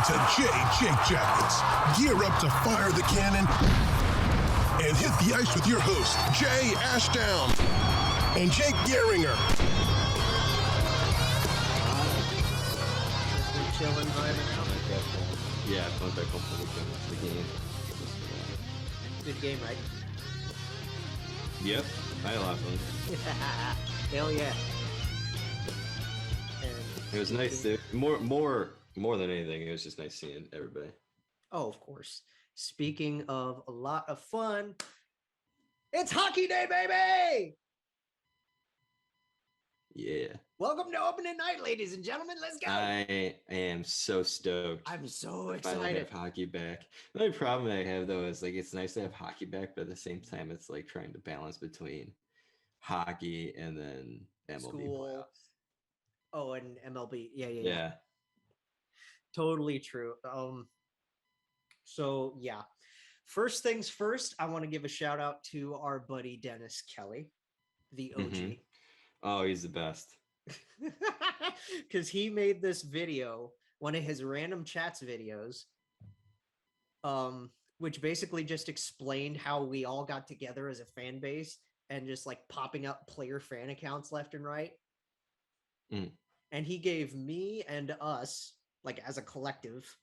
to Jake Jackets. Gear up to fire the cannon and hit the ice with your host, Jay Ashdown and Jake Gehringer. Chilling, vibing out. Yeah, I was back home for the game. Good game, right? Yep, I had a lot of fun. Hell yeah. It was nice to more than anything. It was just nice seeing everybody. Oh, of course. Speaking of a lot of fun, it's hockey day, baby! Yeah. Welcome to opening night, ladies and gentlemen. Let's go. I am so stoked. I'm so to finally excited. have hockey back. The only problem I have though is like it's nice to have hockey back, but at the same time, it's like trying to balance between hockey and then MLB School. playoffs. Oh, and MLB. Yeah. Totally true. So yeah. First things first, I want to give a shout out to our buddy Dennis Kelly, the OG. Mm-hmm. Oh, he's the best. Because he made this video, one of his random chats videos, which basically just explained how we all got together as a fan base and just like popping up player fan accounts left and right. Mm. And he gave me and us, like as a collective,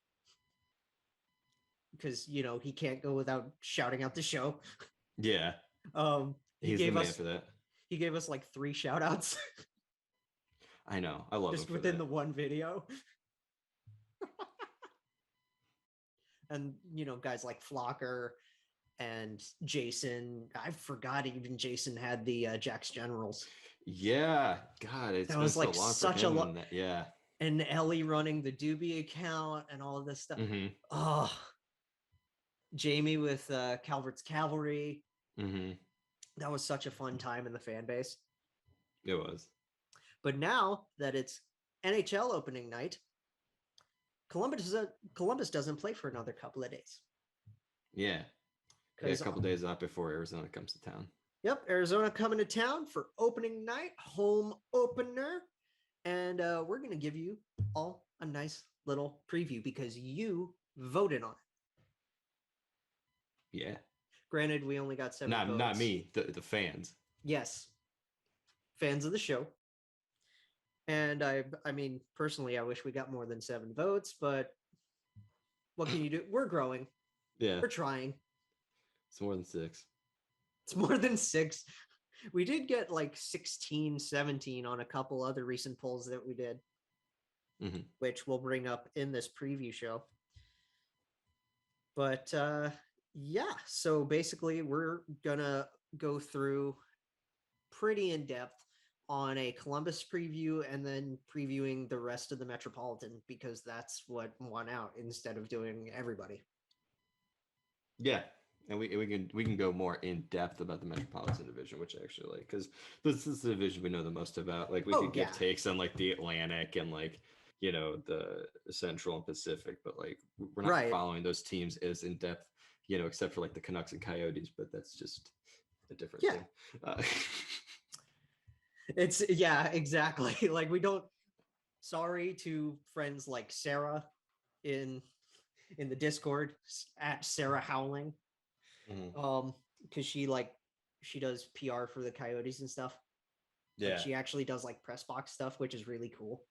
because you know he can't go without shouting out the show. Yeah. He He's gave the man us for that. He gave us like 3 shout outs. I know. I love just him for within that. the one video. And you know, guys like Flocker and Jason. I forgot even Jason had the Jack's Generals. Yeah. God, it's That been was like so long such for a him lot. and that, yeah. And Ellie running the Doobie account and all of this stuff. Mm-hmm. Oh, Jamie with Calvert's Cavalry. Mm-hmm. That was such a fun time in the fan base. It was. But now that it's NHL opening night, Columbus doesn't play for another couple of days. Yeah. A couple days out before Arizona comes to town. Yep, Arizona coming to town for opening night, home opener. And we're going to give you all a nice little preview because you voted on it. Yeah. Granted, we only got 7 votes. Not me, the fans. Yes. Fans of the show. And I mean, personally, I wish we got more than 7 votes, but what can you do? We're growing. Yeah. We're trying. It's more than 6. It's more than 6. We did get like 16, 17 on a couple other recent polls that we did, which we'll bring up in this preview show. But yeah, so basically we're going to go through pretty in depth on a Columbus preview and then previewing the rest of the Metropolitan because that's what won out instead of doing everybody. Yeah. And we can go more in depth about the Metropolitan Division, which I actually like, because this is the division we know the most about. Like we could give takes on like the Atlantic and like, you know, the Central and Pacific, but like we're not following those teams as in depth, you know, except for like the Canucks and Coyotes, but that's just a different thing. It's exactly. Like we don't. Sorry to friends like Sarah in the Discord at Sarah Howling. Because she does PR for the Coyotes and stuff. Yeah, like she actually does like press box stuff, which is really cool.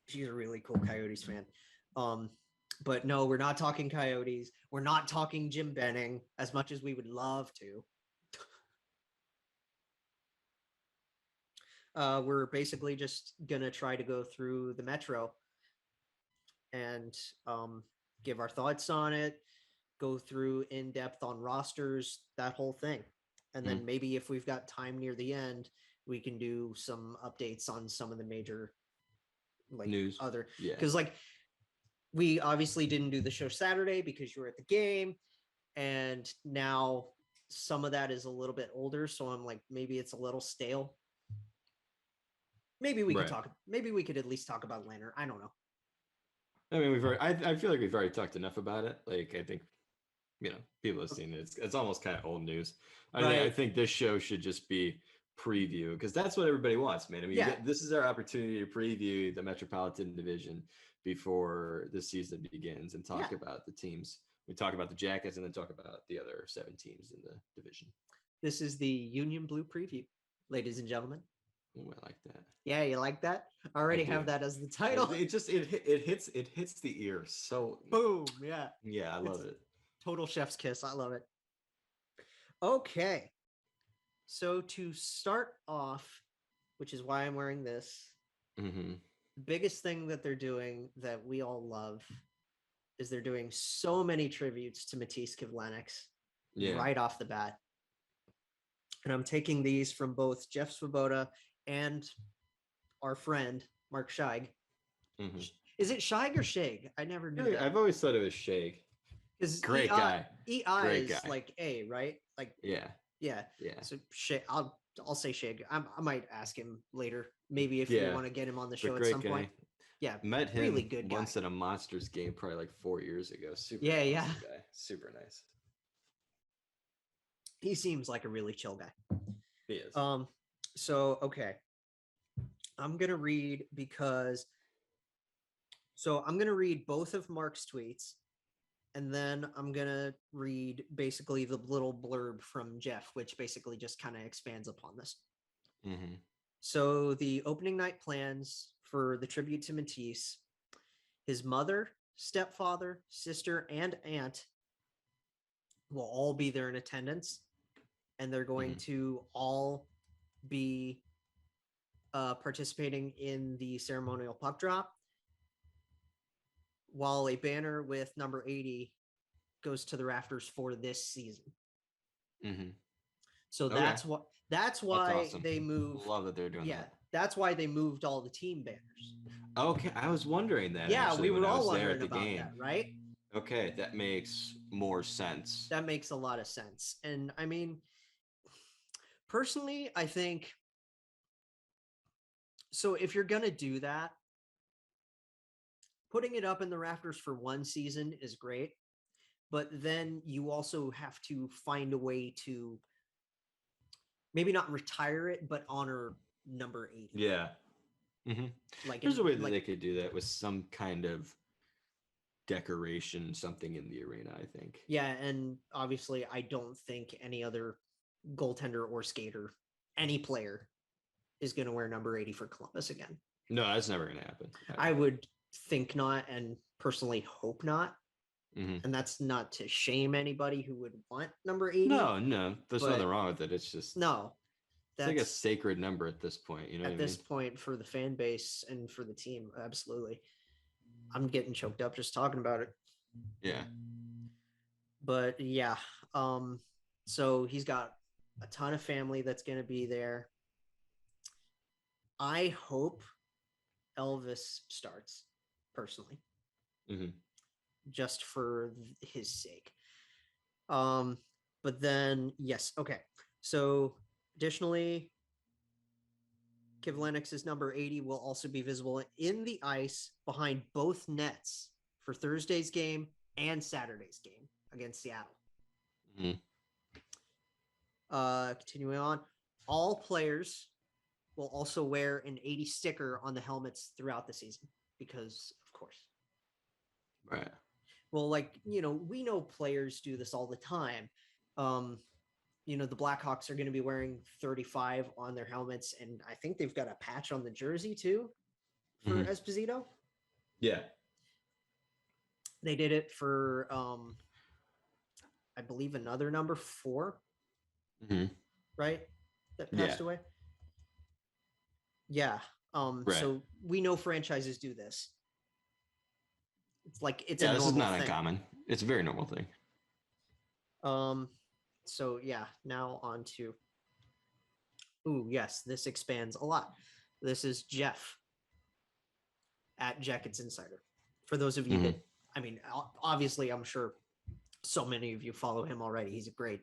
She's a really cool Coyotes fan. But no, we're not talking Coyotes. We're not talking Jim Benning as much as we would love to. We're basically just gonna try to go through the Metro and give our thoughts on it, go through in depth on rosters, that whole thing. And then maybe if we've got time near the end, we can do some updates on some of the major like news because like we obviously didn't do the show Saturday because you were at the game, and now some of that is a little bit older, so I'm like maybe it's a little stale. Maybe we could talk. Maybe we could at least talk about Leonard. I don't know. I mean, I feel like we've already talked enough about it. Like, I think, you know, people have seen it. It's almost kind of old news. I think this show should just be preview, because that's what everybody wants, man. I mean, Yeah. this is our opportunity to preview the Metropolitan Division before the season begins and talk about the teams. We talk about the Jackets and then talk about the other 7 teams in the division. This is the Union Blue preview, ladies and gentlemen. Ooh, I like that. Yeah, you like that? I already have that as the title. It just it hits the ear. So boom, yeah. Yeah, I love it. Total chef's kiss. I love it. Okay. So to start off, which is why I'm wearing this, mm-hmm. the biggest thing that they're doing that we all love is they're doing so many tributes to Matiss Kivlenieks right off the bat. And I'm taking these from both Jeff Svoboda and our friend, Mark Scheig. Mm-hmm. Is it Scheig or Scheig? I never knew that. I've always thought it was Scheig. Great guy. EI Great is guy. like A, right? Like yeah. So Scheig, I'll say Scheig. I might ask him later, maybe if you want to get him on the show at some point. Yeah, met him really good once guy. at a Monsters game, probably like 4 years ago. Super awesome guy. Super nice. He seems like a really chill guy. He is. So okay, I'm gonna read I'm gonna read both of Mark's tweets, and then I'm gonna read basically the little blurb from Jeff, which basically just kind of expands upon this. Mm-hmm. So the opening night plans for the tribute to Matiss: his mother, stepfather, sister, and aunt will all be there in attendance, and they're going to all be participating in the ceremonial puck drop, while a banner with number 80 goes to the rafters for this season. Mm-hmm. So that's why awesome. they moved. Love that they're doing that. That's why they moved all the team banners. Okay, I was wondering that. Yeah, actually, we were all there wondering at the about game. that, right? Okay, that makes more sense. That makes a lot of sense. And I mean, personally, I think so. If you're going to do that, putting it up in the rafters for one season is great, but then you also have to find a way to maybe not retire it, but honor number 80. Yeah. Mm-hmm. Like there's a way that they could do that with some kind of decoration, something in the arena, I think. Yeah, and obviously I don't think any other goaltender or skater, any player, is going to wear number 80 for Columbus again. No, that's never going to happen. I would think not, and personally hope not. Mm-hmm. And that's not to shame anybody who would want number 80. No, there's nothing wrong with it. It's just it's like a sacred number at this point. You know, at this point for the fan base and for the team, absolutely. I'm getting choked up just talking about it. Yeah. But yeah, so he's got a ton of family that's going to be there. I hope Elvis starts personally, just for his sake. But then, yes. Okay. So additionally, Kivlenieks' number 80 will also be visible in the ice behind both nets for Thursday's game and Saturday's game against Seattle. Continuing on, all players will also wear an 80 sticker on the helmets throughout the season because, of course. Right. Well, we know players do this all the time. The Blackhawks are going to be wearing 35 on their helmets, and I think they've got a patch on the jersey too for Esposito. Yeah. They did it for, I believe, another number 4, right? That passed away. Yeah. Right. So we know franchises do this. It's like it's a normal this is not thing. uncommon. It's a very normal thing. So yeah, now on to. Ooh, yes, this expands a lot. This is Jeff at Jackets Insider. For those of you that, obviously, I'm sure so many of you follow him already. He's a great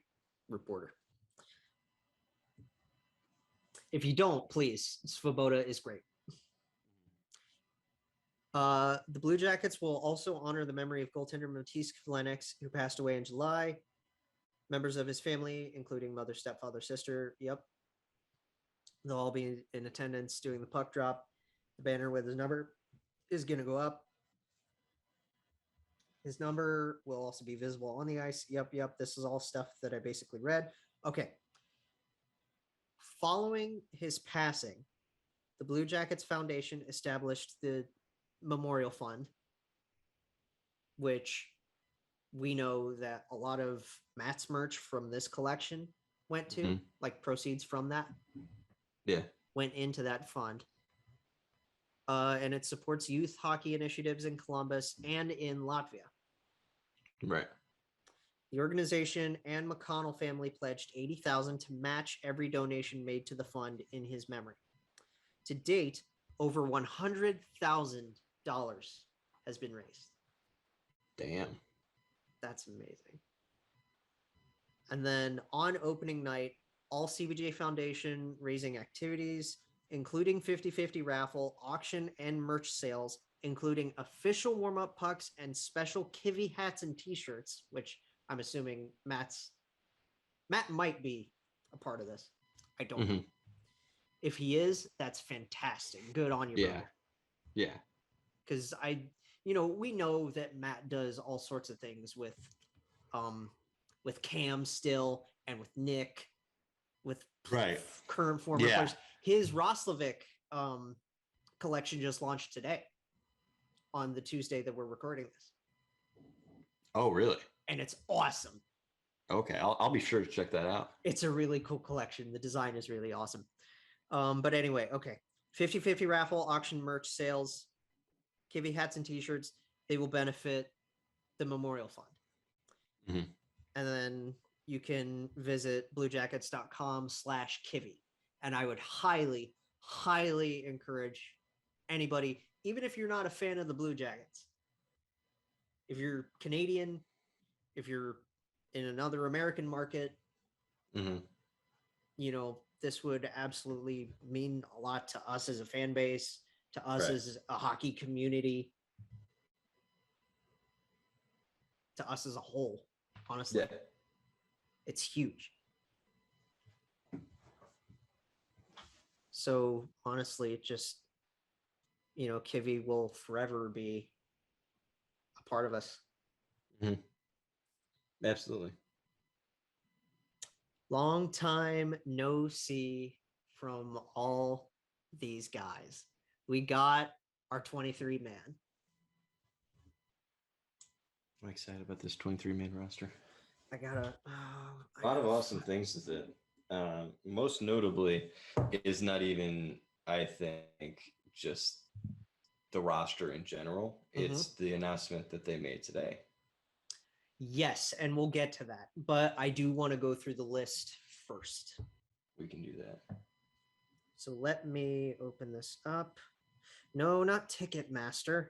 reporter. If you don't, please, Svoboda is great. The Blue Jackets will also honor the memory of goaltender Matiss Kivlenieks, who passed away in July. Members of his family, including mother, stepfather, sister. Yep. They'll all be in attendance doing the puck drop. The banner with his number is going to go up. His number will also be visible on the ice. Yep. This is all stuff that I basically read. Okay. Following his passing, the Blue Jackets Foundation established the Memorial Fund, which we know that a lot of Matt's merch from this collection went to, like proceeds from that. Yeah. Went into that fund. And it supports youth hockey initiatives in Columbus and in Latvia. Right. The organization and McConnell family pledged $80,000 to match every donation made to the fund in his memory. To date, over $100,000 has been raised. Damn. That's amazing. And then on opening night, all CBJ Foundation raising activities, including 50-50 raffle, auction, and merch sales, including official warm-up pucks and special Kivy hats and t-shirts, which I'm assuming Matt might be a part of this. I don't know. If he is, that's fantastic. Good on you, brother. Yeah. Because we know that Matt does all sorts of things with Cam still and with Nick, with current former players. His Roslovic collection just launched today on the Tuesday that we're recording this. Oh, really? And it's awesome. Okay, I'll be sure to check that out. It's a really cool collection. The design is really awesome. But anyway, okay. 50-50 raffle, auction, merch, sales, Kivy hats and t-shirts. They will benefit the Memorial Fund. And then you can visit bluejackets.com/Kivy. And I would highly, highly encourage anybody, even if you're not a fan of the Blue Jackets, if you're Canadian, if you're in another American market, this would absolutely mean a lot to us as a fan base, to us as a hockey community, to us as a whole, honestly. Yeah. It's huge. So honestly, it just, Kivy will forever be a part of us. Absolutely. Long time no see from all these guys. We got our 23 man. I'm excited about this 23-man roster. I gotta. A lot of awesome things with it. Most notably is not even, I think, just the roster in general. It's the announcement that they made today. Yes, and we'll get to that. But I do want to go through the list first. We can do that. So let me open this up. No, not Ticketmaster.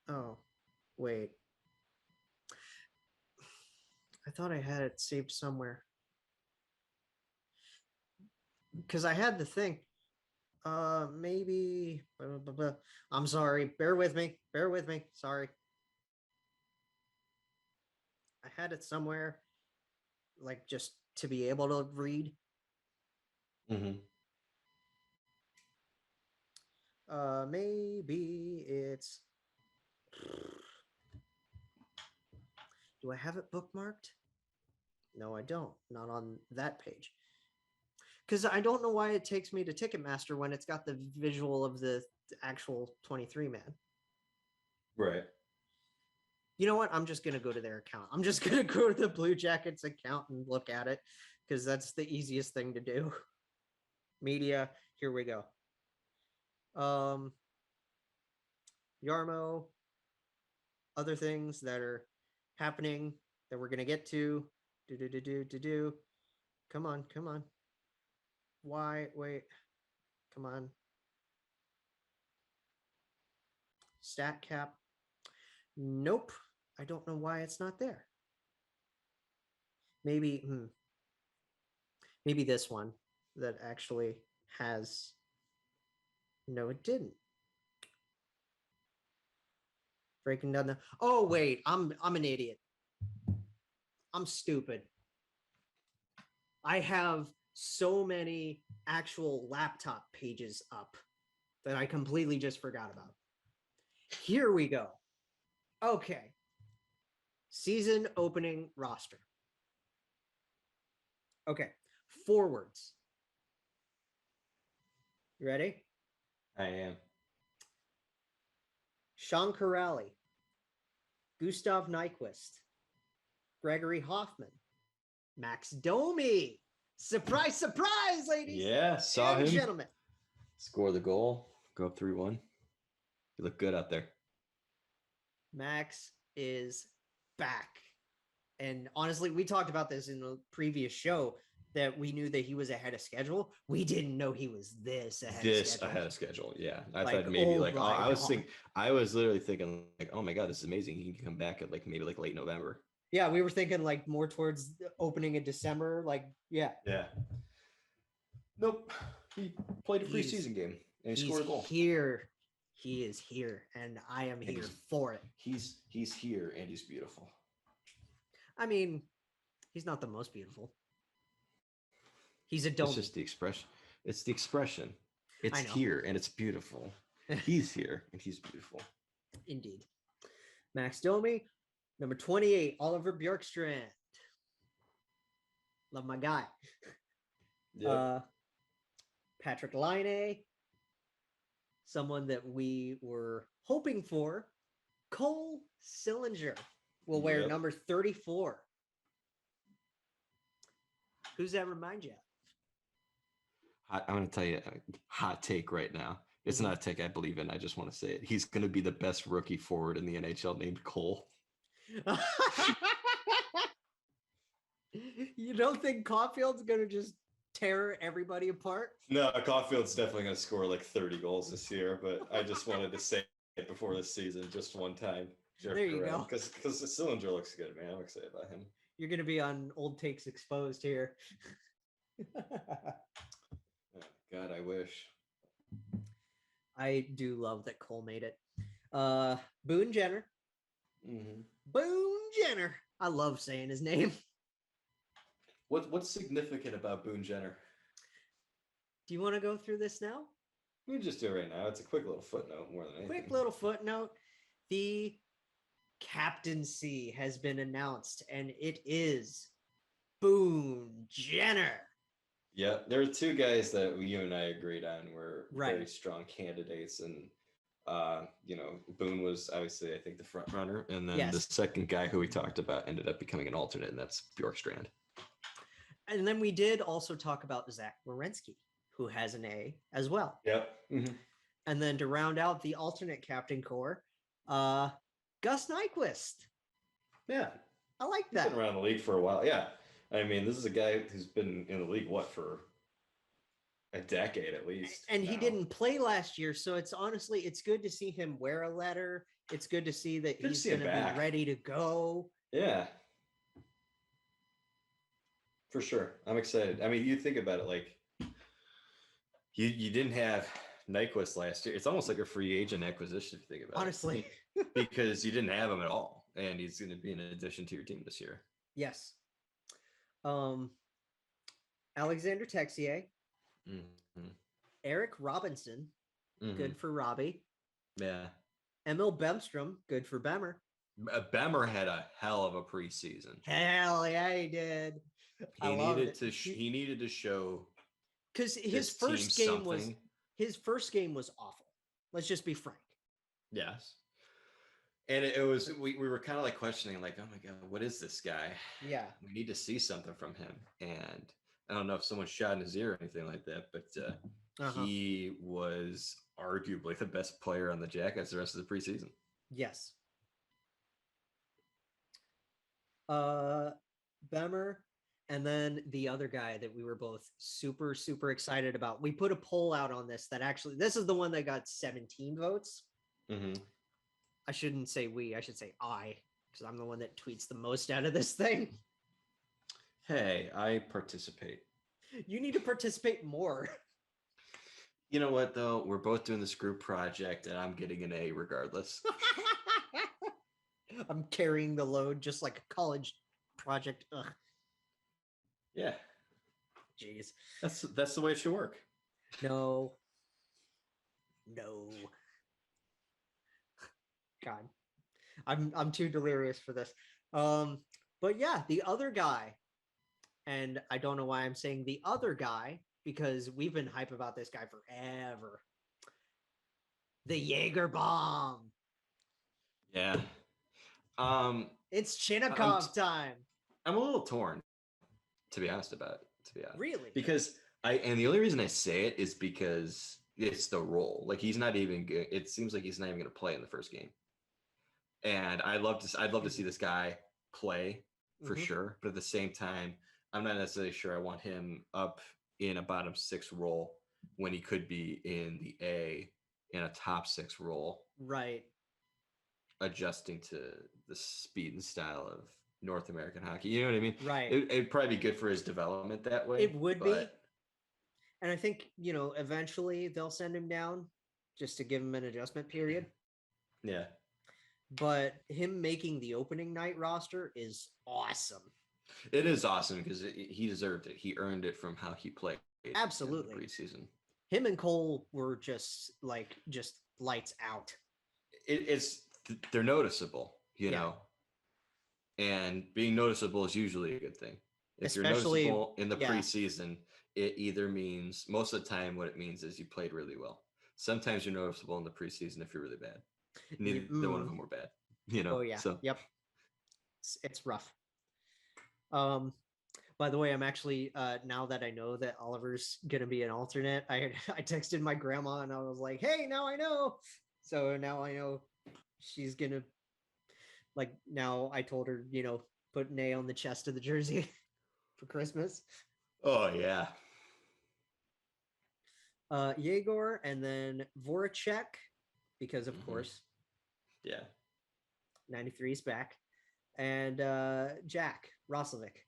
Oh, wait. I thought I had it saved somewhere. Because I had the thing. Maybe. Blah, blah, blah. I'm sorry. Bear with me. Sorry. I had it somewhere, like just to be able to read. Maybe it's. Do I have it bookmarked? No, I don't. Not on that page. Because I don't know why it takes me to Ticketmaster when it's got the visual of the actual 23 man. Right. You know what? I'm just going to go to their account. I'm just going to go to the Blue Jackets account and look at it because that's the easiest thing to do. Media. Here we go. Yarmo. Other things that are happening that we're going to get to. Come on. Why? Wait. Come on. Stat cap. Nope. I don't know why it's not there. Maybe this one that actually has. No, it didn't. Breaking down the. Oh wait, I'm an idiot. I'm stupid. I have so many actual laptop pages up that I completely just forgot about. Here we go. Okay. Season opening roster. Okay. Forwards. You ready? I am. Sean Corrali, Gustav Nyquist, Gregory Hoffman, Max Domi. Surprise, surprise, ladies. Yeah, saw and him. Gentlemen. Score the goal. Go up 3-1. You look good out there. Max is back. And honestly, we talked about this in the previous show that we knew that he was ahead of schedule. We didn't know he was this ahead of schedule. Yeah. I thought maybe I was literally thinking like, oh my God, this is amazing. He can come back at maybe late November. Yeah, we were thinking more towards the opening in December. Yeah. Nope. He played a preseason game and he scored a goal. Here. He is here, and I am here for it. He's here, and he's beautiful. I mean, he's not the most beautiful. He's a Domi. It's just the expression. It's the expression. It's here, and it's beautiful. He's here, and he's beautiful. Indeed. Max Domi, number 28, Oliver Bjorkstrand. Love my guy. Yep. Patrick Laine, someone that we were hoping for, Cole Sillinger will wear number 34. Who's that remind you of? I'm going to tell you a hot take right now. It's not a take I believe in. I just want to say it. He's going to be the best rookie forward in the NHL named Cole. You don't think Caulfield's going to just tear everybody apart? No, Caulfield's definitely going to score 30 goals this year, but I just wanted to say it before this season, just one time. There you go. Because the Sillinger looks good, man. I'm excited about him. You're going to be on Old Takes Exposed here. Oh, God, I wish. I do love that Cole made it. Boone Jenner. Mm-hmm. Boone Jenner. I love saying his name. What's significant about Boone Jenner? Do you want to go through this now? We can just do it right now. It's a quick little footnote more than anything. Quick little footnote. The captaincy has been announced, and it is Boone Jenner. Yeah, there are two guys that you and I agreed on were very strong candidates, and Boone was obviously, I think, the front runner, and then the second guy who we talked about ended up becoming an alternate, and that's Bjorkstrand. And then we did also talk about Zach Werenski, who has an A as well. Yep. Mm-hmm. And then to round out the alternate captain core, Gus Nyquist. Yeah. I like that. He's been around the league for a while. Yeah. I mean, this is a guy who's been in the league, for a decade at least. And he didn't play last year, so it's good to see him wear a letter. It's good to see that he's going to be ready to go. Yeah. For sure. I'm excited. I mean, you think about it, you didn't have Nyquist last year. It's almost like a free agent acquisition if you think about honestly. it. Because you didn't have him at all. And he's going to be an addition to your team this year. Yes. Alexander Texier. Mm-hmm. Eric Robinson. Mm-hmm. Good for Robbie. Yeah. Emil Bemstrom. Good for Bemmer. Bemmer had a hell of a preseason. Hell yeah, he did. He needed to show because his first game was awful. Let's just be frank. Yes. And it was we were kind of questioning oh my God, what is this guy? Yeah. We need to see something from him. And I don't know if someone shot in his ear or anything like that, but he was arguably the best player on the Jackets the rest of the preseason. Yes. Bemmer. And then the other guy that we were both super, super excited about. We put a poll out on this this is the one that got 17 votes. Mm-hmm. I shouldn't say we, I should say I, because I'm the one that tweets the most out of this thing. Hey, I participate. You need to participate more. You know what, though? We're both doing this group project, and I'm getting an A regardless. I'm carrying the load just like a college project. Ugh. Yeah. Jeez. That's the way it should work. No. God. I'm too delirious for this. But yeah, the other guy, and I don't know why I'm saying the other guy, because we've been hype about this guy forever. The Jaeger bomb. Yeah. It's Chinnikov time. I'm a little torn, to be honest about it. Really? Because the only reason I say it is because it's the role. Like, he's not even good. It seems like he's not even going to play in the first game. And I'd love to see this guy play for sure. But at the same time, I'm not necessarily sure I want him up in a bottom 6 role when he could be in the A in a top 6 role. Right. Adjusting to the speed and style of North American hockey. You know what I mean? Right. It'd probably be good for his development that way. It would be. And I think, eventually they'll send him down just to give him an adjustment period. Yeah. But him making the opening night roster is awesome. It is awesome because he deserved it. He earned it from how he played. Absolutely. In the preseason. Him and Cole were just lights out. They're noticeable, you know, and being noticeable is usually a good thing. If Especially, you're noticeable in the preseason, it either means, most of the time what it means is you played really well. Sometimes you're noticeable in the preseason if you're really bad. Neither one of them were bad, Oh yeah. So yep. It's rough. By the way, I'm actually now that I know that Oliver's gonna be an alternate, I texted my grandma and I was like, hey, now I know. So now I know she's gonna, now I told her, put an A on the chest of the jersey for Christmas. Oh yeah. Yegor, and then Voracek, because of course. Yeah. 93 is back. And Jack Roslovic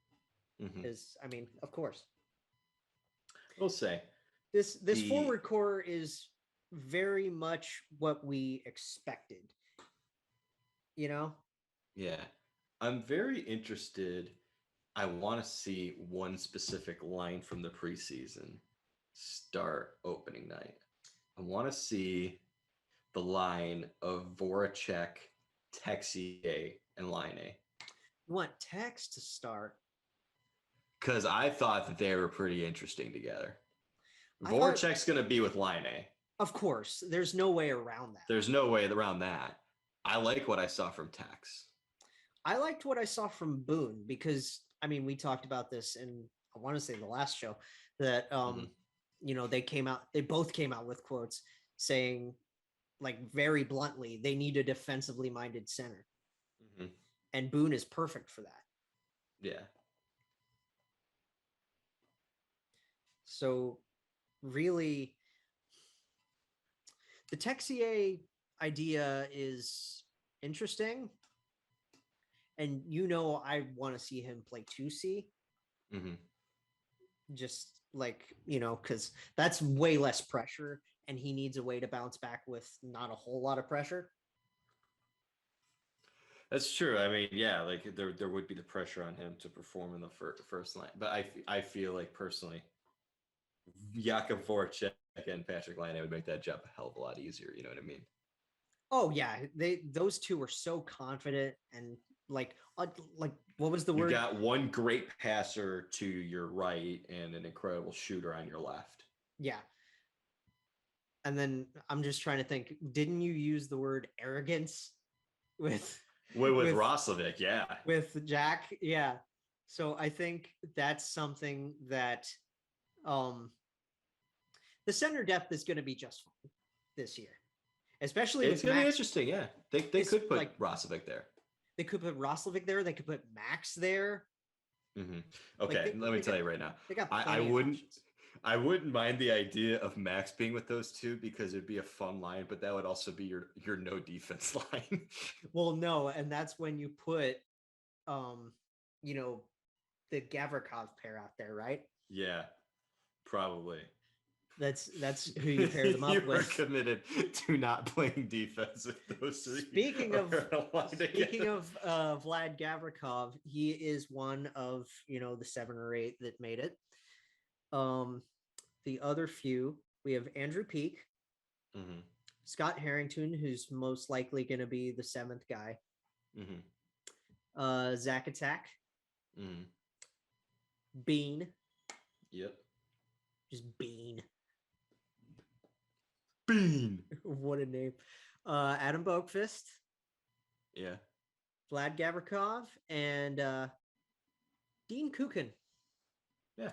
is, of course. We'll say. This forward core is very much what we expected. Yeah. I'm very interested. I want to see one specific line from the preseason start opening night. I want to see the line of Voracek, Texier, and Line A. You want Tex to start? Because I thought that they were pretty interesting together. Voracek's going to be with Line A. Of course. There's no way around that. There's no way around that. I like what I saw from Tex. I liked what I saw from Boone because, we talked about this in, I want to say the last show, that, they both came out with quotes saying, very bluntly, they need a defensively minded center. And Boone is perfect for that. Yeah. So really, the Texier idea is interesting. And I want to see him play 2C. Just because that's way less pressure and he needs a way to bounce back with not a whole lot of pressure. That's true. There would be the pressure on him to perform in the first line. But I feel like personally, Jakub Voracek and Patrick Laine would make that job a hell of a lot easier. You know what I mean? Oh yeah, those two were so confident and what was the word? You got one great passer to your right and an incredible shooter on your left. Yeah. And then I'm just trying to think. Didn't you use the word arrogance with Roslovic? Yeah. With Jack, yeah. So I think that's something that the center depth is going to be just fine this year. Especially it's going to be interesting, yeah. They could put Roslovic there. They could put Roslovic there. They could put Max there. Okay, let me tell you right now. I wouldn't mind the idea of Max being with those two because it'd be a fun line, but that would also be your no defense line. Well, no, and that's when you put, the Gavrikov pair out there, right? Yeah, probably. That's who you pair them up you with. Are committed to not playing defense with those three. Speaking of Vlad Gavrikov, he is one of the 7 or 8 that made it. The other few, we have Andrew Peak, Scott Harrington, who's most likely going to be the 7th guy. Zach Attack. Bean. Yep. Just Bean. Bean. What a name. Adam Boakfist. Yeah. Vlad Gavrikov and Dean Kukan. Yeah.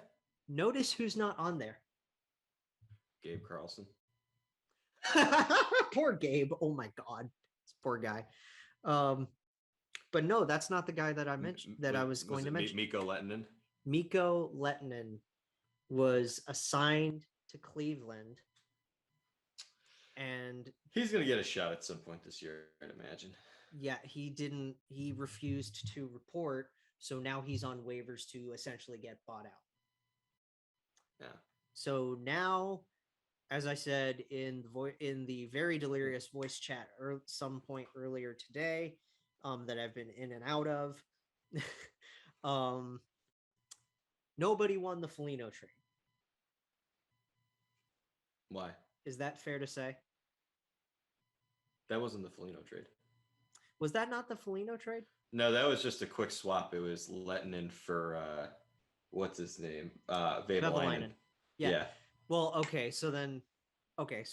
Notice who's not on there. Gabe Carlson. Poor Gabe. Oh my God. This poor guy. But no, that's not the guy that I mentioned I was going to mention. Mikko Lehtinen. Mikko Lehtinen was assigned to Cleveland. And he's going to get a shot at some point this year, I'd imagine. Yeah, he refused to report. So now he's on waivers to essentially get bought out. Yeah. So now, as I said in the very delirious voice chat some point earlier today, that I've been in and out of, nobody won the Foligno trade. Why? Is that fair to say? That wasn't the Foligno trade. Was that not the Foligno trade? No, that was just a quick swap. It was Lehtinen for what's his name? Vavalainen. Yeah. Well, okay, so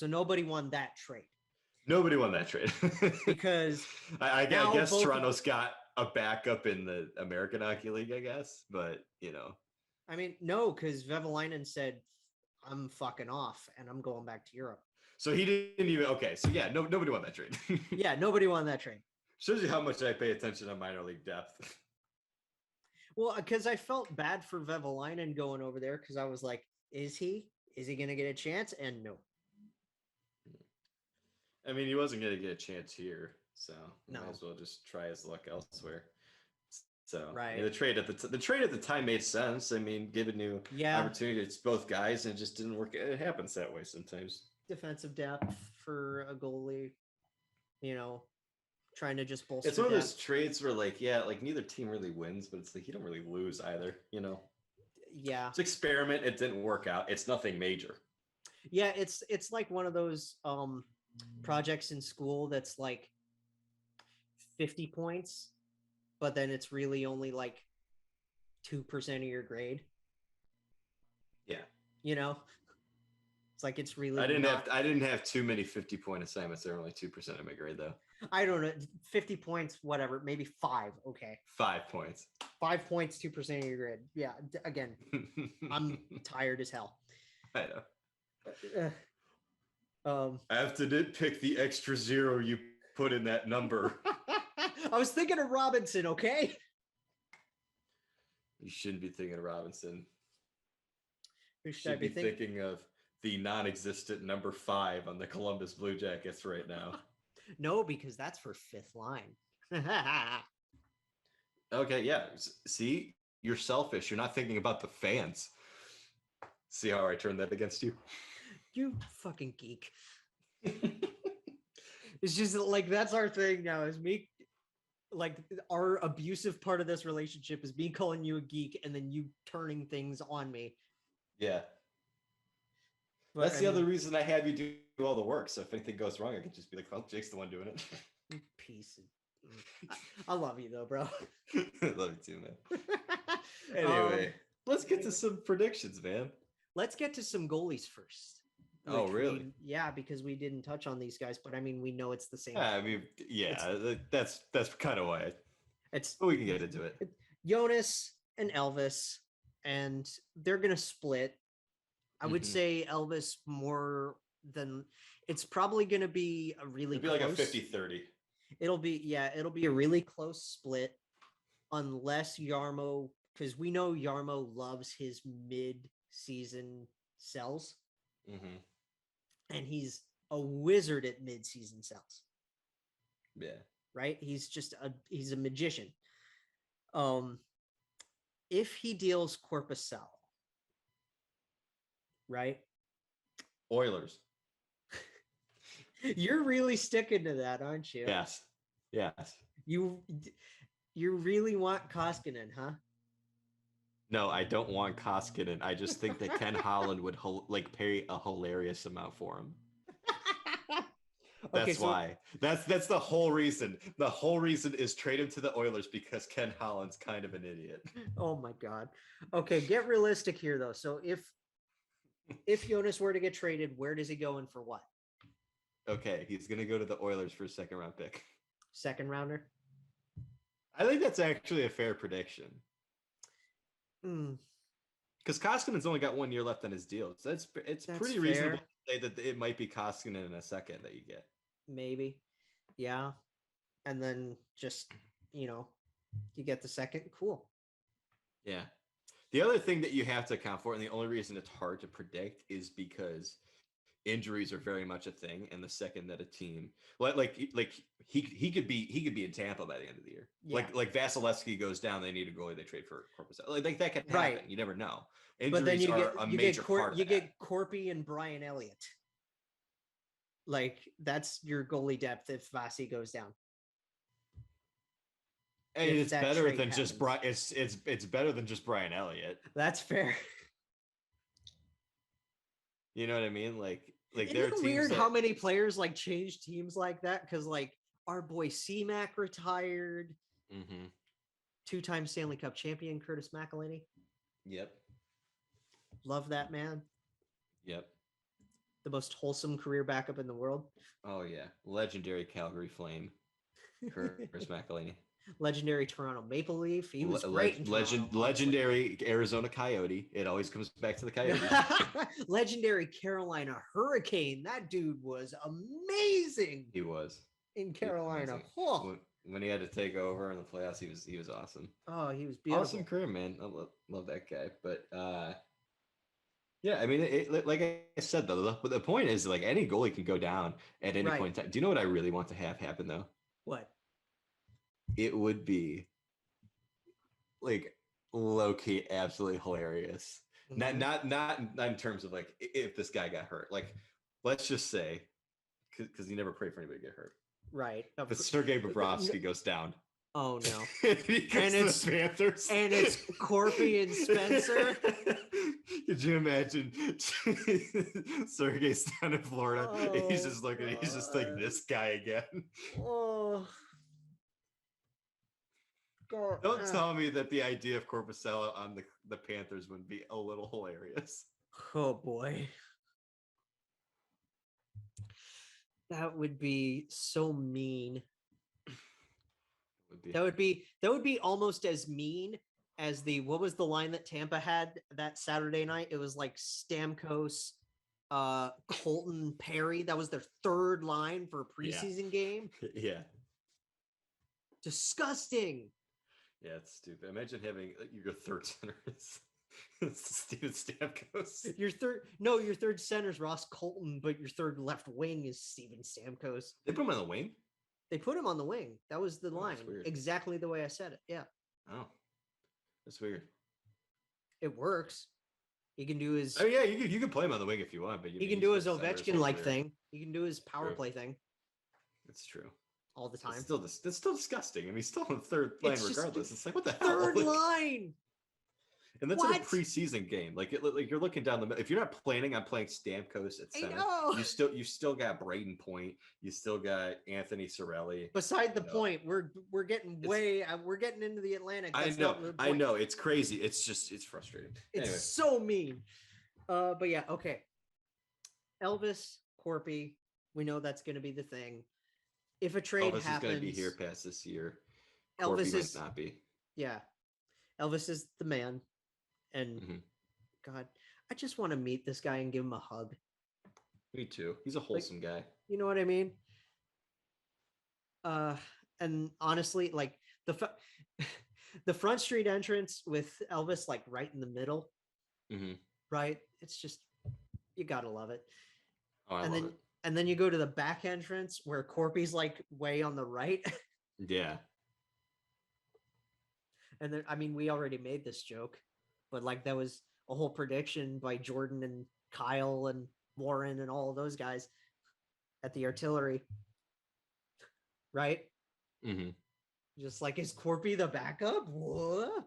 nobody won that trade. Nobody won that trade. Because I guess Toronto's got a backup in the American Hockey League, I guess, but I mean, no, because Vavalainen said, I'm fucking off and I'm going back to Europe. So he didn't even. Okay, so yeah, nobody won that trade. Yeah, nobody won that trade. Shows you how much I pay attention to minor league depth. Well, because I felt bad for Vavalainen going over there because I was like, is he going to get a chance? And no. I mean, he wasn't going to get a chance here, so no. Might as well just try his luck elsewhere. So right. I mean, the trade at the time made sense. I mean, given new opportunity, it's both guys, and it just didn't work. It happens that way sometimes. Defensive depth for a goalie, trying to just bolster. It's one of those trades where, neither team really wins, but it's like you don't really lose either. Yeah, it's an experiment. It didn't work out. It's nothing major. Yeah, it's like one of those projects in school that's like 50 points, but then it's really only like 2% of your grade. Yeah. It's like it's really I didn't have too many 50-point assignments. They were only 2% of my grade though. I don't know. 50 points, whatever, maybe 5. Okay. 5 points. 5 points, 2% of your grade. Yeah. Again, I'm tired as hell. I know. I have to nitpick the extra 0 you put in that number. I was thinking of Robinson, okay? You shouldn't be thinking of Robinson. Who should I be thinking of? The non-existent number 5 on the Columbus Blue Jackets right now. No, because that's for 5th line. Okay, yeah. See, you're selfish. You're not thinking about the fans. See how I turned that against you? You fucking geek. It's just like that's our thing now. Is me, like our abusive part of this relationship is me calling you a geek and then you turning things on me. Yeah. But that's the other reason I have you do all the work. So if anything goes wrong, I can just be like, well, Jake's the one doing it. Piece. I love you though, bro. I love you too, man. Anyway, let's get to some predictions, man. Let's get to some goalies first. Oh, really? Because we didn't touch on these guys, but I mean, we know it's the same. I mean, that's kind of why. But we can get into it. Jonas and Elvis, and they're gonna split. I would say Elvis more than it's probably going to be a really close. Like a 50-30. It'll be a really close split unless Jarmo, because we know Jarmo loves his mid-season sells. And he's a wizard at mid-season sells. Yeah. Right? He's a magician. If he deals Corpusel, right? Oilers. You're really sticking to that, aren't you? Yes. You really want Koskinen, huh? No, I don't want Koskinen. I just think that Ken Holland would pay a hilarious amount for him. That's why. That's the whole reason. The whole reason is trade him to the Oilers because Ken Holland's kind of an idiot. Oh my God. Okay, get realistic here though. So if Jonas were to get traded, where does he go and for what? Okay, he's gonna go to the Oilers for a second round pick. Second rounder? I think that's actually a fair prediction. Because Koskinen's only got 1 year left on his deal. So it's pretty reasonable to say that it might be Koskinen in a second that you get. Maybe. Yeah. And then just, you get the second. Cool. Yeah. The other thing that you have to account for, and the only reason it's hard to predict, is because injuries are very much a thing. And the second that a team he could be in Tampa by the end of the year. Yeah. Like Vasilevsky goes down, they need a goalie, they trade for Corpus. Like that can happen. Right. You never know. Injuries but then you get Corpy and Brian Elliott. Like that's your goalie depth if Vasi goes down. And it's better than just Brian. It's better than just Brian Elliott. That's fair. You know what I mean? Like they're weird how many players change teams like that because our boy C-Mac retired. Mm-hmm. 2-time Stanley Cup champion Curtis Mccloud. Yep. Love that man. Yep. The most wholesome career backup in the world. Oh yeah, legendary Calgary Flame, Curtis Mccloud. Legendary Toronto Maple Leaf. He was great. Legendary Arizona Coyote. It always comes back to the Coyote. Legendary Carolina Hurricane. That dude was amazing. He was in Carolina. When he had to take over in the playoffs, he was awesome. Oh, he was beautiful. Awesome career, man. I love that guy. But yeah, I mean, like I said, though, the point is any goalie can go down at any point in time. Do you know what I really want to have happen though? What? It would be low-key absolutely hilarious. Mm-hmm. Not in terms of if this guy got hurt. Let's just say, because you never pray for anybody to get hurt. Right. But Sergei Bobrovsky goes down. Oh no. And it's the Panthers. And it's Corpy and Spencer. Could you imagine Sergei's down in Florida? Oh, he's just looking, he's just like this guy again. Oh. God. Don't tell me that the idea of Korpisalo on the Panthers would be a little hilarious. Oh boy. That would be so mean. That would be almost as mean as what was the line that Tampa had that Saturday night? It was Stamkos, Colton, Perry. That was their third line for a preseason game. Yeah. Disgusting. Yeah, it's stupid. Imagine having your third center is Steven Stamkos. Your third center is Ross Colton, but your third left wing is Steven Stamkos. They put him on the wing? They put him on the wing. That was the line. Exactly the way I said it. Yeah. Oh, that's weird. It works. He can do his. Oh yeah, you can play him on the wing if you want, but he can do his Ovechkin thing. He can do his power play thing. It's true. All the time. It's still disgusting. I mean, he's still on the third line regardless. It's what the hell? Third line. And that's in a preseason game. You're looking down the middle. If you're not planning on playing Stamkos at center, you still got Braden Point. You still got Anthony Cirelli. Beside the point, we're getting into the Atlantic. I know. It's crazy. It's frustrating. It's so mean. But yeah, okay. Elvis, Corpy, we know that's going to be the thing. If a trade happens, is going to be here past this year. Elvis might not be. Yeah, Elvis is the man. And God, I just want to meet this guy and give him a hug. Me too. He's a wholesome guy. You know what I mean? And honestly, the Front Street entrance with Elvis right in the middle, right? It's just, you gotta love it. Oh, I love it. And then you go to the back entrance where Corpy's way on the right. Yeah. And then, I mean, we already made this joke, but that was a whole prediction by Jordan and Kyle and Morin and all of those guys at the Artillery. Right? Mm-hmm. Just is Corpy the backup? What?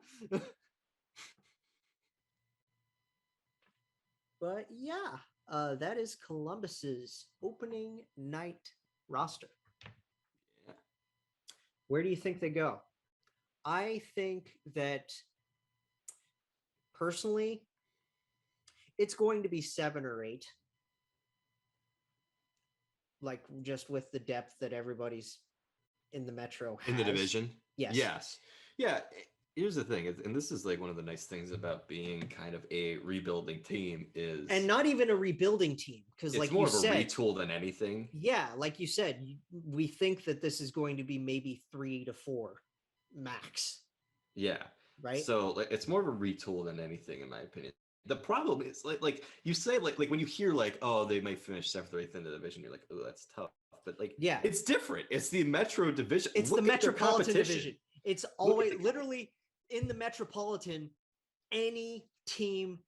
But yeah, that is Columbus's opening night roster. Yeah. Where do you think they go? I think that personally, it's going to be 7 or 8. Like just with the depth that everybody's in the Metro has. In the division? Yes. Yes. Yeah. Here's the thing, and this is like one of the nice things about being kind of a rebuilding team is, and not even a rebuilding team, because like more you of a said, retool than anything. Yeah, like you said, we think that this is going to be maybe 3 to 4 max. Yeah. Right. So like it's more of a retool than anything, in my opinion. The problem is like you say like when you hear like, oh, they might finish 7th or 8th in the division, you're like, oh, that's tough. But like, yeah, it's different. It's the Metro Division. It's the Metropolitan Division. It's always literally in the Metropolitan. Any team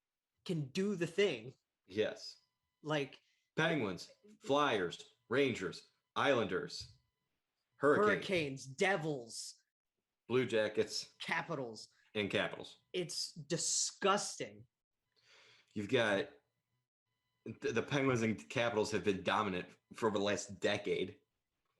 can do the thing. Yes. Like Penguins, Flyers, Rangers, Islanders, Hurricanes, Devils, Blue Jackets, Capitals, and Capitals. It's disgusting. You've got the Penguins and Capitals have been dominant for over the last decade.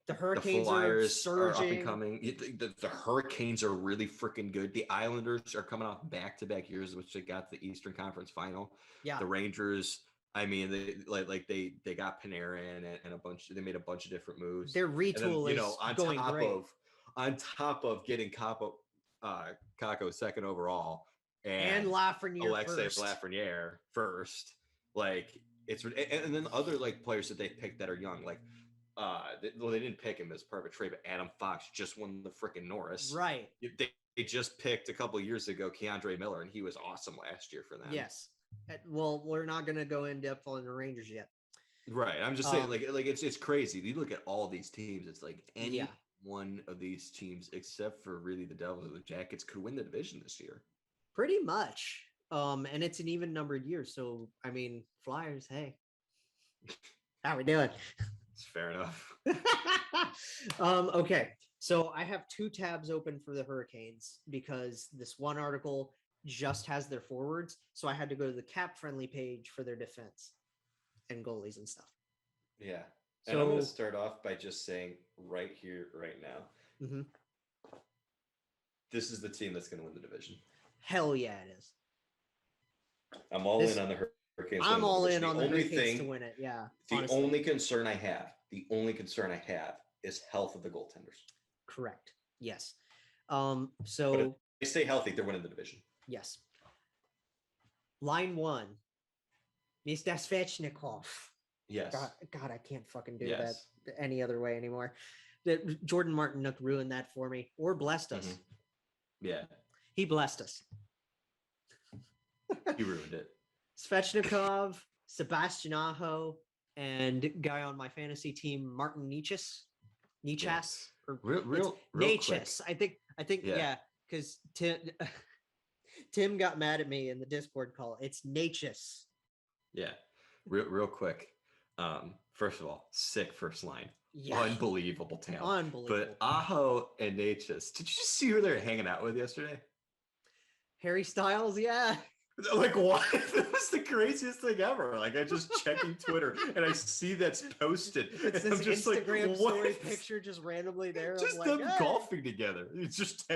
The Hurricanes are surging. Are up and coming. The Hurricanes are really freaking good. The Islanders are coming off back-to-back years, which they got the Eastern Conference Final. Yeah. The Rangers, I mean, they got Panarin and a bunch. They made a bunch of different moves. Their retool is going great. On top of getting Kako second overall and Lafreniere Alexi Lafreniere first, like it's, and then other like players that they picked that are young, like they didn't pick him as part of a trade, but Adam Fox just won the freaking Norris. Right. They just picked a couple of years ago Keandre Miller, and he was awesome last year for them. Yes. Well, we're not going to go in depth on the Rangers yet. Right. I'm just saying, like it's crazy. You look at all these teams, it's like any one of these teams, except for really the Devils or the Jackets, could win the division this year. Pretty much. And it's an even numbered year. So, I mean, Flyers, hey, how we doing? It's fair enough. Okay. So I have 2 tabs open for the Hurricanes because this one article just has their forwards. So I had to go to the cap friendly page for their defense and goalies and stuff. Yeah. And I'm going to start off by just saying right here, right now, this is the team that's going to win the division. Hell yeah, it is. I'm all in on the Hurricanes. I'm all in on the Hurricanes to win it. Yeah. The only concern I have is health of the goaltenders. Correct. Yes. But if they stay healthy, they're winning the division. Yes. Line 1, Mr. Svechnikov. Yes. God, I can't fucking do that any other way anymore. That Jordan Martinook ruined that for me, or blessed us. Yeah. He blessed us. He ruined it. Svechnikov, Sebastian Aho, and guy on my fantasy team, Martin Nichas. Nichas. Or real Nichas. I think yeah, because Tim got mad at me in the Discord call. It's Nichas. Yeah. Real quick. First of all, sick first line. Yeah. Unbelievable talent. Unbelievable. But Aho and Natchez, did you see who they were hanging out with yesterday? Harry Styles, yeah. Like, what? That was the craziest thing ever. Like, I just checking Twitter and I see that's posted. It's this Instagram story picture just randomly there. Just them golfing together. It's just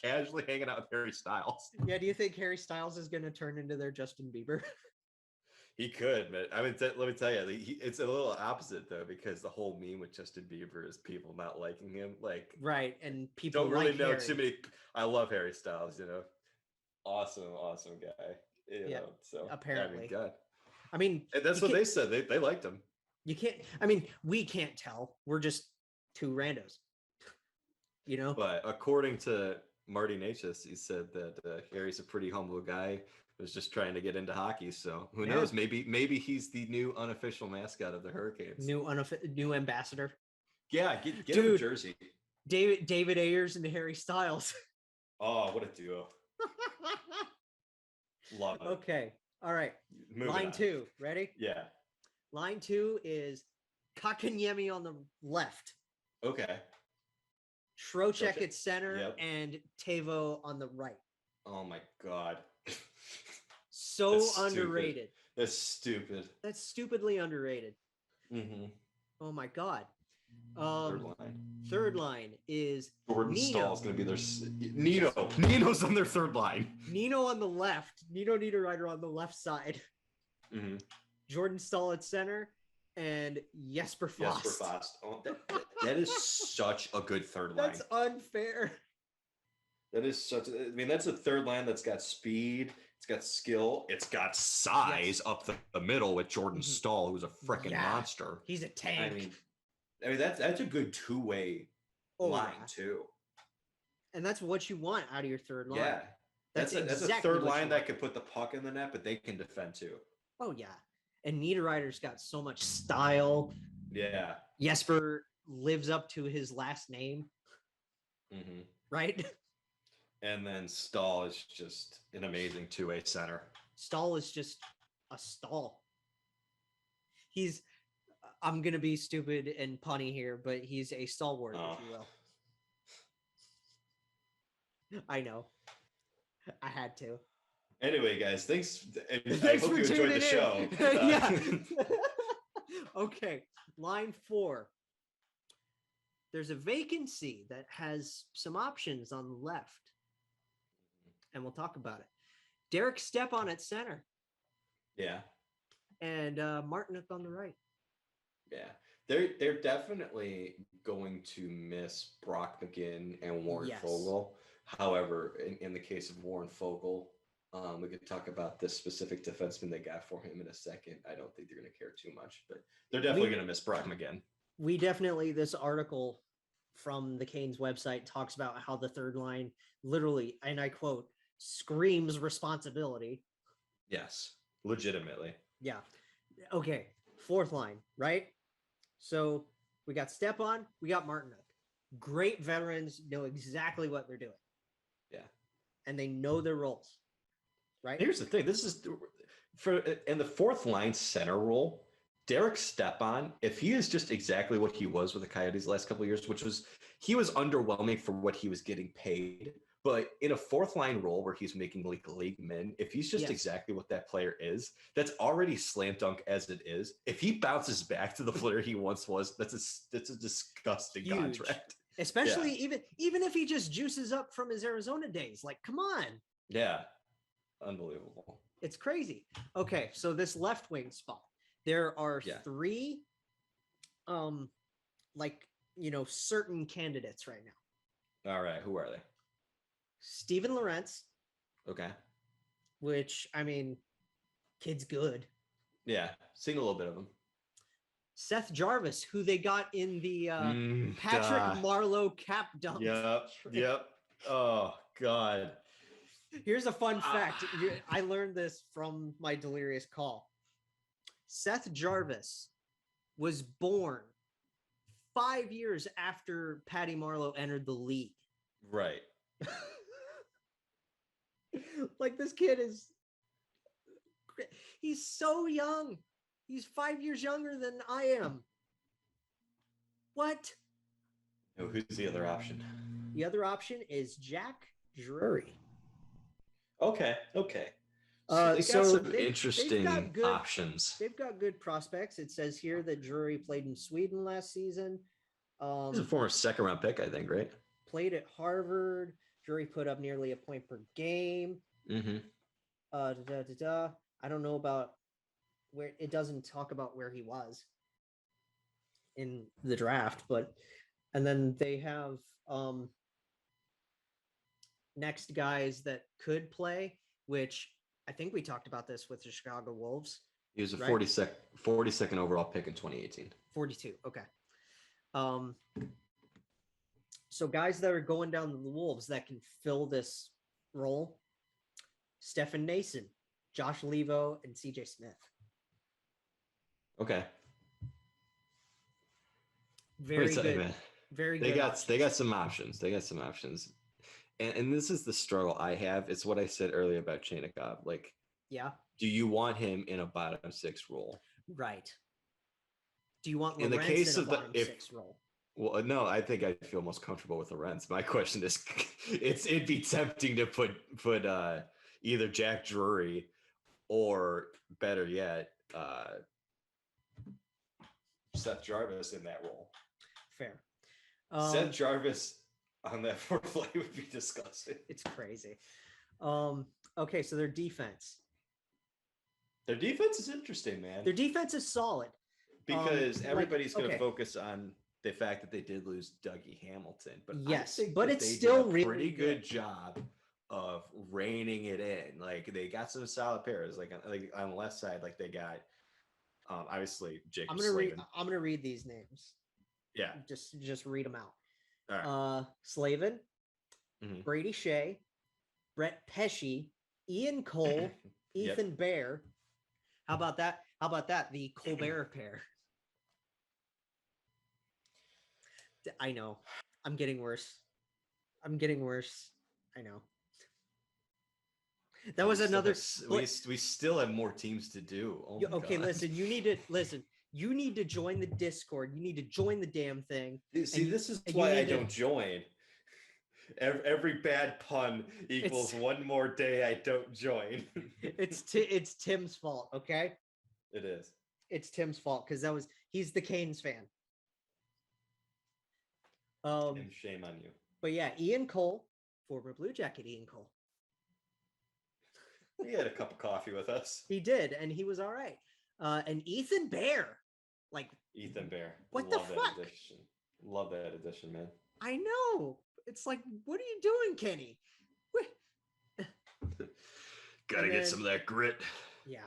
casually hanging out with Harry Styles. Yeah, do you think Harry Styles is going to turn into their Justin Bieber? He could, but I mean, let me tell you, it's a little opposite though, because the whole meme with Justin Bieber is people not liking him, like and people don't really like know Harry. too many. I love Harry Styles, awesome guy, So apparently, I mean, and that's what they said. They liked him. You can't. I mean, we can't tell. We're just 2 randos, But according to Marty Natchez, he said that Harry's a pretty humble guy. Was just trying to get into hockey, so who knows? Maybe he's the new unofficial mascot of the Hurricanes. New ambassador. Yeah, get him a jersey. David Ayers and Harry Styles. Oh, what a duo! Love it. Okay, all right. Line 2, ready? Yeah. Line 2 is Kotkaniemi on the left. Okay. Trocheck at center and Teuvo on the right. Oh my God. So underrated. That's stupid. That's stupidly underrated. Mm-hmm. Oh my god. Third line. Third line is Jordan Nino. Stahl's going to be their Nino. Nino's on their third line. Nino on the left. Nino Niederreiter on the left side. Mm-hmm. Jordan Stahl at center, and Jesper Fast. Jesper Fast. Oh, that is such a good third line. That's unfair. That is such. I mean, that's a third line that's got speed. It's got skill. It's got size up the middle with Jordan Stahl, who's a freaking monster. He's a tank. I mean that's a good two-way line too. And that's what you want out of your third line. Yeah, that's exactly a third line that could put the puck in the net, but they can defend too. Oh yeah, and Niederreiter's got so much style. Yeah, Jesper lives up to his last name. Mm-hmm. Right. And then Stahl is just an amazing two-way center. Stahl is just a Stahl. I'm going to be stupid and punny here, but he's a stalwart, if you will. I know. I had to. Anyway, guys, thanks. I hope for you enjoyed the show. Yeah. Okay, line 4. There's a vacancy that has some options on the left. And we'll talk about it. Derek Stepan at center. Yeah. And Martinook on the right. Yeah. They're definitely going to miss Brock McGinn and Warren Fogle. However, in the case of Warren Fogle, we could talk about this specific defenseman they got for him in a second. I don't think they're going to care too much, but they're definitely going to miss Brock McGinn. This article from the Canes website talks about how the third line literally, and I quote, screams responsibility. Yes, legitimately. Yeah. Okay. Fourth line, right? So we got Stepan, we got Martinook. Great veterans, know exactly what they're doing. Yeah. And they know their roles. Right? Here's the thing. This is in the fourth line center role, Derek Stepan, if he is just exactly what he was with the Coyotes the last couple of years, which was he was underwhelming for what he was getting paid. But in a fourth line role where he's making like league min, if he's just exactly what that player is, that's already slam dunk as it is. If he bounces back to the player he once was, that's a disgusting contract. Especially even if he just juices up from his Arizona days. Like, come on. Yeah. Unbelievable. It's crazy. Okay, so this left wing spot. There are 3 certain candidates right now. All right, who are they? Steven Lorentz. Okay. Which, I mean, kid's good. Yeah, seen a little bit of him. Seth Jarvis, who they got in the Patrick Marleau cap dump. Yep. Oh, God. Here's a fun fact. I learned this from my delirious call. Seth Jarvis was born 5 years after Patty Marleau entered the league. Right. Like, this kid he's so young. He's 5 years younger than I am. What? Oh, who's the other option? The other option is Jack Drury. Okay. So they got some interesting options. They've got good prospects. It says here that Drury played in Sweden last season. He's a former second-round pick, I think, right? Played at Harvard. Drury put up nearly a point per game. Mm-hmm. I don't know about where it doesn't talk about where he was in the draft, and then they have next guys that could play, which I think we talked about this with the Chicago Wolves. He was a 42nd overall pick in 2018. 42. Okay. So guys that are going down to the Wolves that can fill this role: Stefan Nason, Josh Levo, and CJ Smith. Okay. Very good. Very good. They got some options. And this is the struggle I have. It's what I said earlier about Chainikov. Like, do you want him in a bottom 6 role? Right. Do you want in the case in of a bottom 6 role? Well, no, I think I feel most comfortable with Lorentz. My question is, it'd be tempting to put either Jack Drury or better yet, Seth Jarvis in that role. Fair. Seth Jarvis on that fourth line would be disgusting. It's crazy. Okay, so their defense. Their defense is interesting, man. Their defense is solid. Because everybody's going to focus on the fact that they did lose Dougie Hamilton. But yes, I think but that it's they still did a really pretty good job of reining it in. Like, they got some solid pairs. Like on the left side, like they got obviously Jacob Slavin. I'm gonna read these names. Yeah. Just read them out. All right. Slavin, Brady Shea, Brett Pesce, Ian Cole, Ethan Bear. How about that? The Colbert pair. I know. I'm getting worse. I know. That was another. We still have more teams to do. Oh okay, God. Listen. You need to join the Discord. You need to join the damn thing. See, this is why I don't join. Every bad pun equals one more day I don't join. It's Tim's fault. Okay. It is. It's Tim's fault because he's the Canes fan. Tim, shame on you. But yeah, Ian Cole, former Blue Jacket Ian Cole. He had a cup of coffee with us. He did, and he was all right. And Ethan Bear, Ethan Bear. What the fuck? Love that addition, man. I know. It's like, what are you doing, Kenny? Gotta get some of that grit. Yeah.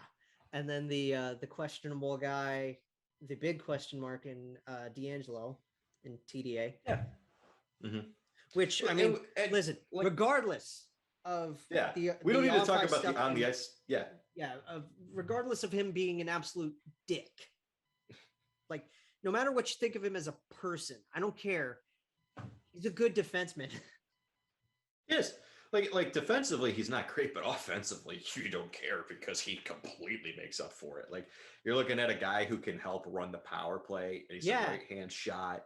And then the questionable guy, the big question mark in D'Angelo in TDA. Yeah. Mm-hmm. Which, I mean, listen, regardless of we don't need to talk about the on the ice. Yeah. Yeah. Regardless of him being an absolute dick. Like, no matter what you think of him as a person, I don't care. He's a good defenseman. Yes. Like defensively, he's not great, but offensively, you don't care because he completely makes up for it. Like, you're looking at a guy who can help run the power play. And he's a right hand shot.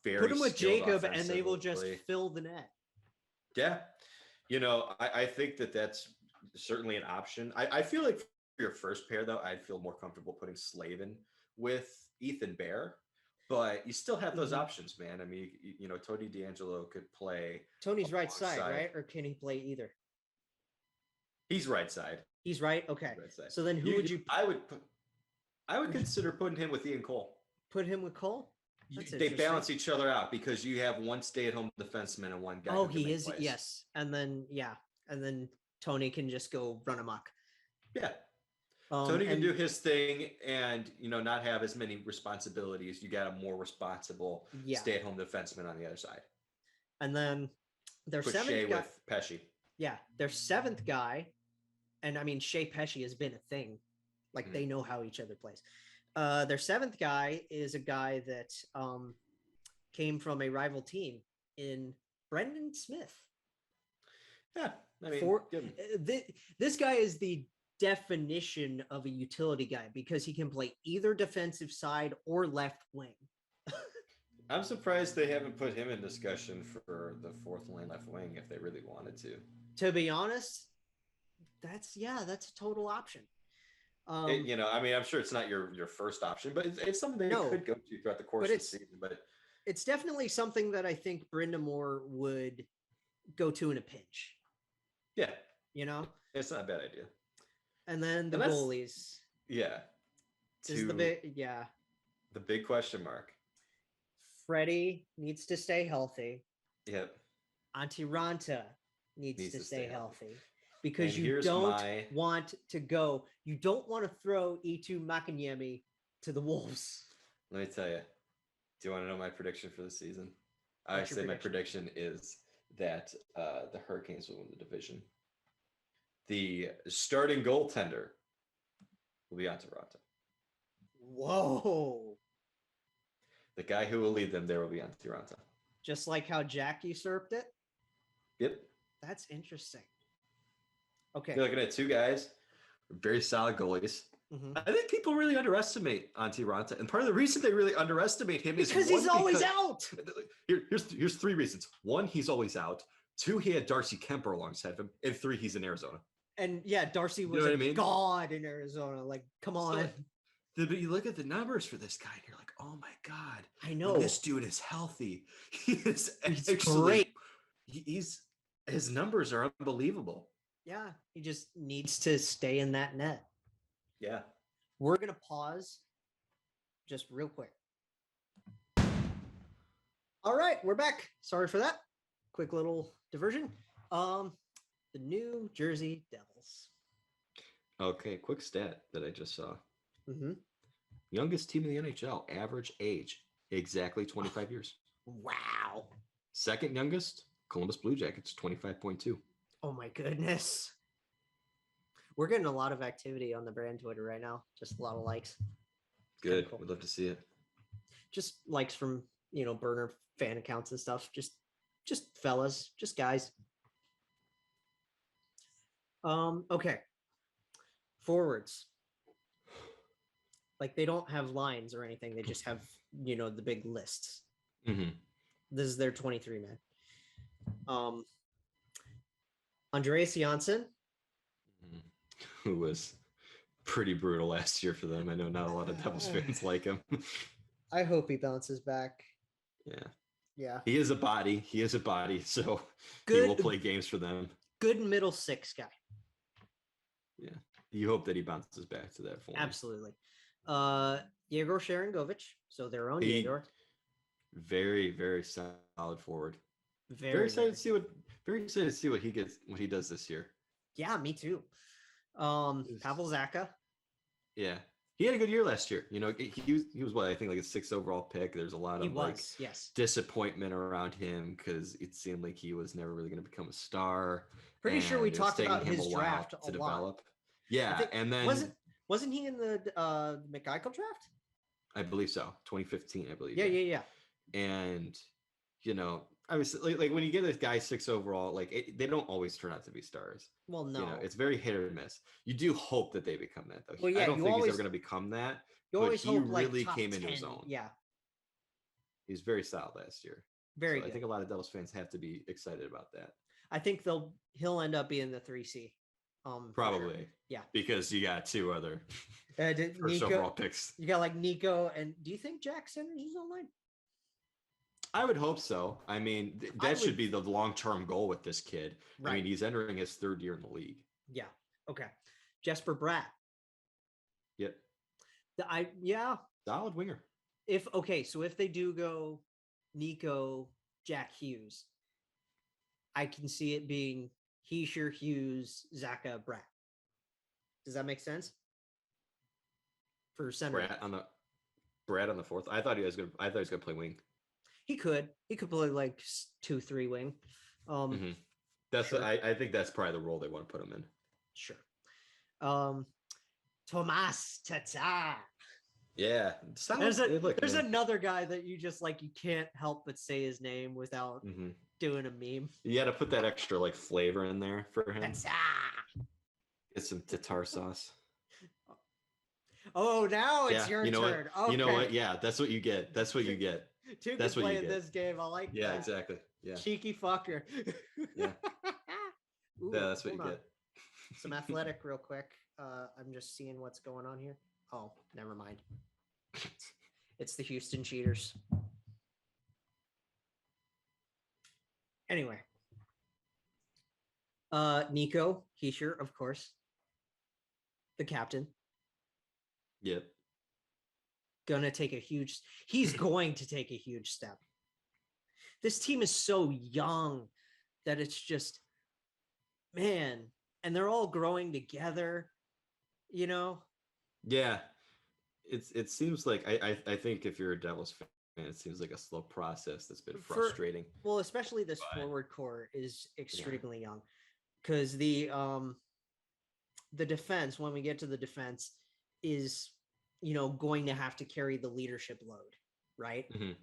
Very put him with Jacob, and they will just fill the net. Yeah, I think that's certainly an option. I feel like for your first pair, though, I'd feel more comfortable putting Slavin with Ethan Bear. But you still have those options, man. I mean, Tony D'Angelo could play. Tony's right side, right? Or can he play either? He's right side. He's right. Okay. Right side. So then, who would you? I would consider putting him with Ian Cole. Put him with Cole. They balance each other out because you have one stay-at-home defenseman and one guy. Oh, he is. Plays. Yes, and then Tony can just go run amok. Yeah. Tony can do his thing and, not have as many responsibilities. You got a more responsible stay-at-home defenseman on the other side. And then their put seventh Shea guy with Pesce. Yeah, their seventh guy, and I mean, Shea Pesce has been a thing. Like, they know how each other plays. Their seventh guy is a guy that came from a rival team in Brendan Smith. Yeah, I mean, this guy is the definition of a utility guy because he can play either defensive side or left wing. I'm surprised they haven't put him in discussion for the fourth line left wing if they really wanted to. To be honest, that's a total option. I mean, I'm sure it's not your first option, but it's something that you could go to throughout the course of the season. But it's definitely something that I think Brind'Amour would go to in a pinch. Yeah. It's not a bad idea. And then the goalies. Yeah. Is the big question mark. Freddie needs to stay healthy. Yep. Antti Raanta needs to stay healthy. Because you don't want to go. You don't want to throw Eetu Makiniemi to the Wolves. Let me tell you. Do you want to know my prediction for the season? I say my prediction is that the Hurricanes will win the division. The starting goaltender will be Antti Raanta. Whoa. The guy who will lead them there will be Antti Raanta. Just like how Jack usurped it? Yep. That's interesting. Okay. You're looking at two guys, very solid goalies. Mm-hmm. I think people really underestimate Antti Raanta. And part of the reason they really underestimate him is because he's always out. Here's three reasons. One, he's always out. Two, he had Darcy Kemper alongside of him. And three, he's in Arizona. And yeah, Darcy was god in Arizona. Like, come on. But you look at the numbers for this guy, and you're like, oh my God. I know. This dude is healthy. He's great. His numbers are unbelievable. Yeah, he just needs to stay in that net. Yeah. We're going to pause just real quick. All right, we're back. Sorry for that. Quick little diversion. The New Jersey Devils. Okay, quick stat that I just saw. Mm-hmm. Youngest team in the NHL, average age, exactly 25 years. Wow. Second youngest, Columbus Blue Jackets, 25.2. Oh my goodness. We're getting a lot of activity on the brand Twitter right now. Just a lot of likes. Good. Cool. We'd love to see it. Just likes from, burner fan accounts and stuff. Just fellas, just guys. Okay. Forwards. Like, they don't have lines or anything. They just have, the big lists. Mm-hmm. This is their 23 man. Andreas Johnson, who was pretty brutal last year for them. I know not a lot of Devils fans like him. I hope he bounces back. Yeah. He is a body. So good, he will play games for them. Good middle six guy. Yeah. You hope that he bounces back to that form. Absolutely. Yegor Sharangovich. So their own Yegor. Very, very solid forward. Very excited to see what he does this year. Yeah, me too. Pavel Zaka. Yeah. He had a good year last year. He was what, I think like a 6th overall pick. There's a lot of disappointment around him because it seemed like he was never really going to become a star. Pretty sure we talked about his draft to develop. Yeah, and then wasn't he in the Mccloud draft? I believe so. 2015, I believe. Yeah. And obviously, like when you get a guy 6 overall, they don't always turn out to be stars. Well, no, it's very hit or miss. You do hope that they become that, though. Well, yeah, I don't think he's ever going to become that. You always he hope really top came 10, into his own. Yeah, he was very solid last year. Very good. I think a lot of Devils fans have to be excited about that. I think he'll end up being the 3C. Probably. Sure. Yeah, because you got 2 other first overall picks. You got Nico, and do you think Jack Sanders is online? I would hope so. I mean, that should be the long-term goal with this kid. Right. I mean, he's entering his 3rd year in the league. Yeah. Okay. Jesper Bratt. Yep. Solid winger. So if they do go Nico, Jack Hughes, I can see it being Hischier, Hughes, Zaka, Bratt. Does that make sense? For center. Bratt on the 4th. I thought he was gonna play wing. He could play 2-3 wing. That's sure. I think that's probably the role they want to put him in. Sure. Tomas Tatar. Yeah. There's another guy that you just you can't help but say his name without doing a meme. You got to put that extra flavor in there for him. Tatar. Get some Tatar sauce. Oh, now it's your turn. Okay. You know what? Yeah, that's what you get. That's what you get. That's what you get. This game. I like that. Yeah, exactly. Yeah. Cheeky fucker. Yeah. Ooh, yeah, that's what you get. Some athletic real quick. I'm just seeing what's going on here. Oh, never mind. It's the Houston Cheaters. Anyway. Nico Hischier, of course. The captain. Yep. He's going to take a huge step. This team is so young that it's just, man, and they're all growing together, Yeah. It seems like, I think if you're a Devils fan, it seems like a slow process that's been frustrating. Especially this forward core is extremely young because the defense, when we get to the defense, is going to have to carry the leadership load, right? Mm-hmm.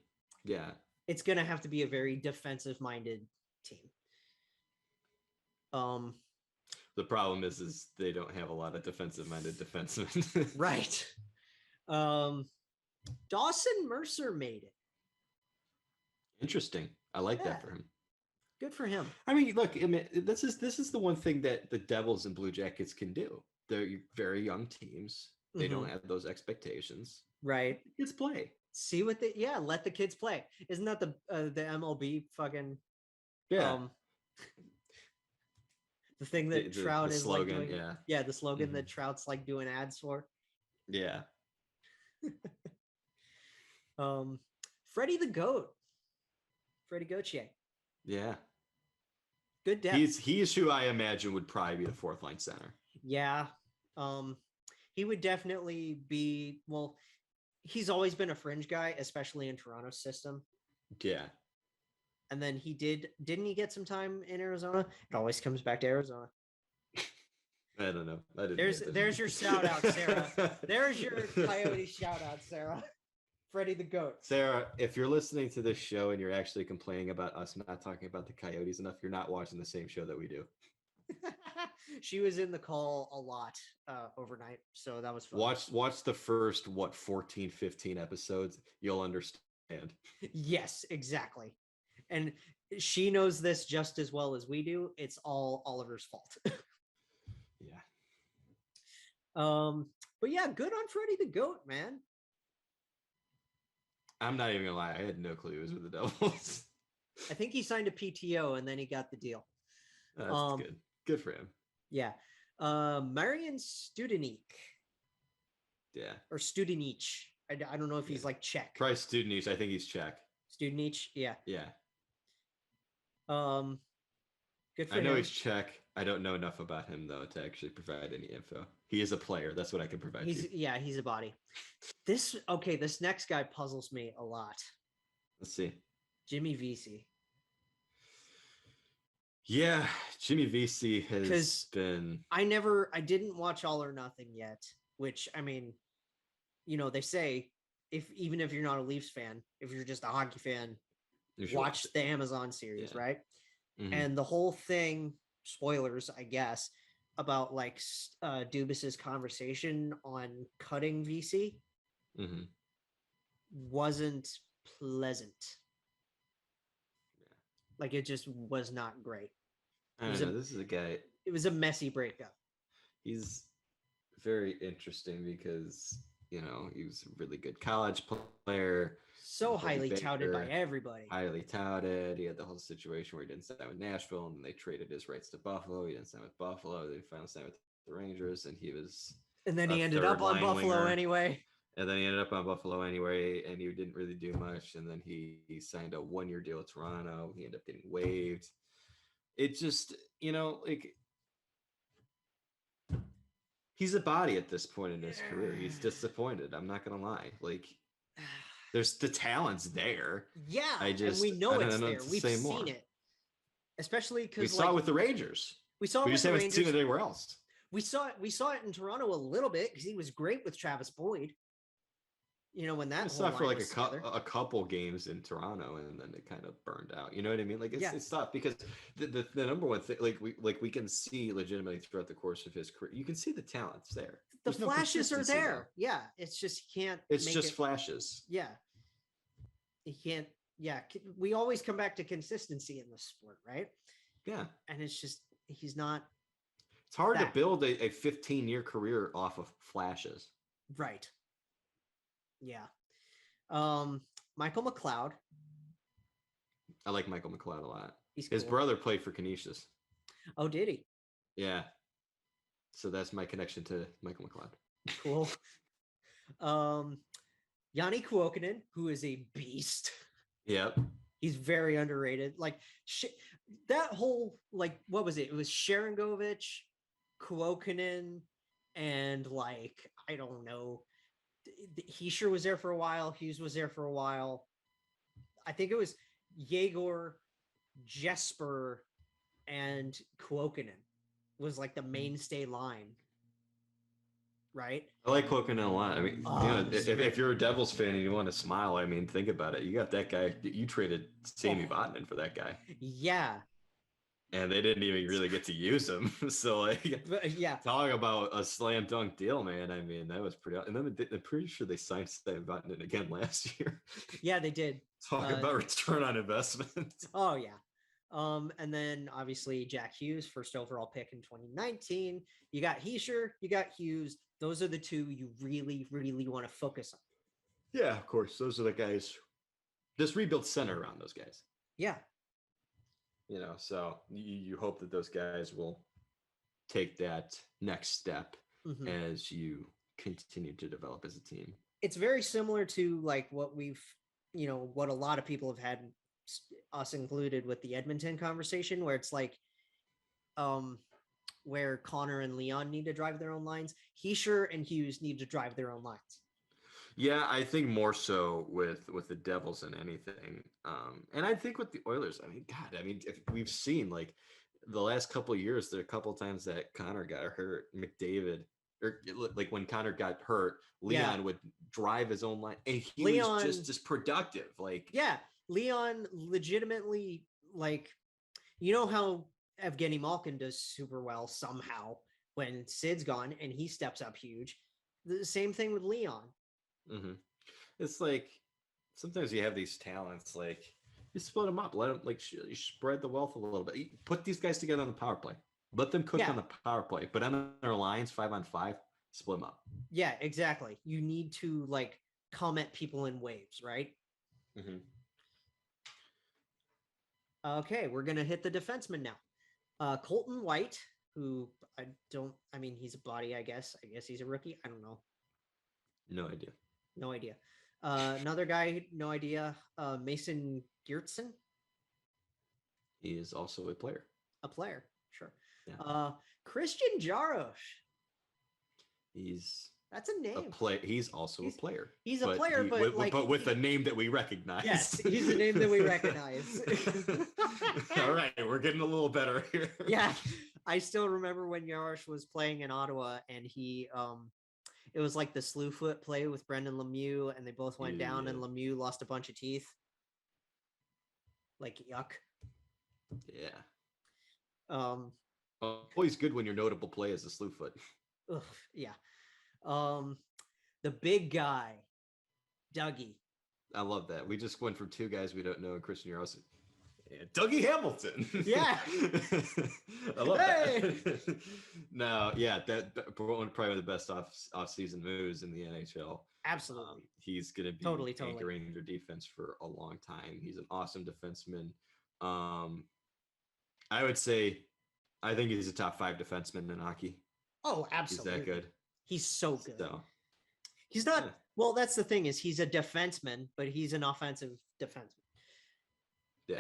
Yeah, it's going to have to be a very defensive minded team. The problem is they don't have a lot of defensive minded defensemen. Right. Dawson Mercer made it. Interesting. I like that for him. Good for him. I mean, look, I mean, this is the one thing that the Devils and Blue Jackets can do. They're very young teams. They don't have those expectations. Right. Kids play. See what let the kids play. Isn't that the MLB fucking yeah the thing that Trout is slogan, like doing? The slogan that Trout's like doing ads for. Yeah. Freddie the Goat. Freddie Gauthier. Yeah. Good depth. He's who I imagine would probably be the fourth line center. Yeah. He would definitely be, well, he's always been a fringe guy, especially in Toronto's system. Yeah. And then didn't he get some time in Arizona? It always comes back to Arizona. I don't know. There's your shout out, Sarah. There's your Coyote shout out, Sarah. Freddie the Goat. Sarah, if you're listening to this show and you're actually complaining about us not talking about the Coyotes enough, you're not watching the same show that we do. She was in the call a lot overnight, so that was fun. Watch the first 14, 15 episodes. You'll understand. Yes, exactly. And she knows this just as well as we do. It's all Oliver's fault. Yeah. But yeah, good on Freddie the Goat, man. I'm not even gonna lie. I had no clue he was with the Devils. I think he signed a PTO and then he got the deal. That's good. Good for him. Yeah. Marian Studenic. Yeah. Or Studenic. I don't know if he's like Czech. Probably Studenic. I think he's Czech. Studenic. Yeah. Yeah. Good for him. I know he's Czech. I don't know enough about him though to actually provide any info. He is a player. That's what I can provide. He's a body. This next guy puzzles me a lot. Let's see. Jimmy Vesey. Yeah, Jimmy Vesey has been. I didn't watch All or Nothing yet, which I mean, they say even if you're not a Leafs fan, if you're just a hockey fan, watch the Amazon series, right? Mm-hmm. And the whole thing, spoilers, I guess, about like Dubas's conversation on cutting Vesey wasn't pleasant. Like it just was not great. This is a guy. It was a messy breakup. He's very interesting because he was a really good college player. So highly touted by everybody. Highly touted. He had the whole situation where he didn't sign with Nashville, and they traded his rights to Buffalo. He didn't sign with Buffalo. They finally signed with the Rangers, and he was. And then he ended up on Buffalo anyway. And then he ended up on Buffalo anyway, and he didn't really do much. And then he signed a 1-year deal with Toronto. He ended up getting waived. It just, he's a body at this point in his career. He's disappointed. I'm not going to lie. There's the talent's there. Yeah, and we know it's there. We've seen it. Especially because we saw it with the Rangers. We just haven't seen it anywhere else. We saw it in Toronto a little bit because he was great with Travis Boyd. When that saw for like a couple games in Toronto, and then it kind of burned out. You know what I mean? Like it's tough because the number one thing, we can see legitimately throughout the course of his career, you can see the talent's there. The flashes are there. Yeah, it's just he can't. It's just flashes. Yeah, he can't. Yeah, we always come back to consistency in this sport, right? Yeah, and it's just he's not. It's hard to build a 15-year career off of flashes. Right. Yeah. Michael Mccloud. I like Michael Mccloud a lot. His brother played for Canisius. Oh, did he? Yeah. So that's my connection to Michael Mccloud. Cool. Jani Kuokanin, who is a beast. Yep. He's very underrated. Like that whole, what was it? It was Sharangovich, Kuokanin, and I don't know. Heischer was there for a while. Hughes was there for a while. I think it was Yegor, Jesper, and Kuokanin was the mainstay line. Right? I like Kuokanin a lot. I mean, if you're a Devils fan and you want to smile, I mean, think about it. You got that guy. You traded Sammy Vatanen for that guy. Yeah. And they didn't even really get to use him. So, talking about a slam dunk deal, man. I mean, that was pretty. And then I'm pretty sure they signed Sammy Vatanen again last year. Yeah, they did. Talk about return on investment. Oh, yeah. And then obviously Jack Hughes, first overall pick in 2019. You got Heischer, you got Hughes. Those are the two you really, really want to focus on. Yeah, of course. Those are the guys. This rebuild center around those guys. Yeah. So you hope that those guys will take that next step as you continue to develop as a team. It's very similar to like what we've, what a lot of people have had, us included, with the Edmonton conversation, where it's like, where Connor and Leon need to drive their own lines. Heischer and Hughes need to drive their own lines. Yeah, I think more so with the Devils than anything. And I think with the Oilers, if we've seen like the last couple of years, there are a couple of times that Connor got hurt, McDavid, or like when Connor got hurt, Leon would drive his own line, and Leon was just as productive. Like, Leon legitimately, like, how Evgeny Malkin does super well somehow when Sid's gone and he steps up huge. The same thing with Leon. Mm-hmm. It's like sometimes you have these talents, like you split them up, let them you spread the wealth a little bit. You put these guys together on the power play, let them cook on the power play, but on their lines 5-on-5, split them up. Yeah, exactly. You need to like come at people in waves, right? Mm-hmm. Okay, we're gonna hit the defenseman now. Colton White, who he's a body, I guess he's a rookie. I don't know. No idea. Another guy, no idea. Mason Giertsen. He is also a player. Sure. Yeah. Christian Jaros. That's a name. He's also a player. He's a player, but with a name that we recognize. Yes, he's a name that we recognize. All right, we're getting a little better here. Yeah, I still remember when Jaros was playing in Ottawa, and he it was like the slew foot play with Brendan Lemieux, and they both went down, and Lemieux lost a bunch of teeth. Like, yuck. Yeah. Always good when your notable play is a slew foot. Ugh, yeah. The big guy, Dougie. I love that. We just went from two guys we don't know, and Christian Jaros. Dougie Hamilton. Yeah. I love that. No, yeah, that probably one of the best off-season moves in the NHL. Absolutely. He's going to be totally anchoring their defense for a long time. He's an awesome defenseman. I would say, I think he's a top 5 defenseman in hockey. Oh, absolutely. He's that good. He's so good. So, he's not, well, that's the thing, is he's a defenseman, but he's an offensive defenseman. Yeah.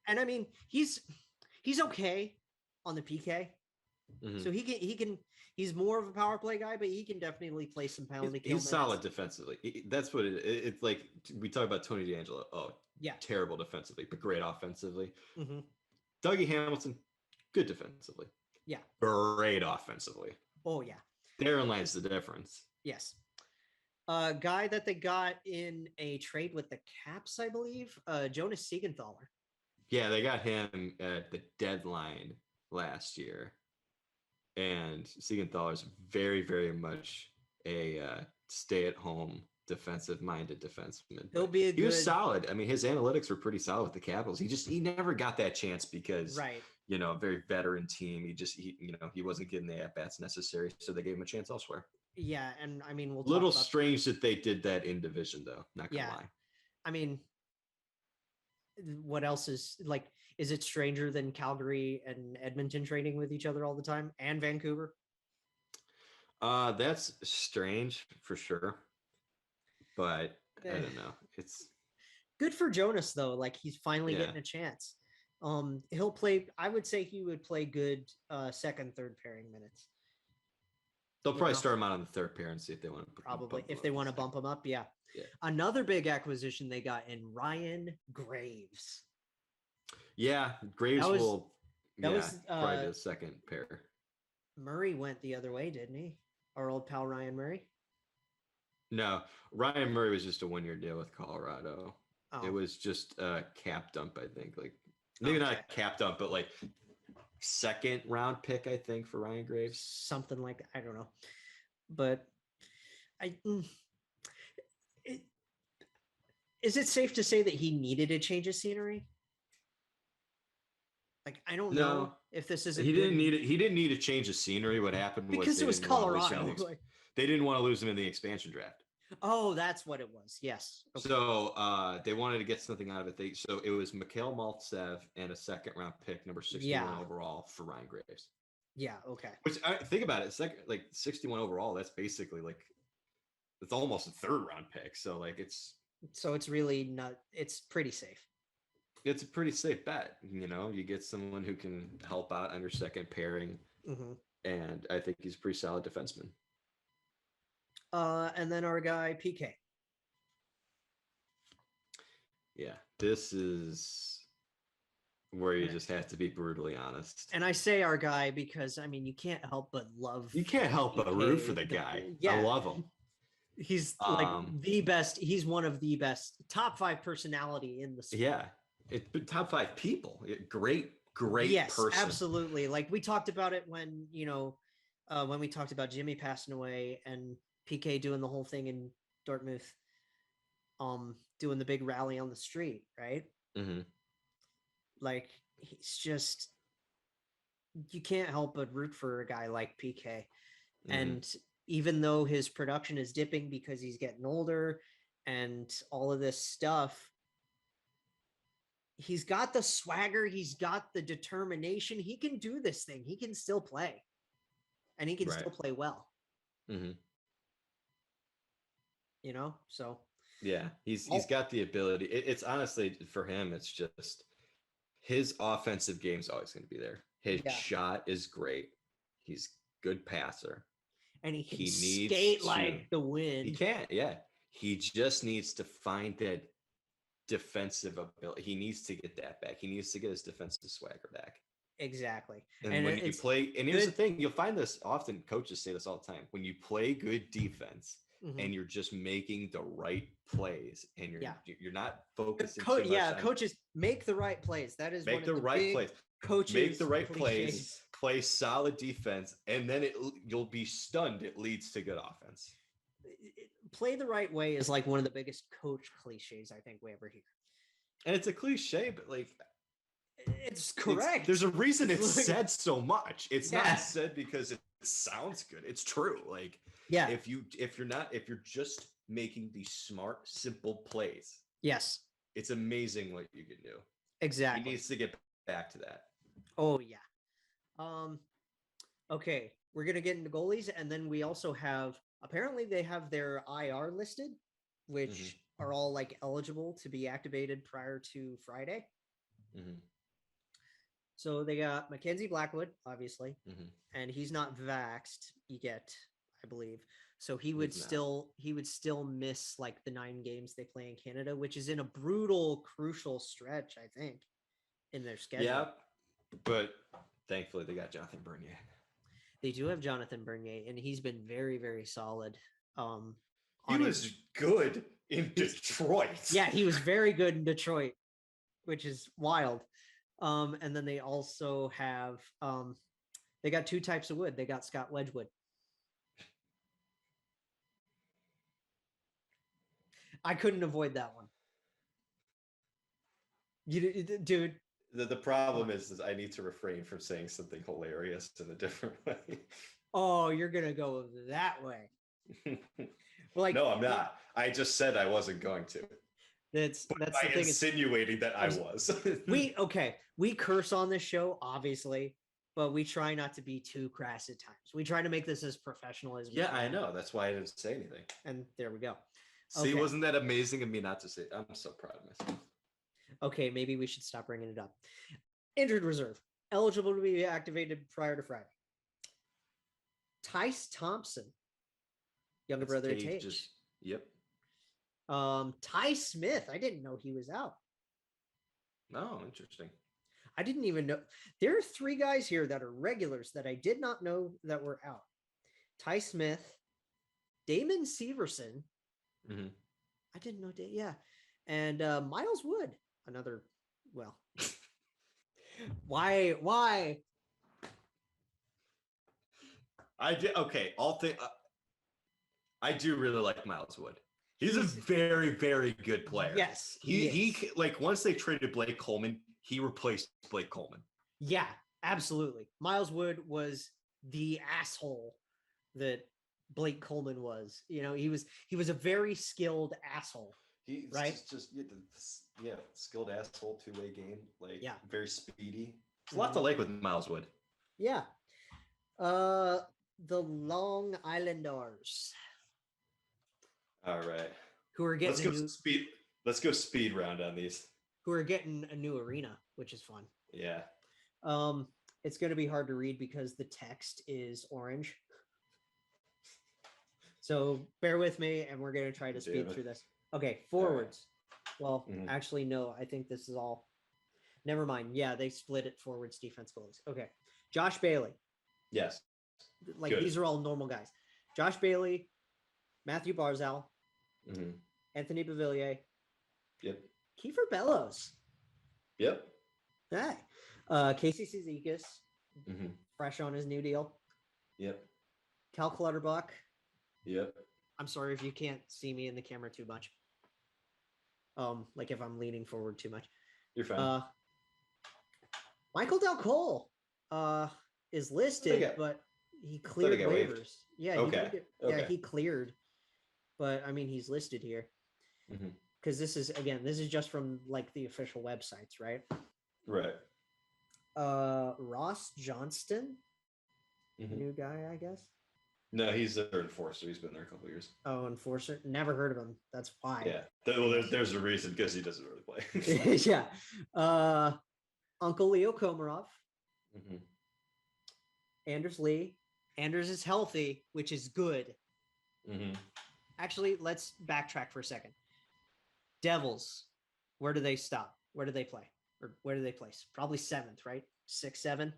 And I mean, he's okay on the PK. Mm-hmm. So he's more of a power play guy, but he can definitely play some penalty kill. He's solid defensively. That's what it's like. We talk about Tony DeAngelo. Oh, yeah, terrible defensively, but great offensively. Mm-hmm. Dougie Hamilton, good defensively. Yeah. Great offensively. Oh, yeah. Therein lies the difference. Yes. A guy that they got in a trade with the Caps, I believe, Jonas Siegenthaler. Yeah, they got him at the deadline last year. And Siegenthaler's very, very much a stay-at-home, defensive-minded defenseman. He was solid. I mean, his analytics were pretty solid with the Capitals. He never got that chance because, a very veteran team. He wasn't getting the at-bats necessary, so they gave him a chance elsewhere. Yeah, and I mean, we'll little strange that they did that in division, though. Not gonna lie. I mean, what else is like? Is it stranger than Calgary and Edmonton trading with each other all the time, and Vancouver? That's strange for sure, but I don't know. It's good for Jonas though. Like, he's finally getting a chance. He'll play. I would say he would play good second, third pairing minutes. They'll probably start him out on the third pair and see if they want to bump him up. Yeah. Another big acquisition they got in Ryan Graves. Yeah, Graves was probably the second pair. Murray went the other way, didn't he? Our old pal Ryan Murray. No, Ryan Murray was just a 1-year deal with Colorado. Oh. It was just a cap dump, I think. Like, maybe not a cap dump, but like second round pick, I think, for Ryan Graves. Something like that. I don't know. But is it safe to say that he needed a change of scenery? Like, I don't know if this is he didn't need a change of scenery. What happened was because it was Colorado. They didn't want to lose him in the expansion draft. Oh, that's what it was. Yes. Okay. So they wanted to get something out of it. So it was Mikhail Maltsev and a second round pick, number 61 overall for Ryan Graves. Yeah. Okay. Which think about it, 61 overall. That's basically it's almost a third round pick. So it's really not. It's pretty safe. It's a pretty safe bet. You get someone who can help out on your second pairing, and I think he's a pretty solid defenseman. And then our guy PK. Yeah, this is where you just have to be brutally honest. And I say our guy because you can't help but love. You can't help but root for the guy. Yeah. I love him. He's the best. He's one of the best top 5 personality in the sport. Yeah. It's top 5 people. Great yes, person. Absolutely. Like we talked about it when we talked about Jimmy passing away and PK doing the whole thing in Dartmouth, doing the big rally on the street, right? Mm-hmm. Like he's just, you can't help but root for a guy like PK. Mm-hmm. And even though his production is dipping because he's getting older and all of this stuff, he's got the swagger, he's got the determination. He can do this thing. He can still play, and he can still play well. Mm-hmm. So yeah, he's got the ability. It's honestly for him, it's just his offensive game is always going to be there. His shot is great. He's good passer, and he can skate like the wind. He can, yeah. He just needs to find that defensive ability. He needs to get that back. He needs to get his defensive swagger back. Exactly. And when you play, and here's the thing, you'll find this often, coaches say this all the time, when you play good defense and you're just making the right plays and you're not focusing too much on, coaches make the right plays. That is make the right plays. Coaches make the right plays, play solid defense, and then you'll be stunned. It leads to good offense. Play the right way is like one of the biggest coach cliches I think we ever hear. And it's a cliche, but it's correct. There's a reason it's said so much. It's not said because it sounds good. It's true. If you're just making these smart, simple plays. Yes. It's amazing what you can do. Exactly. He needs to get back to that. Oh yeah. Okay. We're going to get into goalies, and then we also have, apparently they have their IR listed, which are all eligible to be activated prior to Friday. Mm-hmm. So they got Mackenzie Blackwood, obviously, and he's not vaxxed yet, I believe. So he would still miss the 9 games they play in Canada, which is in a brutal, crucial stretch, I think, in their schedule. Yeah, but thankfully they got Jonathan Bernier. They do have Jonathan Bernier, and he's been very, very solid. He was good in Detroit. Yeah, he was very good in Detroit, which is wild. And then they also have they got 2 types of wood. They got Scott Wedgwood. I couldn't avoid that one. Dude. The problem is I need to refrain from saying something hilarious in a different way. Oh, you're going to go that way. No, I'm not. I just said I wasn't going to. That's the thing. Insinuating that I was. We curse on this show, obviously, but we try not to be too crass at times. We try to make this as professional as we can. Yeah, I know. That's why I didn't say anything. And there we go. See, wasn't that amazing of me not to say? I'm so proud of myself. Okay, maybe we should stop bringing it up. Injured reserve, eligible to be activated prior to Friday. Tice Thompson, younger brother of Tage. Yep. Ty Smith, I didn't know he was out. Oh, interesting. I didn't even know. There are 3 guys here that are regulars that I did not know that were out. Ty Smith, Damon Severson. Mm-hmm. I didn't know. Yeah. And Miles Wood, another, well, why? I did. Okay. I do really like Miles Wood. He's a very, very good player. Yes. He once they traded Blake Coleman, he replaced Blake Coleman. Yeah, absolutely. Miles Wood was the asshole that Blake Coleman was. He was a very skilled asshole. He's right? just skilled asshole, two-way game, like Yeah. very speedy. There's a lot to like with Miles Wood. Yeah. The Long Islanders. All right. Who are getting Let's go speed round on these. Who are getting a new arena, which is fun. Yeah. It's going to be hard to read because the text is orange. So bear with me, and we're going to try to speed through this. Okay, forwards. Right. Well, actually, no. I think this is all. Never mind. Yeah, they split it forwards, defense, goalies. Okay. Josh Bailey. Yes. Good. These are all normal guys. Josh Bailey, Matthew Barzal, Anthony Beauvillier. Yep. Kiefer Bellows. Yep. Hey. Casey Cizikas. Fresh on his new deal. Yep. Cal Clutterbuck. Yep. I'm sorry if you can't see me in the camera too much. Like if I'm leaning forward too much. You're fine. Michael Del Cole is listed, but he cleared waivers. Yeah, okay. He cleared. But I mean, he's listed here. Because this is just from like the official websites, right? Right. Ross Johnston, new guy, I guess. No, he's their enforcer. He's been there a couple of years. Oh, enforcer. Never heard of him. That's why. Yeah. Well, there's a reason, because he doesn't really play. Yeah. Uncle Leo Komarov. Anders Lee. Anders is healthy, which is good. Actually, let's backtrack for a second. Devils. Where do they stop? Where do they play? Or where do they place? Probably 7th, right? 6, 7.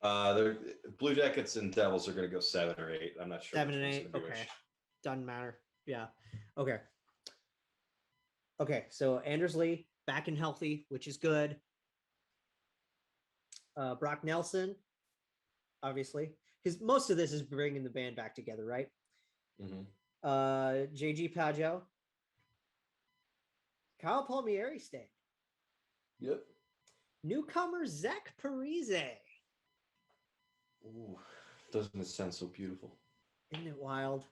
The Blue Jackets and Devils are going to go 7 or 8. I'm not sure. 7 and 8. Okay. Doesn't matter. Yeah. Okay. Okay. So Anders Lee back and healthy, which is good. Brock Nelson, obviously, because most of this is bringing the band back together, right? JG Pageau. Kyle Palmieri stayed. Yep. Newcomer Zach Parise. Ooh, doesn't it sound so beautiful? Isn't it wild?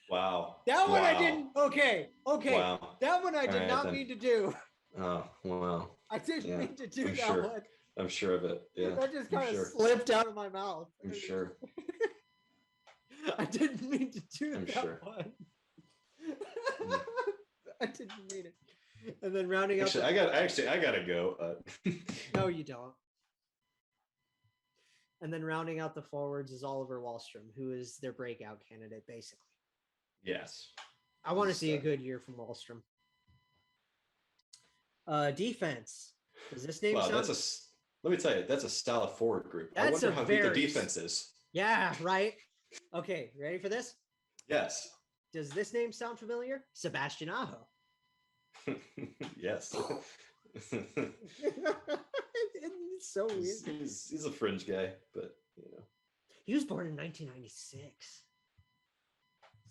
Wow. That one I didn't. Okay. Wow. That one I did not mean to do. Oh, wow. I didn't mean to do that one. I'm sure of it. Yeah. That just kind of slipped out of my mouth. I'm sure. I didn't mean to do that one. Mm. I didn't mean it. And then rounding up. I gotta go. No, you don't. And then rounding out the forwards is Oliver Wahlstrom, who is their breakout candidate, basically. Yes. I want to see a good year from Wahlstrom. Defense. Does this name sound... Let me tell you, that's a solid forward group. I wonder how good their defense is. Yeah, right? Okay, ready for this? Yes. Does this name sound familiar? Sebastian Aho. Yes. It's so weird. He's a fringe guy, but he was born in 1996,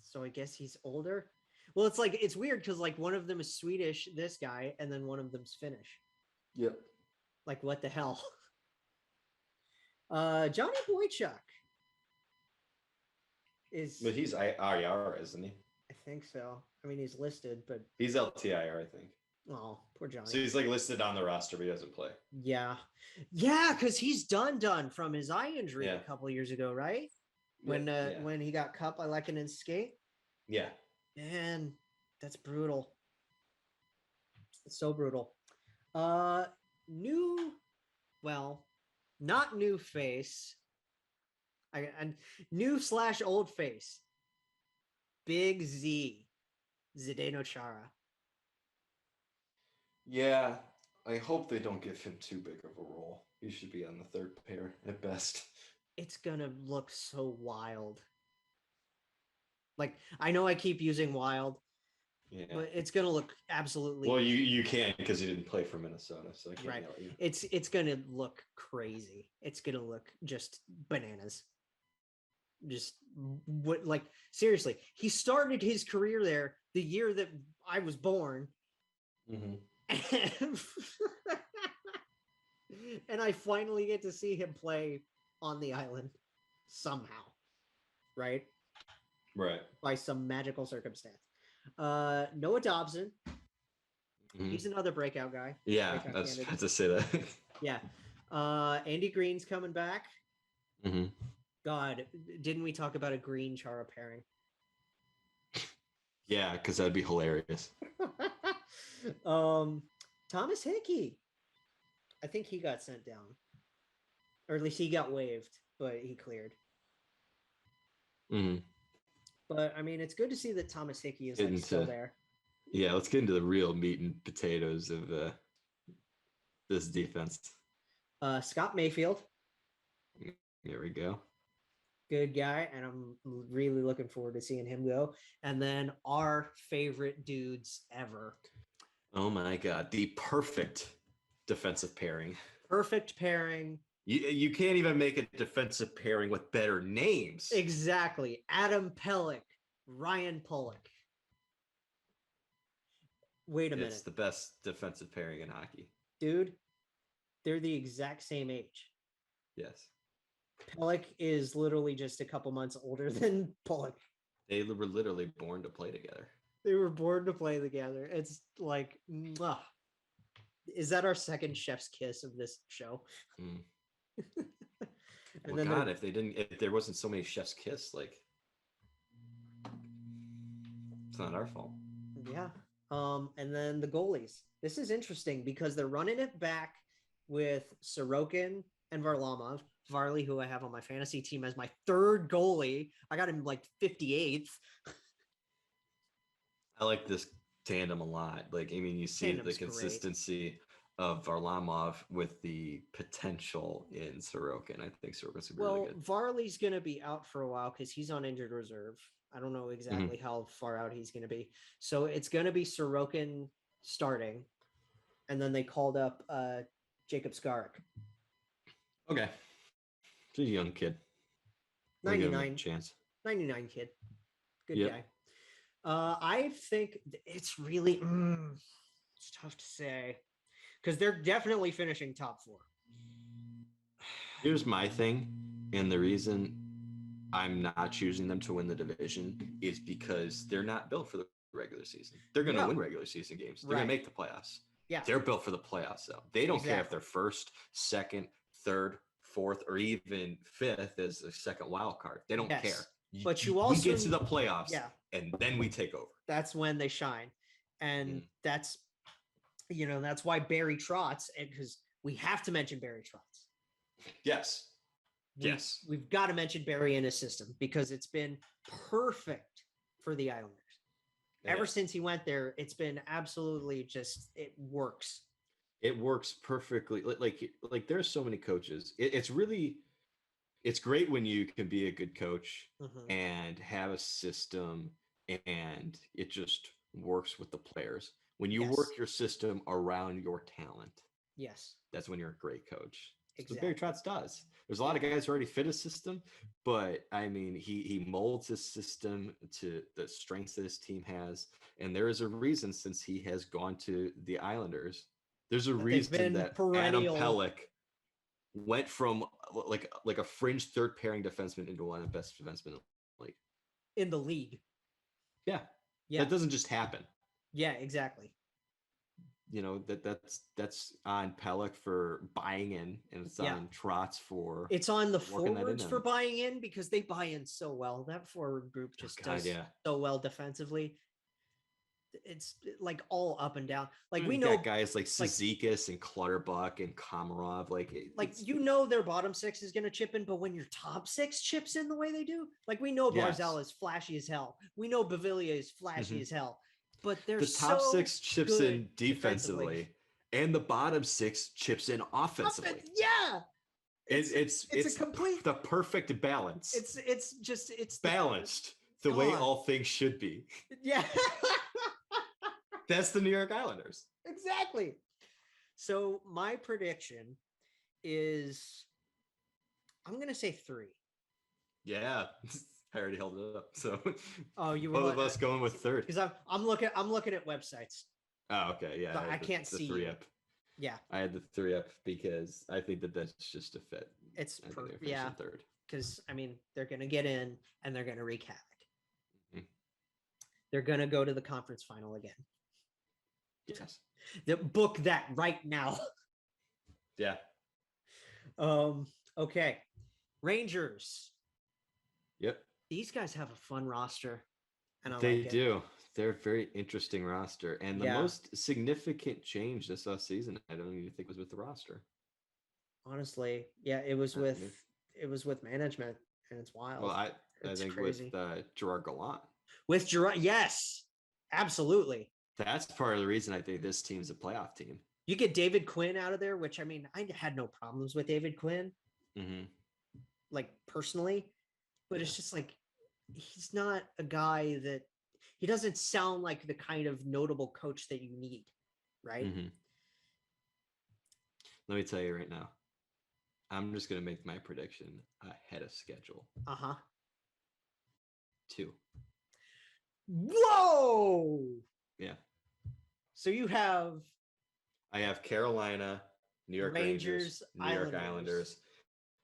so I guess he's older. Well, it's weird because like one of them is Swedish, this guy, and then one of them's Finnish. Yep. Like what the hell? Johnny Boychuk is. But he's IR, isn't he? I think so. I mean, he's listed, but he's LTIR, I think. Oh, poor Johnny. So he's like listed on the roster, but he doesn't play. Yeah, because he's done from his eye injury a couple years ago, right? When he got cut by Lekkonen's skate. Yeah. Man, that's brutal. It's so brutal. Not new face. And new/old face. Big Z. Zdeno Chara. Yeah, I hope they don't give him too big of a role. He should be on the third pair at best. It's gonna look so wild. Like, I know I keep using wild, but it's gonna look absolutely. Well, you can't because you didn't play for Minnesota, so I can't yell at you. It's gonna look crazy. It's gonna look just bananas. Just what, like, seriously, he started his career there the year that I was born. And And I finally get to see him play on the island somehow, right? Right. By some magical circumstance. Noah Dobson. Mhm. He's another breakout guy. Yeah, breakout I was candidate. about to say that. Yeah. Andy Green's coming back. Mm-hmm. God, didn't we talk about a Green Chara pairing? Yeah, because that'd be hilarious. Thomas Hickey. I think he got sent down. Or at least he got waived, but he cleared. Mm-hmm. But I mean, it's good to see that Thomas Hickey is like, still there. Yeah, let's get into the real meat and potatoes of this defense. Scott Mayfield. Here we go. Good guy, and I'm really looking forward to seeing him go. And then our favorite dudes ever. Oh my God, the perfect defensive pairing. Perfect pairing. You can't even make a defensive pairing with better names. Exactly. Adam Pelech, Ryan Pulock. Wait a minute. It's the best defensive pairing in hockey. Dude, they're the exact same age. Yes. Pelech is literally just a couple months older than Pulock. They were literally born to play together. They were born to play together. It's like, mwah. Is that our second chef's kiss of this show? Mm. And Well, then God, if there wasn't so many chef's kiss, like, it's not our fault. Yeah. And then the goalies. This is interesting because they're running it back with Sorokin and Varlamov. Varley, who I have on my fantasy team as my third goalie. I got him like 58th. I like this tandem a lot. Like, I mean, you see Tandem's the consistency of Varlamov with the potential in Sorokin. I think Sorokin's gonna be really good. Varley's going to be out for a while because he's on injured reserve. I don't know exactly how far out he's going to be. So it's going to be Sorokin starting. And then they called up Jacob Skarek. Okay. He's a young kid. 99 chance. 99 kid. Good guy. I think it's really it's tough to say because they're definitely finishing top 4. Here's my thing, and the reason I'm not choosing them to win the division is because they're not built for the regular season. They're going to win regular season games. They're going to make the playoffs. Yeah, they're built for the playoffs, though. They don't care if they're first, second, third, fourth, or even fifth as a second wild card. They don't care. But you also we get to the playoffs, and then we take over. That's when they shine, and that's why Barry Trotz, and because we have to mention Barry Trotz. Yes, we've got to mention Barry in his system because it's been perfect for the Islanders. Ever since he went there, it's been absolutely just it works. It works perfectly. Like there's so many coaches. It's great when you can be a good coach and have a system and it just works with the players. When you work your system around your talent, that's when you're a great coach. That's what Barry Trotz does. There's a lot of guys who already fit a system, but I mean, he molds his system to the strengths that his team has. And there is a reason, since he has gone to the Islanders, there's a reason that Adam Pelech went from like a fringe third pairing defenseman into one of the best defensemen in the league. Yeah. That doesn't just happen. Yeah, exactly. That's on Pelech for buying in, and it's on Trotz for it's on the forwards for buying in because they buy in so well. That forward group just does so well defensively. It's like all up and down. Like we know guys like Cizikas and Clutterbuck and Komarov, their bottom 6 is going to chip in, but when your top 6 chips in the way they do, like we know Barzal is flashy as hell. We know Bavilla is flashy as hell, but they're the top 6 chips in defensively, and the bottom 6 chips in offensively. It's a complete the perfect balance. It's balanced the way all things should be. Yeah. That's the New York Islanders. Exactly. So my prediction is I'm going to say 3. Yeah. I already held it up. So you were both of us going with 3rd. Because I'm looking at websites. Oh, okay. Yeah. So I can't see 3 up. Yeah. I had the 3 up because I think that that's just a fit. It's I think they're finishing third. Because I mean they're going to get in and they're going to wreak havoc. Mhm. They're going to go to the conference final again. Yes. Book that right now. Yeah. Okay. Rangers. Yep. These guys have a fun roster. And They like it. do. They're a very interesting roster. And the most significant change this offseason, I don't even think was with the roster. Honestly, yeah, it was with management, and it's wild. Well, I think crazy. with Gerard Gallant. With Gerard, yes, absolutely. That's part of the reason I think this team's a playoff team. You get David Quinn out of there, which I mean, I had no problems with David Quinn, like personally, but it's just like he's not a guy that he doesn't sound like the kind of notable coach that you need, right? Let me tell you right now. I'm just going to make my prediction ahead of schedule. 2. Whoa! Yeah. So I have Carolina, New York Rangers, New York Islanders,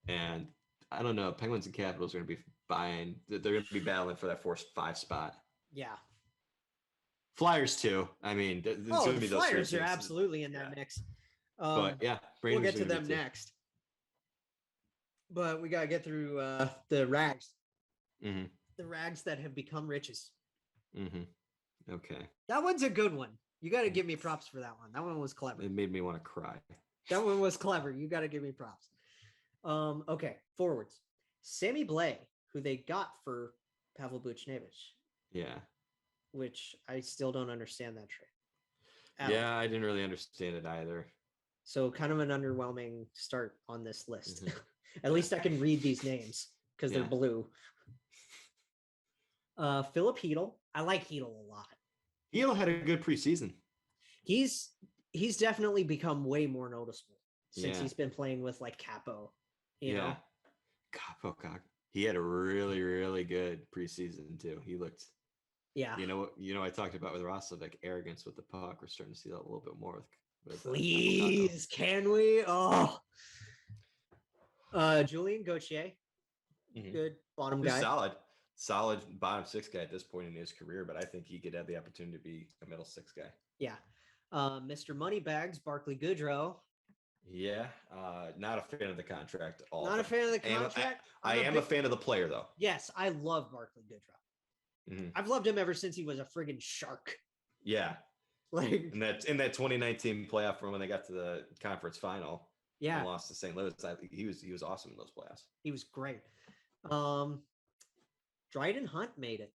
and I don't know, Penguins and Capitals are going to be fine. They're going to be battling for that 4-5 spot. Yeah. Flyers too. I mean, there's going to be those Flyers are absolutely in that mix. But yeah, Rangers we'll get to them next. But we got to get through the rags. The rags that have become riches. Okay. That one's a good one. You got to give me props for that one. That one was clever. It made me want to cry. That one was clever. You got to give me props. Okay, forwards. Sammy Blais, who they got for Pavel Buchnevich. Yeah. Which I still don't understand that trade. Yeah, I didn't really understand it either. So kind of an underwhelming start on this list. At least I can read these names because they're blue. Philip Hedl. I like Hedl a lot. Hedl had a good preseason. He's definitely become way more noticeable since he's been playing with like Capo. You know? Capo, he had a really, really good preseason too. He looked. Yeah. You know, I talked about with Rostov, like arrogance with the puck. We're starting to see that a little bit more with please, can we? Oh. Julien Gauthier. Good bottom guy. Solid bottom 6 guy at this point in his career, but I think he could have the opportunity to be a middle 6 guy. Yeah. Mr. Moneybags, Barclay Goodrow. Yeah. Not a fan of the contract at all. Not a fan of the contract? I am a fan of the player, though. Yes, I love Barclay Goodrow. I've loved him ever since he was a friggin' shark. Yeah. Like in that 2019 playoff run when they got to the conference final. Yeah. And lost to St. Louis. He was awesome in those playoffs. He was great. Dryden Hunt made it.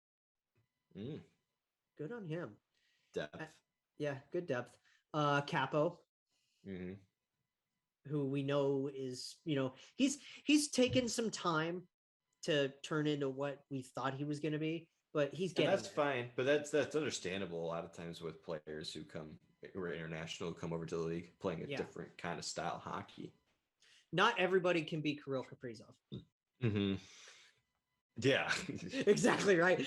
Good on him. Depth. Yeah, good depth. Capo. Who we know is, he's taken some time to turn into what we thought he was going to be, but he's getting that's there. fine. But that's understandable a lot of times with players who are international, come over to the league playing a different kind of style hockey. Not everybody can be Kirill Kaprizov. Yeah. Exactly right.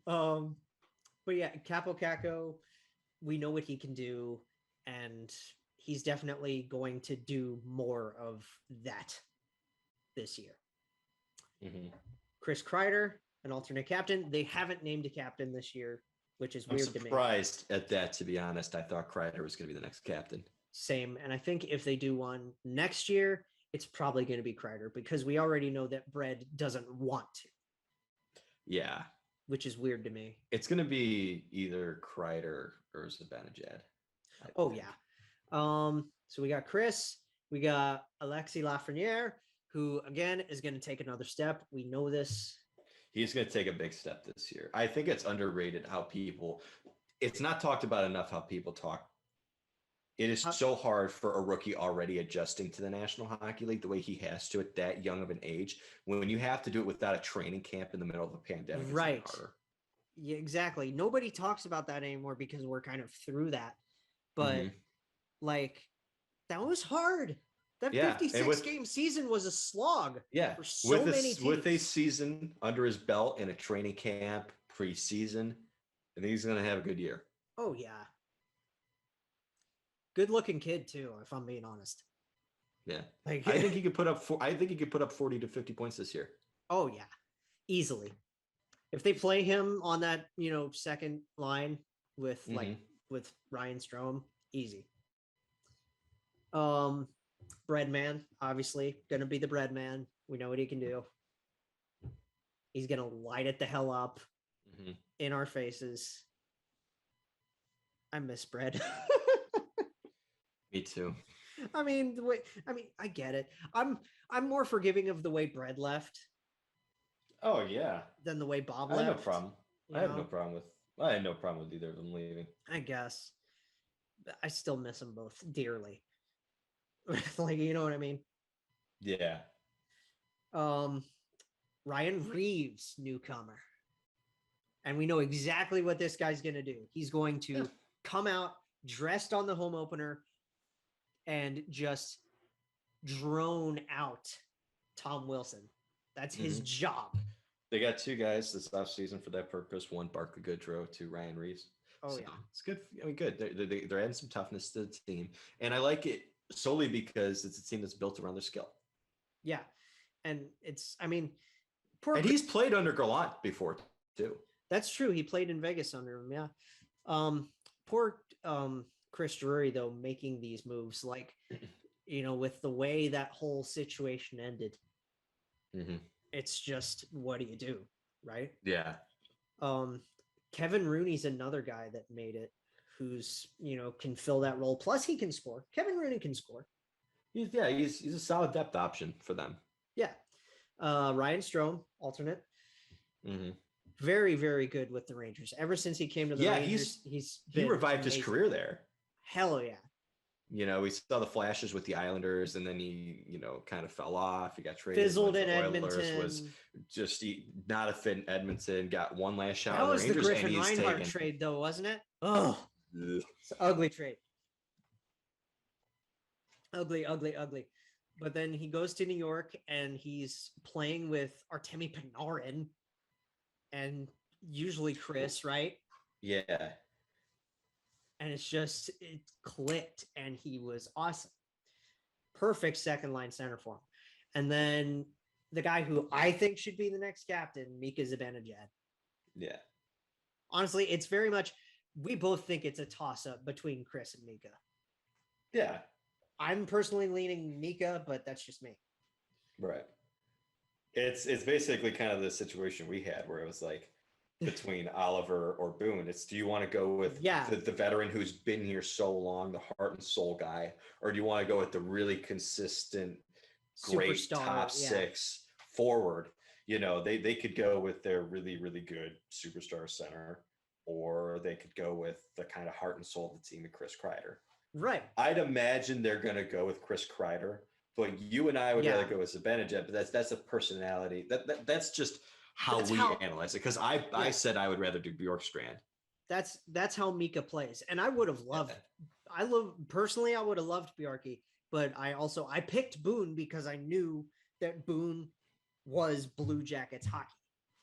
But yeah, Capo Caco, we know what he can do, and he's definitely going to do more of that this year. Chris Kreider, an alternate captain. They haven't named a captain this year, which is weird to me. I'm surprised at that, to be honest. I thought Kreider was going to be the next captain. Same. And I think if they do one next year, it's probably going to be Kreider because we already know that Bread doesn't want to. Yeah. Which is weird to me. It's going to be either Kreider or Zibanejad. Oh, yeah. So we got Chris. We got Alexi Lafoniere, who, again, is going to take another step. We know this. He's going to take a big step this year. I think it's underrated how it's not talked about enough how people talk. It is so hard for a rookie already adjusting to the National Hockey League the way he has to at that young of an age. When you have to do it without a training camp in the middle of a pandemic, right? It's harder. Yeah, exactly. Nobody talks about that anymore because we're kind of through that. But like, that was hard. That 56 game season was a slog. Yeah, for so many teams. With a season under his belt and a training camp preseason, I think he's going to have a good year. Oh yeah. Good looking kid too, if I'm being honest. Yeah. Like, I think he could put up 40 to 50 points this year. Oh yeah, easily. If they play him on that, second line with with Ryan Strome, easy. Breadman, obviously, gonna be the breadman. We know what he can do. He's gonna light it the hell up in our faces. I miss bread. Me too. I mean, I get it. I'm more forgiving of the way Bread left. Oh yeah. Than the way Bob left. I have no problem. I had no problem with either of them leaving. I guess. I still miss them both dearly. Like, you know what I mean? Yeah. Ryan Reeves, newcomer. And we know exactly what this guy's going to do. He's going to come out dressed on the home opener and just drone out Tom Wilson. That's his job. They got two guys this offseason for that purpose. One, Barclay Goodrow, two, Ryan Reeves. Oh, yeah. It's good. I mean, good. They're adding some toughness to the team. And I like it solely because it's a team that's built around their skill. Yeah. And and he's played under Gallant before, too. That's true. He played in Vegas under him. Yeah. Poor Chris Drury, though, making these moves, like, with the way that whole situation ended. It's just, what do you do? Right. Yeah. Kevin Rooney's another guy that made it, who's, can fill that role. Plus he can score. Kevin Rooney can score. He's a solid depth option for them. Yeah. Ryan Strome, alternate. Very, very good with the Rangers. Ever since he came to the Rangers, he revived his career there. Hell yeah. We saw the flashes with the Islanders, and then he, kind of fell off. He got traded. Fizzled in Edmonton. Was just not a fit in Edmonton. Got one last shot. That was the Griffin Reinhart trade, though, wasn't it? Oh, it's an ugly trade. Ugly. But then he goes to New York, and he's playing with Artemi Panarin, and usually Chris, right? Yeah. And it clicked, and he was awesome. Perfect second line center for him. And then the guy who I think should be the next captain, Mika Zibanejad. Yeah. Honestly, it's very much, we both think it's a toss-up between Chris and Mika. Yeah. I'm personally leaning Mika, but that's just me. Right. It's basically kind of the situation we had where it was like, between Oliver or Boone, it's, do you want to go with the veteran who's been here so long, the heart and soul guy, or do you want to go with the really consistent, great superstar, top six forward? They could go with their really, really good superstar center, or they could go with the kind of heart and soul of the team of Chris Kreider. Right. I'd imagine they're going to go with Chris Kreider, but you and I would rather go with Zibanejad, but that's a personality. That's just how we analyze it, because I said I would rather do Bjorkstrand. That's how Mika plays, and I would have loved. I would have loved Bjarke, but I picked Boone because I knew that Boone was Blue Jackets hockey.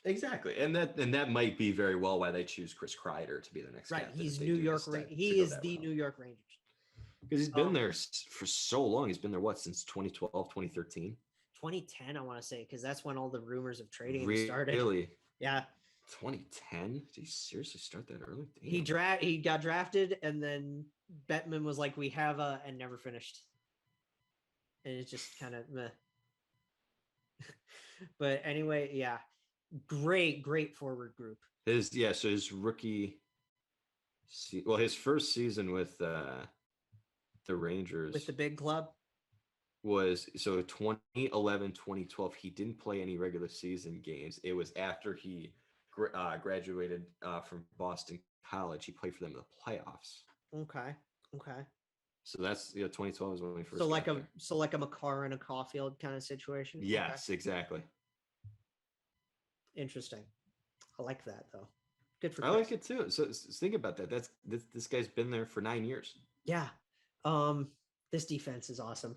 Exactly, and that might be very well why they choose Chris Kreider to be the next. Right, captain. he's New York. He is the New York Rangers because he's been there for so long. He's been there since 2012, 2013. 2010, I want to say, because that's when all the rumors of trading started. Really? Yeah. 2010? Did he seriously start that early? Damn. He got drafted, and then Bettman was like, "We have a," and never finished. And it's just kind of meh. But anyway, yeah, great forward group. So his rookie, his first season with the Rangers, with the big club, was 2011, 2012. He didn't play any regular season games. It was after he graduated from Boston College. He played for them in the playoffs. Okay. So that's 2012 is when we first. So like a McCarr and a Caulfield kind of situation. Yes, okay. Exactly. Interesting. I like that though. Good for. I like it too. So think about that. This guy's been there for 9 years. Yeah. This defense is awesome.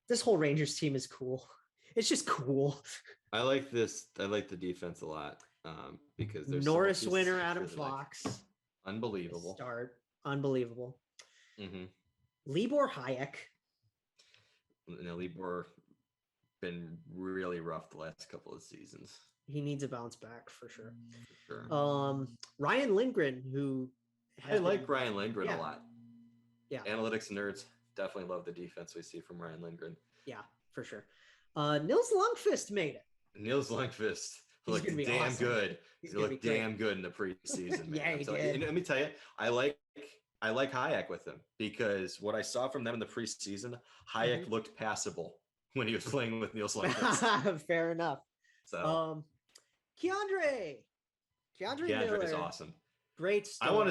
This whole Rangers team is cool. It's just cool. I like this. I like the defense a lot because there's Norris winner Adam Fox. Unbelievable. Start. Unbelievable. Libor Hayek. Libor been really rough the last couple of seasons. He needs a bounce back for sure. For sure. Ryan Lindgren, who I like Ryan Lindgren a lot. Yeah. Analytics nerds definitely love the defense we see from Ryan Lindgren. Yeah, for sure. Nils Lundqvist made it. Nils Lundqvist looked damn awesome. good. He looked damn good in the preseason, man. Yeah, he did. And let me tell you, I like Hayek with him because what I saw from them in the preseason, Hayek looked passable when he was playing with Nils Lundqvist. Fair enough. So Keandre Miller is awesome. Great story. I want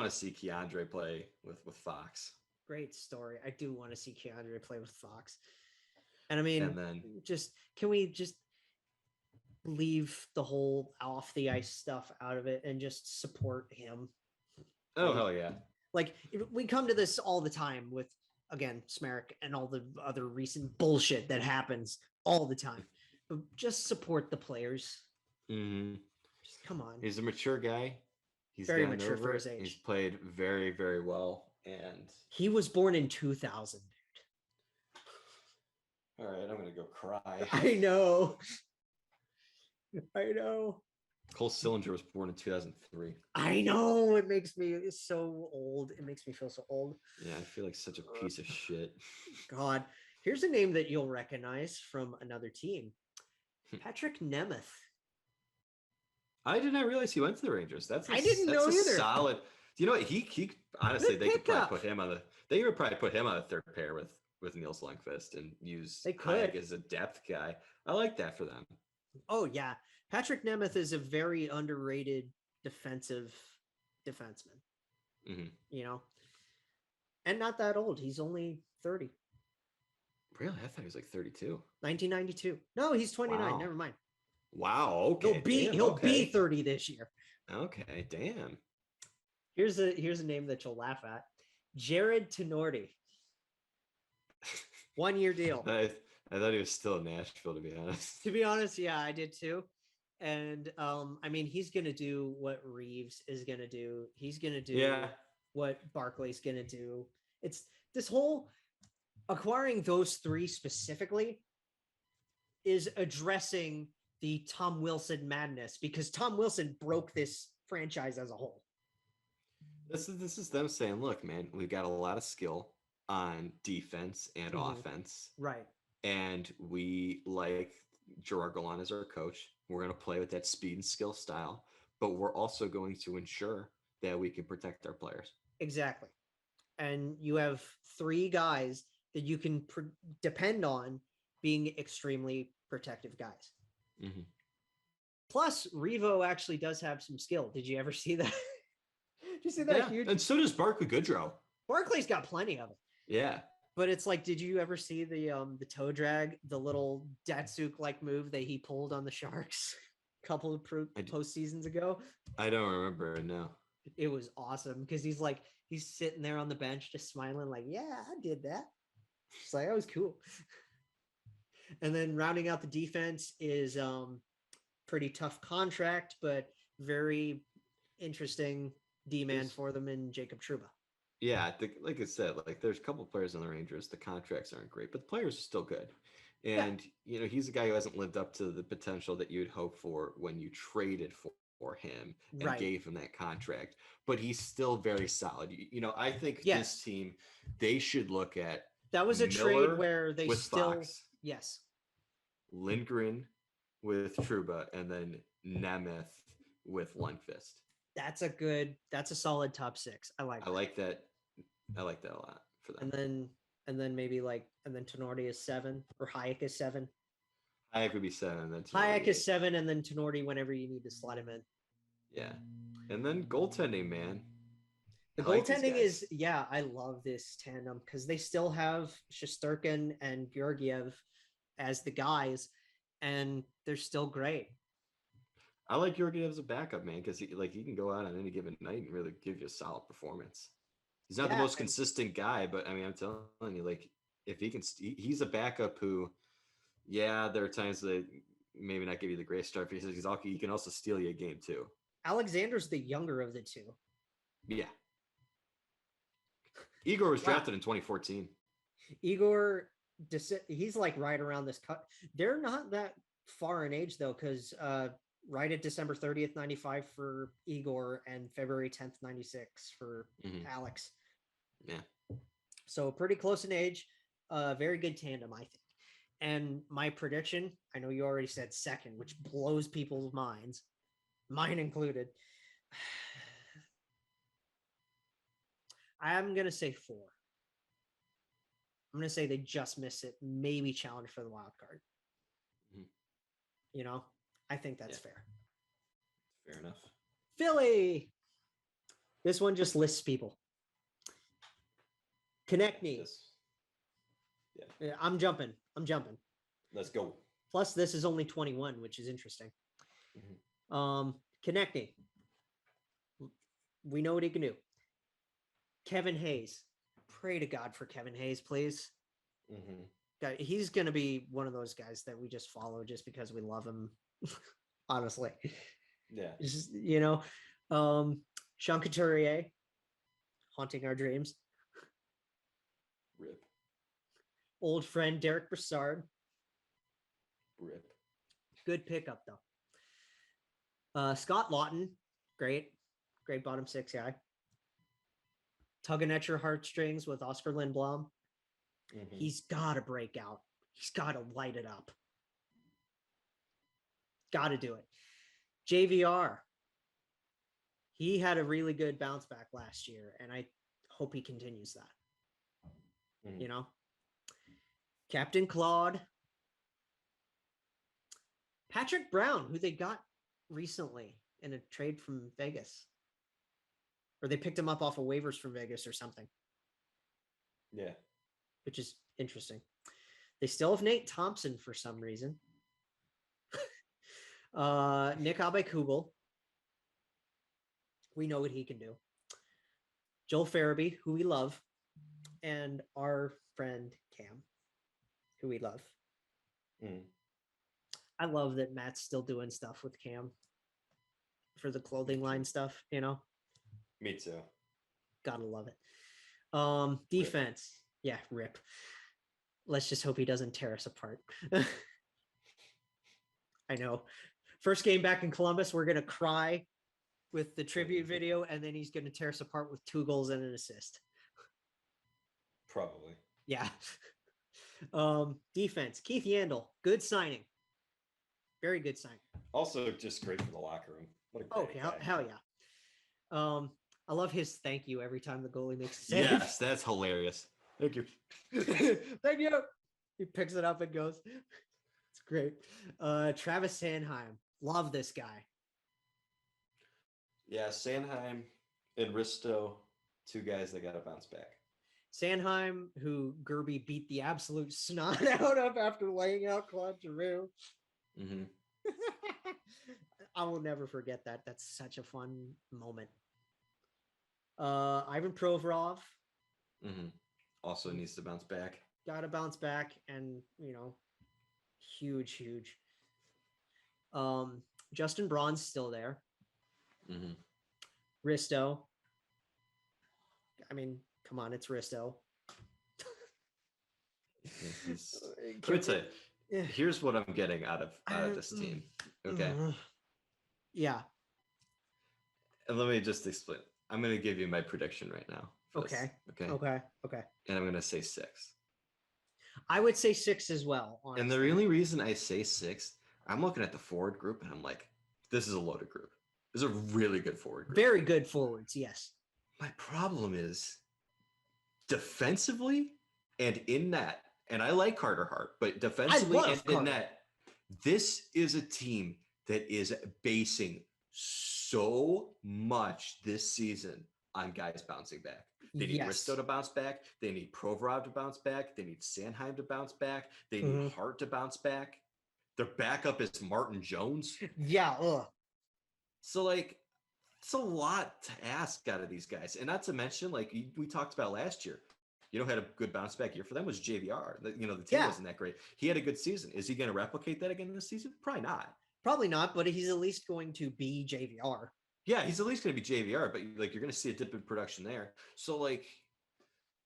to see Keandre play with Fox. Great story. I do want to see Keandre play with Fox. And I mean, can we just leave the whole off the ice stuff out of it and just support him? Oh, hell yeah. Like, we come to this all the time with, again, Smerek and all the other recent bullshit that happens all the time. But just support the players. Mm-hmm. Just come on. He's a mature guy. He's very mature for his age. He's played very, very well. And he was born in 2000, dude. All right, I'm going to go cry. I know. Cole Sillinger was born in 2003. I know. It makes me so old. It makes me feel so old. Yeah, I feel like such a piece of shit. God. Here's a name that you'll recognize from another team. Patrick Nemeth. I did not realize he went to the Rangers. I didn't know either. Solid. You know what? He honestly, they could probably put him on the. They would probably put him on a third pair with Nils Lundqvist and use Hayek as a depth guy. I like that for them. Oh yeah, Patrick Nemeth is a very underrated defensive defenseman. Mm-hmm. You know, and not that old. He's only 30. Really? I thought he was like 32. 1992. No, he's 29. Wow. Never mind. Wow. Okay. He'll be 30 this year. Okay. Damn. Here's a name that you'll laugh at. Jared Tenorti. 1 year deal. I thought he was still in Nashville, to be honest. To be honest, yeah, I did too. And I mean, he's gonna do what Reeves is gonna do. He's gonna do what Barclay's gonna do. It's this whole acquiring those three specifically is addressing the Tom Wilson madness, because Tom Wilson broke this franchise as a whole. This is them saying, look, man, we've got a lot of skill on defense and offense. Right. And we like Gerard Gallant as our coach. We're going to play with that speed and skill style, but we're also going to ensure that we can protect our players. Exactly. And you have three guys that you can depend on being extremely protective guys. Mm-hmm. Plus, Revo actually does have some skill. Did you ever see that? Did you see that? Yeah. And so does Barclay Goodrow. Barclay's got plenty of it. Yeah. But it's like, did you ever see the toe drag, the little Datsuk-like move that he pulled on the Sharks a couple of postseasons ago? I don't remember, no. It was awesome because he's sitting there on the bench just smiling like, yeah, I did that. It's like, that was cool. And then rounding out the defense is pretty tough contract, but very interesting D-man for them in Jacob Trouba. Yeah, like I said, like there's a couple of players on the Rangers. The contracts aren't great, but the players are still good. And, you know, he's a guy who hasn't lived up to the potential that you'd hope for when you traded for him and gave him that contract. But he's still very solid. You know, I think this team, they should look at that was a trade where they still Fox, Lindgren with Trouba, and then Nemeth with Lundqvist. That's a solid top six. I like that. I like that a lot for them. And then maybe and then Tenorti is 7 or Hayek is 7. Hayek would be 7. And then Hayek is 7, and then Tenorti whenever you need to slot him in. Yeah. And then goaltending, man. The goaltending is, I love this tandem because they still have Shesterkin and Georgiev as the guys, and they're still great. I like Georgiev as a backup, man, because he can go out on any given night and really give you a solid performance. He's not the most consistent guy, but I mean, I'm telling you, like, if he can, he's a backup who, there are times that maybe not give you the great start, but he can also steal you a game too. Alexander's the younger of the two. Yeah. Igor was drafted in 2014. Igor, he's like right around this cut. They're not that far in age though, because right at December 30th, 95 for Igor and February 10th, 96 for Alex. Yeah. So pretty close in age. Very good tandem, I think. And my prediction, I know you already said second, which blows people's minds, mine included. I'm going to say 4. I'm going to say they just miss it, maybe challenge for the wild card. You know, I think that's fair. Fair enough. Philly. This one just lists people. Konechny. Yeah. I'm jumping. Let's go. Plus, this is only 21, which is interesting. Konechny. We know what he can do. Kevin Hayes. Pray to God for Kevin Hayes, please. God, he's going to be one of those guys that we just follow just because we love him. Honestly. Yeah. Just, Sean Couturier. Haunting our dreams. Rip. Old friend Derek Brassard. Rip. Good pickup though. Scott Lawton, great bottom 6 guy. Tugging at your heartstrings with Oscar Lindblom. He's got to break out. He's got to light it up. Got to do it. JVR. He had a really good bounce back last year, and I hope he continues that. Captain Claude. Patrick Brown, who they got recently in a trade from Vegas. Or they picked him up off of waivers from Vegas or something. Yeah. Which is interesting. They still have Nate Thompson for some reason. Nick Abe-Kubel. We know what he can do. Joel Farabee, who we love. And our friend Cam, who we love. I love that Matt's still doing stuff with Cam for the clothing line stuff, Me too. Gotta love it. Defense. Rip. Yeah, rip. Let's just hope he doesn't tear us apart. I know. First game back in Columbus, we're going to cry with the tribute video, and then he's going to tear us apart with 2 goals and an assist. Probably. Yeah. Defense. Keith Yandel. Good signing. Very good signing. Also just great for the locker room. What a great guy. Hell yeah. I love his thank you every time the goalie makes a save. Yes, that's hilarious. Thank you. Thank you. He picks it up and goes. It's great. Travis Sanheim. Love this guy. Yeah, Sanheim and Risto, 2 guys that got to bounce back. Sanheim, who Gerby beat the absolute snot out of after laying out Claude Giroux. I will never forget that. That's such a fun moment. Ivan Provorov. Also needs to bounce back. Got to bounce back, and huge. Justin Braun's still there. Risto. I mean, come on, it's Risto. Let me tell you, here's what I'm getting out of this team. Okay. Yeah. And let me just explain. I'm going to give you my prediction right now. Okay. Okay. And I'm going to say 6. I would say 6 as well. Honestly. And the only reason I say 6, I'm looking at the forward group and I'm like, this is a loaded group. This is a really good forward group. Very good forwards, yes. My problem is defensively and in net, and I like Carter Hart, but defensively and in net, this is a team that is basing so much this season on guys bouncing back. They need Risto to bounce back. They need Provorov to bounce back. They need Sanheim to bounce back. They need Hart to bounce back. Their backup is Martin Jones. Yeah. So, it's a lot to ask out of these guys. And not to mention, we talked about last year, had a good bounce back year for them was JVR. The team wasn't that great. He had a good season. Is he going to replicate that again this season? Probably not. Probably not, but he's at least going to be JVR. Yeah, he's at least going to be JVR, but you're going to see a dip in production there. So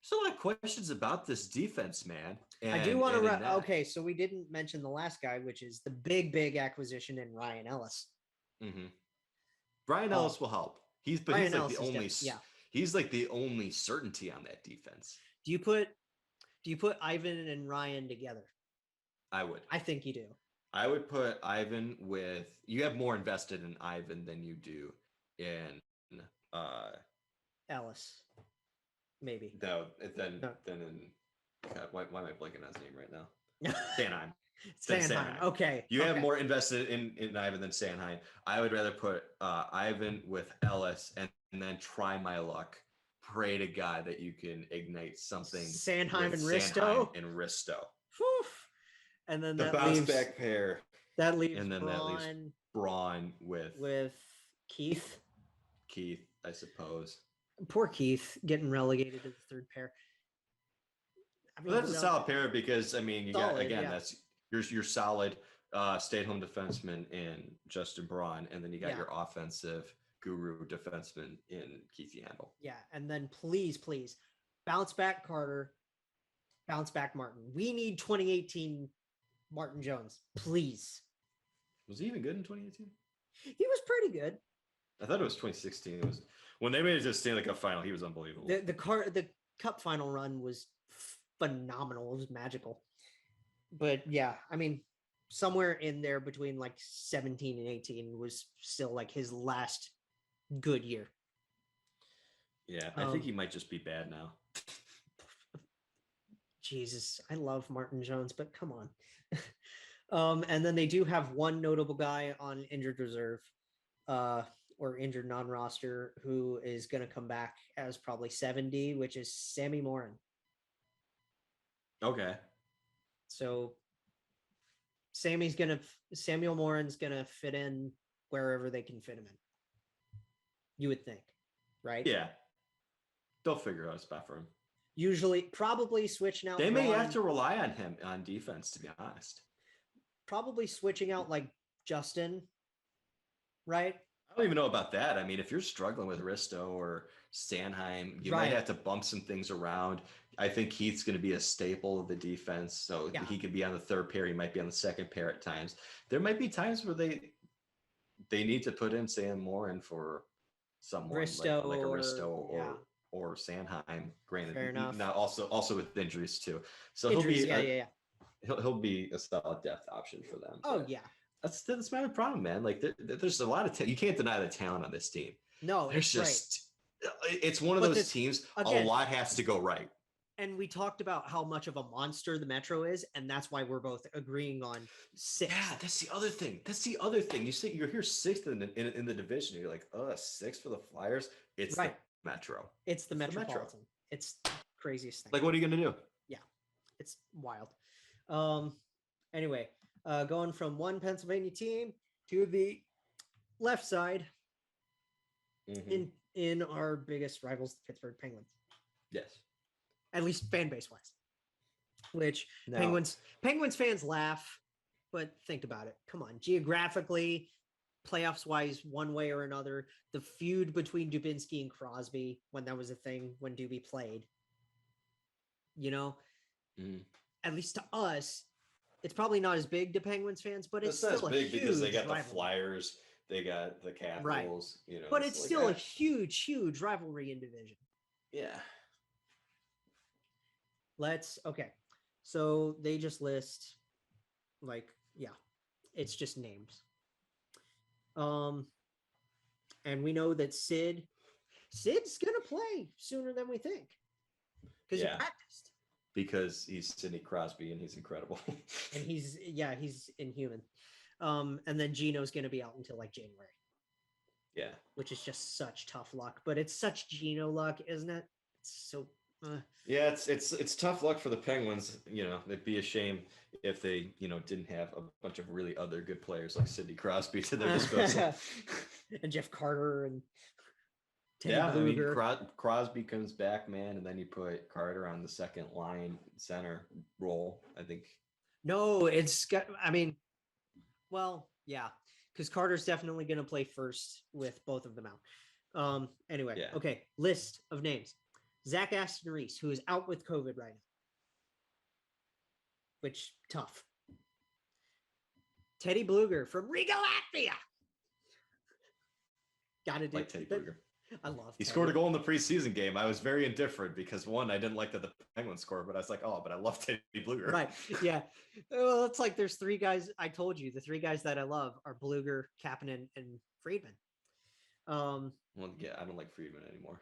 There's a lot of questions about this defense, man. I do want to. Okay, so we didn't mention the last guy, which is the big acquisition in Ryan Ellis. Mm-hmm. Ryan Ellis will help. He's like the only. He's like the only certainty on that defense. Do you put Ivan and Ryan together? I would. I think you do. I would put Ivan with. You have more invested in Ivan than you do in Ellis. Maybe. No, then in. God, why am I blanking on his name right now? Sanheim. Sanheim. Okay. You have more invested in Ivan than Sanheim. I would rather put Ivan with Ellis and then try my luck. Pray to God that you can ignite something. Sanheim and Risto. And then the bounce back pair. That leaves and then Braun, that leaves Braun with Keith. Keith, I suppose. Poor Keith getting relegated to the third pair. I mean, that's a solid pair because you got that's your solid stay-at-home defenseman in Justin Braun, and then you got your offensive guru defenseman in Keith Yandel. Yeah, and then please bounce back Carter, bounce back Martin. We need 2018 Martin Jones, please. Was he even good in 2018? He was pretty good. I thought it was 2016. It was when they made it to the Stanley Cup final. He was unbelievable. The cup final run was phenomenal. It was magical. But yeah, somewhere in there between like 17 and 18 was still like his last good year. Yeah, I think he might just be bad now. Jesus, I love Martin Jones, but come on. And then they do have one notable guy on injured reserve, or injured non-roster, who is going to come back as probably 70, which is Sammy Morin. Okay. So Samuel Morin's going to fit in wherever they can fit him in. You would think, right? Yeah. They'll figure out a spot for him. Usually, probably switching out. They may have to rely on him on defense, to be honest. Probably switching out like Johnston, right? I don't even know about that. If you're struggling with Risto or Sanheim, you might have to bump some things around. I think Heath's going to be a staple of the defense, so he could be on the third pair. He might be on the second pair at times. There might be times where they need to put in Sam Morin for someone Risto like a Risto or Sanheim. Granted, fair enough. Now also with injuries too, so he'll be a solid depth option for them. Oh yeah. That's my problem, man. Like there's a lot of you can't deny the talent on this team. No, it's one of those teams. Again, a lot has to go right. And we talked about how much of a monster the Metro is, and that's why we're both agreeing on 6. Yeah, that's the other thing. You say you're here 6th in the division. You're like, 6th for the Flyers. It's the Metro. It's the Metropolitan. It's the craziest thing. Like, what are you gonna do? Yeah, it's wild. Anyway. Going from one Pennsylvania team to the left side in our biggest rivals, the Pittsburgh Penguins. Yes. At least fan base wise. Which Penguins fans laugh, but think about it. Come on. Geographically, playoffs wise, one way or another, the feud between Dubinsky and Crosby, when that was a thing, when Doobie played, at least to us, it's probably not as big to Penguins fans, but it's still big because they got the Flyers, they got the Capitals, But it's still a huge rivalry in division. Yeah. Okay. So they just list it's just names. And we know that Sid's gonna play sooner than we think. Because he practiced. Because he's Sidney Crosby and he's incredible. And he's inhuman. And then Gino's going to be out until like January. Yeah. Which is just such tough luck, but it's such Gino luck, isn't it? It's so Yeah, it's tough luck for the Penguins. It'd be a shame if they, didn't have a bunch of really other good players like Sidney Crosby to their disposal. And Jeff Carter and Crosby comes back, man, and then you put Carter on the second line center role, I think. No, it's got, because Carter's definitely going to play first with both of them out. Anyway, okay, list of names. Zach Aston Reese, who is out with COVID right now, which tough. Teddy Bluger from Riga, Latvia. Gotta do like Teddy Bluger. I love. He scored a goal in the preseason game. I was very indifferent because one, I didn't like that the Penguins scored, but I was like, oh, but I love Teddy Bluger. Right. Yeah. Well, it's like there's three guys. I told you the three guys that I love are Bluger, Kapanen, and Friedman. Well, yeah, I don't like Friedman anymore.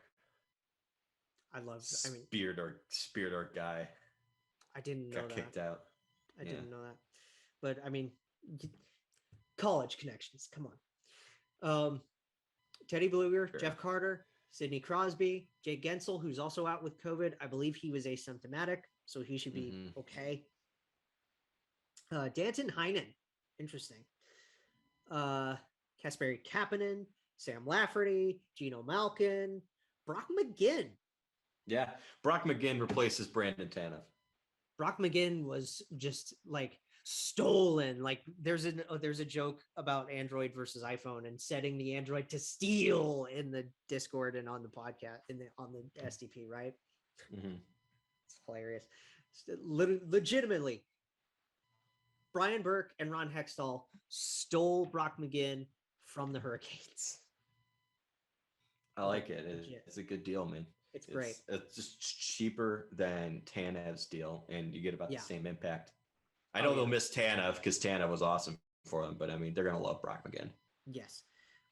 Speared our guy. I didn't know got kicked out. I didn't know that. But I mean, college connections. Come on. Teddy Bluger, sure. Jeff Carter, Sidney Crosby, Jake Gensel, who's also out with COVID. I believe he was asymptomatic, so he should be okay. Danton Heinen, interesting. Kasperi Kapanen, Sam Lafferty, Gino Malkin, Brock McGinn. Yeah, Brock McGinn replaces Brandon Tanev. Brock McGinn was just like stolen. Like there's a joke about Android versus iPhone and setting the Android to steal in the Discord and on the podcast on the SDP, right? It's hilarious. Legitimately, Brian Burke and Ron Hextall stole Brock McGinn from the Hurricanes. I like it. It's a good deal, man. It's great. It's just cheaper than Tanev's deal, and you get about the same impact. I know they'll miss Tanev because Tanev was awesome for them, but I mean, they're going to love Brock McGinn. Yes.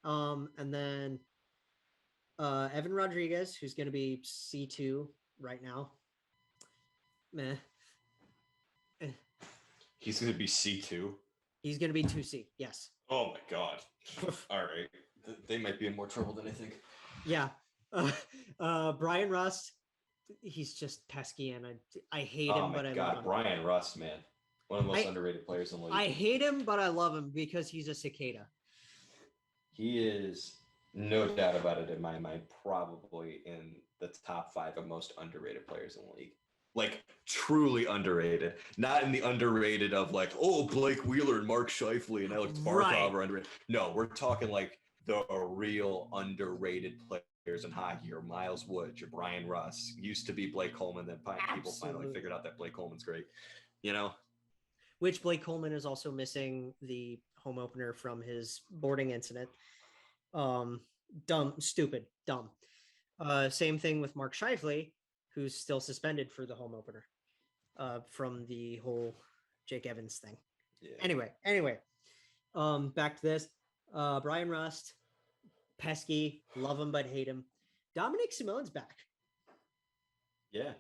And then Evan Rodriguez, who's going to be C2 right now. Meh. He's going to be C2? He's going to be 2C, yes. Oh, my God. All right. They might be in more trouble than I think. Yeah. Brian Rust, he's just pesky, and I hate him, but I love him. Brian Rust, man. One of the most underrated players in the league. I hate him, but I love him because he's a cicada. He is, no doubt about it in my mind, probably in the top 5 of most underrated players in the league. Like, truly underrated. Not in the underrated of like, oh, Blake Wheeler and Mark Scheifele and Alex Barkov are underrated. No, we're talking like the real underrated players in hockey. Your Miles Wood, your Brian Russ. Used to be Blake Coleman, then people finally figured out that Blake Coleman's great. You know? Which Blake Coleman is also missing the home opener from his boarding incident. Dumb. Same thing with Mark Scheifele, who's still suspended for the home opener from the whole Jake Evans thing. Yeah. Anyway, back to this. Brian Rust, pesky, love him but hate him. Dominic Simone's back. Yeah.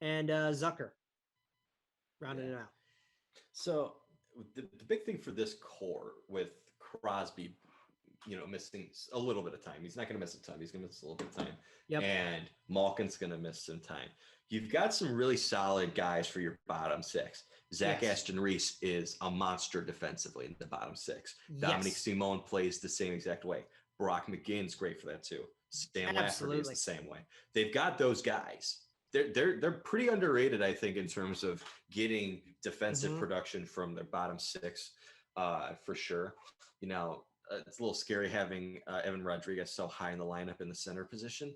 And Zucker rounding it out. So the big thing for this core with Crosby, missing a little bit of time. He's not going to miss a ton. He's going to miss a little bit of time. Yep. And Malkin's going to miss some time. You've got some really solid guys for your bottom 6. Zach Aston Reese is a monster defensively in the bottom 6. Dominic Simone plays the same exact way. Brock McGinn's great for that too. Sam Lafferty is the same way. They've got those guys. They're pretty underrated, I think, in terms of getting defensive production from their bottom 6, for sure. It's a little scary having Evan Rodriguez so high in the lineup in the center position.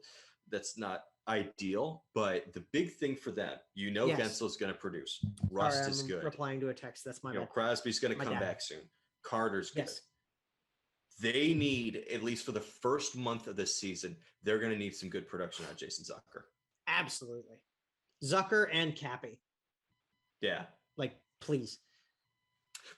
That's not ideal, but the big thing for them, Gensel's going to produce. Rust is good. Replying to a text. That's my bad. Crosby's going to come back soon. Carter's good. Yes. They need, at least for the first month of this season, they're going to need some good production out of Jason Zucker. Absolutely. Zucker and Cappy. Yeah. Like, please.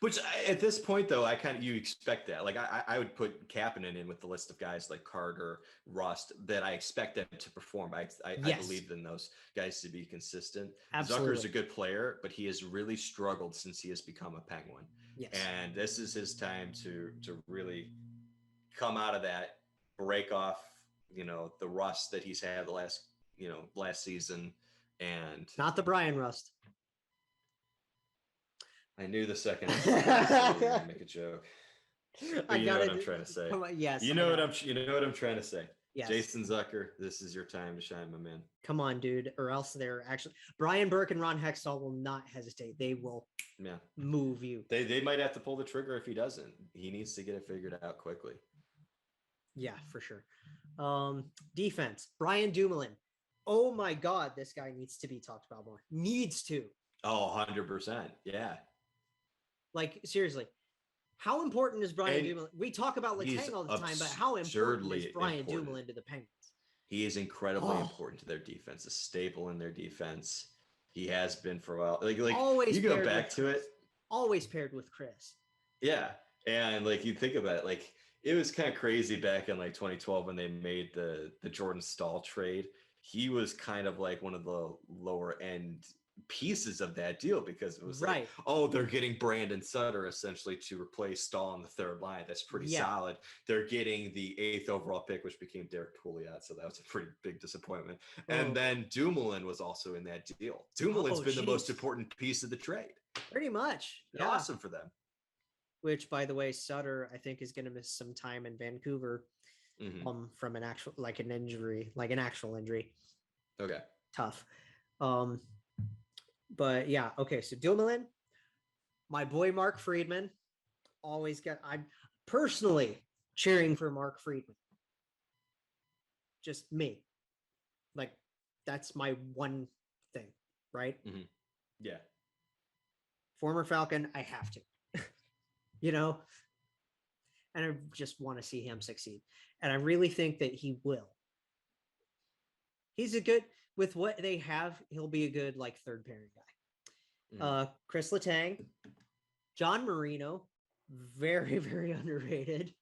Which at this point, though, you expect that. Like, I would put Kapanen in with the list of guys like Carter, Rust, that I expect them to perform. I believe in those guys to be consistent. Absolutely. Zucker's a good player, but he has really struggled since he has become a Penguin. Yes. And this is his time to really come out of that, break off, the rust that he's had the last season. And not the Brian Rust. I knew the second I was going to make a joke. But you know what I'm trying to say. Yes. You know what I'm trying to say. Yes. Jason Zucker, this is your time to shine, my man. Come on, dude. Or else they're actually Brian Burke and Ron Hextall will not hesitate. They will move you. They might have to pull the trigger if he doesn't. He needs to get it figured out quickly. Yeah, for sure. Defense. Brian Dumoulin. oh my God, this guy needs to be talked about more. Needs to. Oh, 100%. Yeah. Like, seriously, how important is Brian Dumoulin? We talk about Letang all the time, but how important is Brian Dumoulin to the Penguins? He is incredibly important to their defense, a staple in their defense. He has been for a while. Like always you go back to it. Always paired with Chris. Yeah. And like you think about it, like it was kind of crazy back in like 2012 when they made the Jordan Staal trade. He was kind of like one of the lower end pieces of that deal because it was like, oh, they're getting Brandon Sutter essentially to replace Stahl on the third line. That's pretty solid. They're getting the 8th overall pick, which became Derek Pouliot, so that was a pretty big disappointment. And then Dumoulin was also in that deal. Dumoulin's been the most important piece of the trade. Pretty much. Awesome for them. Which, by the way, Sutter I think is going to miss some time in Vancouver from an actual injury. Okay. Tough. But yeah, okay. So Dumoulin, my boy Mark Friedman, I'm personally cheering for Mark Friedman. Just me. Like, that's my one thing, right? Mm-hmm. Yeah. Former Falcon, I have to. You know? And I just want to see him succeed. And I really think that he will. He's with what they have, he'll be a good third pairing guy. Chris Letang, John Marino, very, very underrated.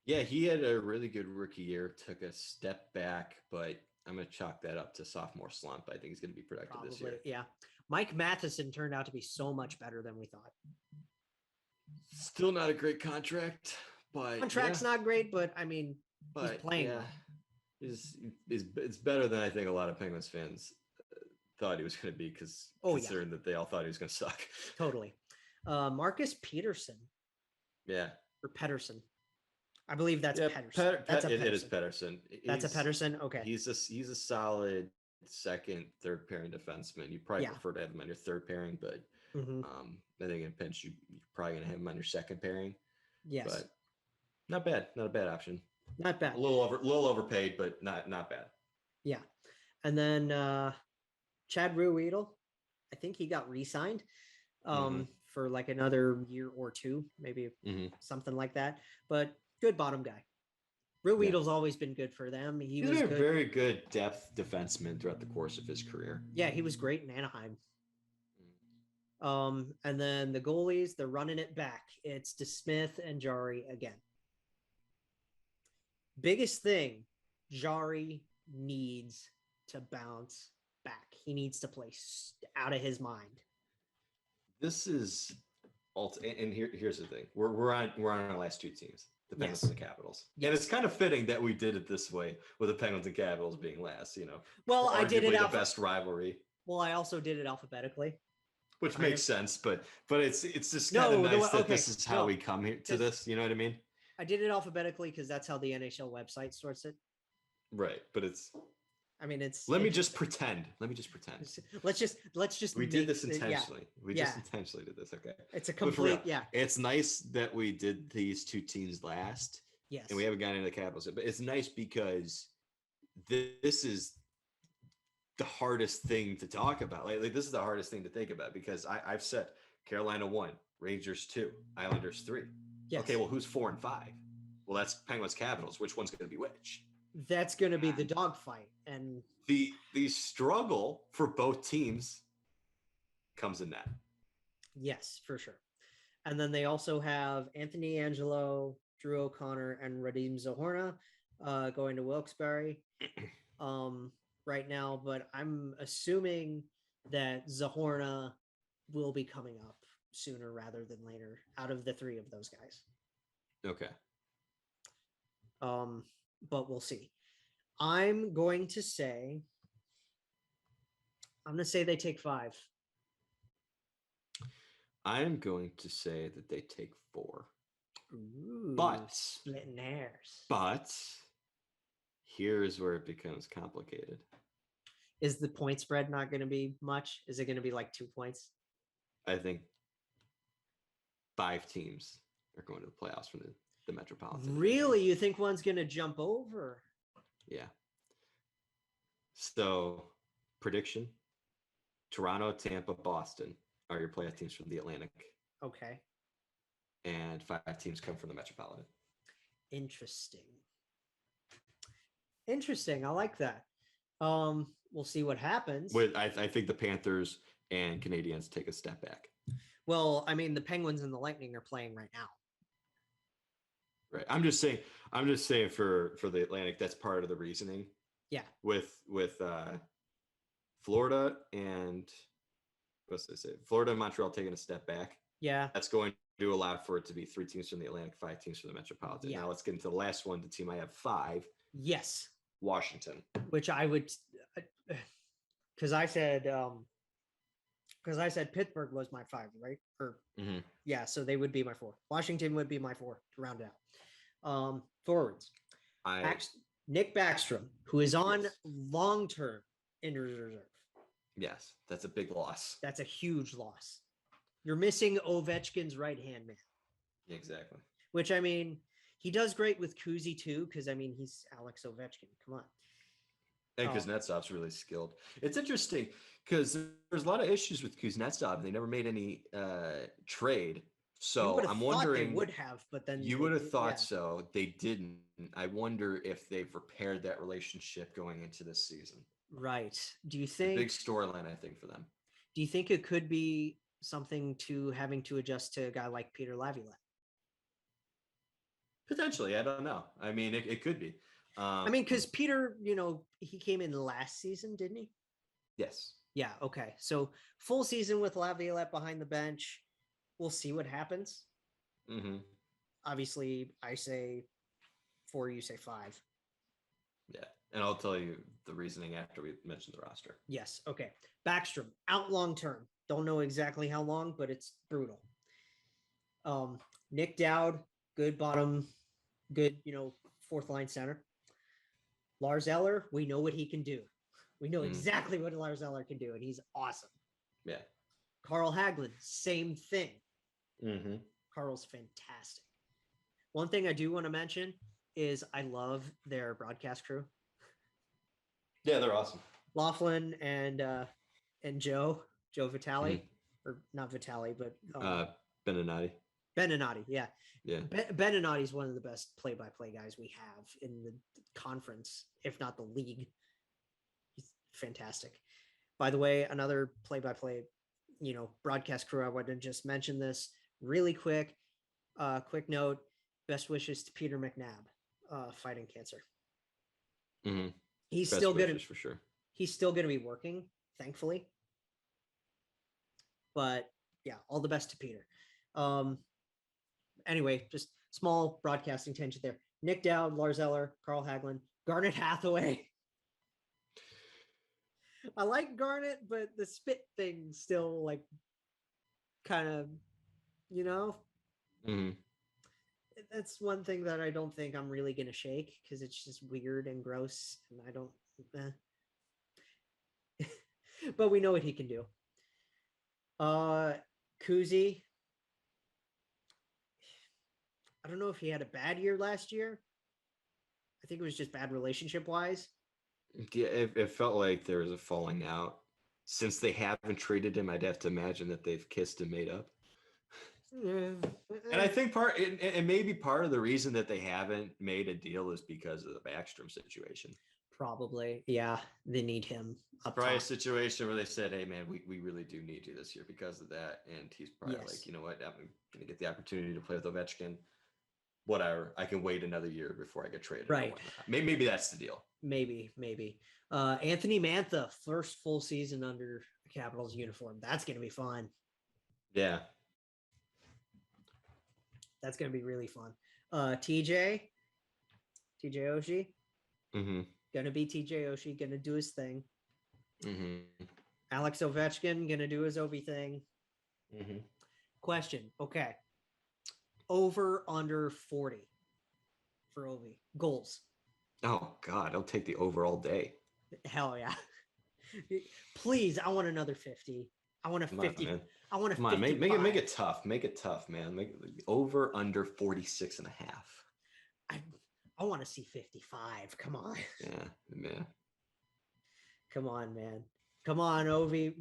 Yeah, he had a really good rookie year, took a step back, but I'm going to chalk that up to sophomore slump. I think he's going to be productive this year. Yeah. Mike Matheson turned out to be so much better than we thought. Still not a great contract, but contract's not great, but I mean, he's playing. Yeah. It's better than I think a lot of Penguins fans thought he was going to be because considering that they all thought he was going to suck. Totally. Marcus Peterson. Yeah. Or Peterson. I believe that's Peterson. It is Peterson. That's a Peterson. Okay. He's a solid second, third pairing defenseman. You probably prefer to have him on your third pairing, but I think in a pinch you're probably going to have him on your second pairing. Yes. But not bad. Not a bad option. Not bad. A little overpaid, but not bad. Yeah. And then Chad Ruedel, I think he got re-signed for another year or two, maybe something like that. But good bottom guy. Ruedel's always been good for them. He's been a very good depth defenseman throughout the course of his career. Yeah, he was great in Anaheim. And then the goalies, they're running it back. It's DeSmith and Jarry again. Biggest thing, Jarry needs to bounce back. He needs to play out of his mind. This is and here's the thing. We're on our last two teams, the Penguins and the Capitals. Yes. And it's kind of fitting that we did it this way with the Penguins and Capitals being last, Well, I did it the best rivalry. Well, I also did it alphabetically. Which makes sense, but it's just kind of nice that this is how we come here to this, you know what I mean? I did it alphabetically because that's how the NHL website sorts it. Right, but it's Let me just pretend. Let's just We did this intentionally. We just intentionally did this, okay? It's a complete It's nice that we did these two teams last. Yes. And we haven't gotten into the Capitals yet, but it's nice because this is the hardest thing to talk about. Like this is the hardest thing to think about because I've said Carolina 1, Rangers 2, Islanders 3. Yes. Okay, well, who's 4 and 5? Well, that's Penguins Capitals. Which one's going to be which? That's going to be the dogfight. And the struggle for both teams comes in that. Yes, for sure. And then they also have Anthony Angelo, Drew O'Connor, and Radim Zohorna going to Wilkes-Barre right now. But I'm assuming that Zohorna will be coming up sooner rather than later out of the three of those guys. Okay. But we'll see. I'm going to say they take 5. I'm going to say that they take 4. Ooh, but splitting hairs. But here's where it becomes complicated. Is the point spread not going to be much? Is it going to be like 2 points? I think 5 teams are going to the playoffs from the Metropolitan. Really? You think one's going to jump over? Yeah. So, prediction: Toronto, Tampa, Boston are your playoff teams from the Atlantic. Okay. And 5 teams come from the Metropolitan. Interesting. I like that. We'll see what happens. I think the Panthers and Canadiens take a step back. Well, I mean, the Penguins and the Lightning are playing right now. Right. I'm just saying for the Atlantic, that's part of the reasoning. Yeah. With Florida and Florida and Montreal taking a step back. Yeah. That's going to allow for it to be 3 teams from the Atlantic, 5 teams from the Metropolitan. Yeah. Now let's get into the last one. The team I have 5. Yes. Washington. Which I would, because I said Pittsburgh was my 5, right? Or yeah, so they would be my 4. Washington would be my 4 to round it out. Forwards. Nick Baxtrom, who is on long-term injured reserve. Yes, that's a big loss. That's a huge loss. You're missing Ovechkin's right-hand man. Yeah, exactly. Which, I mean, he does great with Kuzi too, because, I mean, he's Alex Ovechkin. Come on. And Kuznetsov's really skilled. It's interesting because there's a lot of issues with Kuznetsov. They never made any trade. So I'm wondering. They would have, but then you would have thought so. They didn't. I wonder if they've repaired that relationship going into this season. Right. Do you think big storyline? I think for them. Do you think it could be something to having to adjust to a guy like Peter Laviolette? Potentially, I don't know. I mean, it could be. I mean, because Peter, he came in last season, didn't he? Yes. Yeah. Okay. So full season with Laviolette behind the bench. We'll see what happens. Mm-hmm. Obviously, I say 4, you say 5. Yeah. And I'll tell you the reasoning after we mention the roster. Yes. Okay. Baxtrom, out long term. Don't know exactly how long, but it's brutal. Nick Dowd, good bottom, good, 4th line center. Lars Eller, we know what he can do. We know exactly what Lars Eller can do, and he's awesome. Yeah. Carl Hagelin, same thing. Mm-hmm. Carl's fantastic. One thing I do want to mention is I love their broadcast crew. Yeah, they're awesome. Laughlin and Joe Vitale, or not Vitale, but Beninati. Beninati, yeah. Yeah. Beninati is one of the best play-by-play guys we have in the conference, if not the league. He's fantastic. By the way, another play-by-play, broadcast crew. I want to just mention this really quick. Quick note: best wishes to Peter McNabb, fighting cancer. Mm-hmm. He's best still going to for sure. He's still going to be working, thankfully. But yeah, all the best to Peter. Anyway, just small broadcasting tangent there. Nick Dowd, Lars Eller, Carl Hagelin, Garnet Hathaway. I like Garnet, but the spit thing still kind of, Mm-hmm. That's one thing that I don't think I'm really going to shake because it's just weird and gross. And I don't, but we know what he can do. Kuzi. I don't know if he had a bad year last year. I think it was just bad relationship wise. Yeah, it felt like there was a falling out. Since they haven't traded him, I'd have to imagine that they've kissed and made up. And I think maybe part of the reason that they haven't made a deal is because of the Baxtrom situation. Probably, yeah. They need him up Probably top. a situation where they said, "Hey, man, we really do need you this year because of that." And he's probably like, "You know what? I'm going to get the opportunity to play with Ovechkin. Whatever. I can wait another year before I get traded." Right. Maybe that's the deal. Maybe. Anthony Mantha, first full season under Capitals uniform. That's going to be fun. Yeah. That's going to be really fun. TJ Oshie. Mm-hmm. Going to be TJ Oshie. Going to do his thing. Mm-hmm. Alex Ovechkin going to do his Ovi thing. Mm-hmm. Question. Okay. Over under 40 for Ovi. Goals. Oh, God. I'll take the over all day. Hell yeah. Please, I want another 50. I want a 50. Man. I want a 50. Make it tough. Make it tough, man. Make it over under 46 and a half. I want to see 55. Come on. Yeah, man. Come on, man. Come on, Ovi.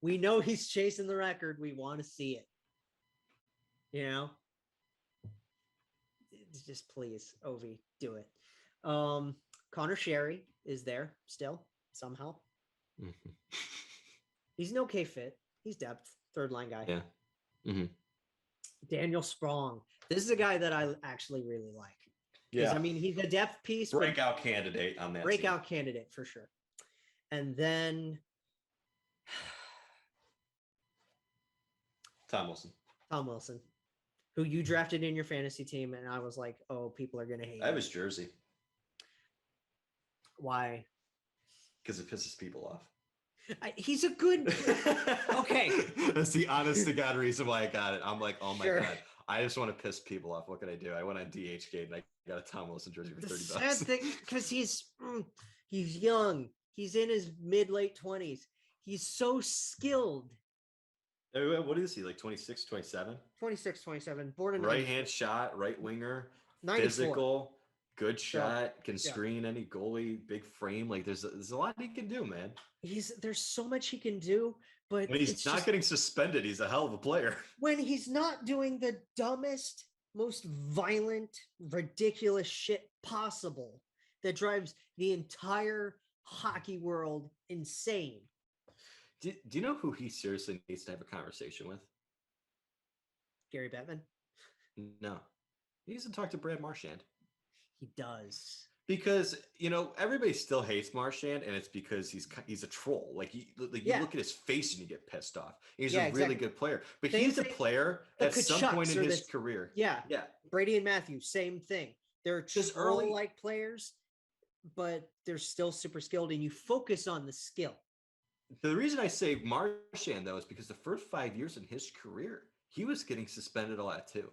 We know he's chasing the record. We want to see it. You know? Just please, Ovi, do it. Connor Sherry is there still, somehow. Mm-hmm. He's an okay fit. He's depth. Third line guy. Yeah. Mm-hmm. Daniel Sprong. This is a guy that I actually really like. Yeah. I mean, he's a depth piece. Breakout candidate on that breakout candidate for sure. And then Tom Wilson, who you drafted in your fantasy team, and I was like, oh, people are gonna hate I have his jersey. Why? Because it pisses people off. He's a good okay. That's the honest to God reason why I got it. I'm like, oh my God, I just want to piss people off. What can I do? I went on DHgate and I got a Tom Wilson jersey for $30. Sad thing, because he's young. He's in his mid-late 20s. He's so skilled. What is he, like 26, 27? 26, 27. Born in right-hand shot, right winger, 94. Physical, good shot, can screen any goalie, big frame. Like there's a lot he can do, man. There's so much he can do, but when he's not getting suspended, he's a hell of a player. When he's not doing the dumbest, most violent, ridiculous shit possible that drives the entire hockey world insane. Do you know who he seriously needs to have a conversation with? Gary Bettman? No. He needs to talk to Brad Marchand. He does. Because, everybody still hates Marchand, and it's because he's a troll. Like you look at his face and you get pissed off. He's a really good player. But he's a player at some point in his career. Yeah. Brady and Matthews, same thing. They're just troll-like players, but they're still super skilled, and you focus on the skill. The reason I say Marchand, though, is because the first 5 years in his career, he was getting suspended a lot, too.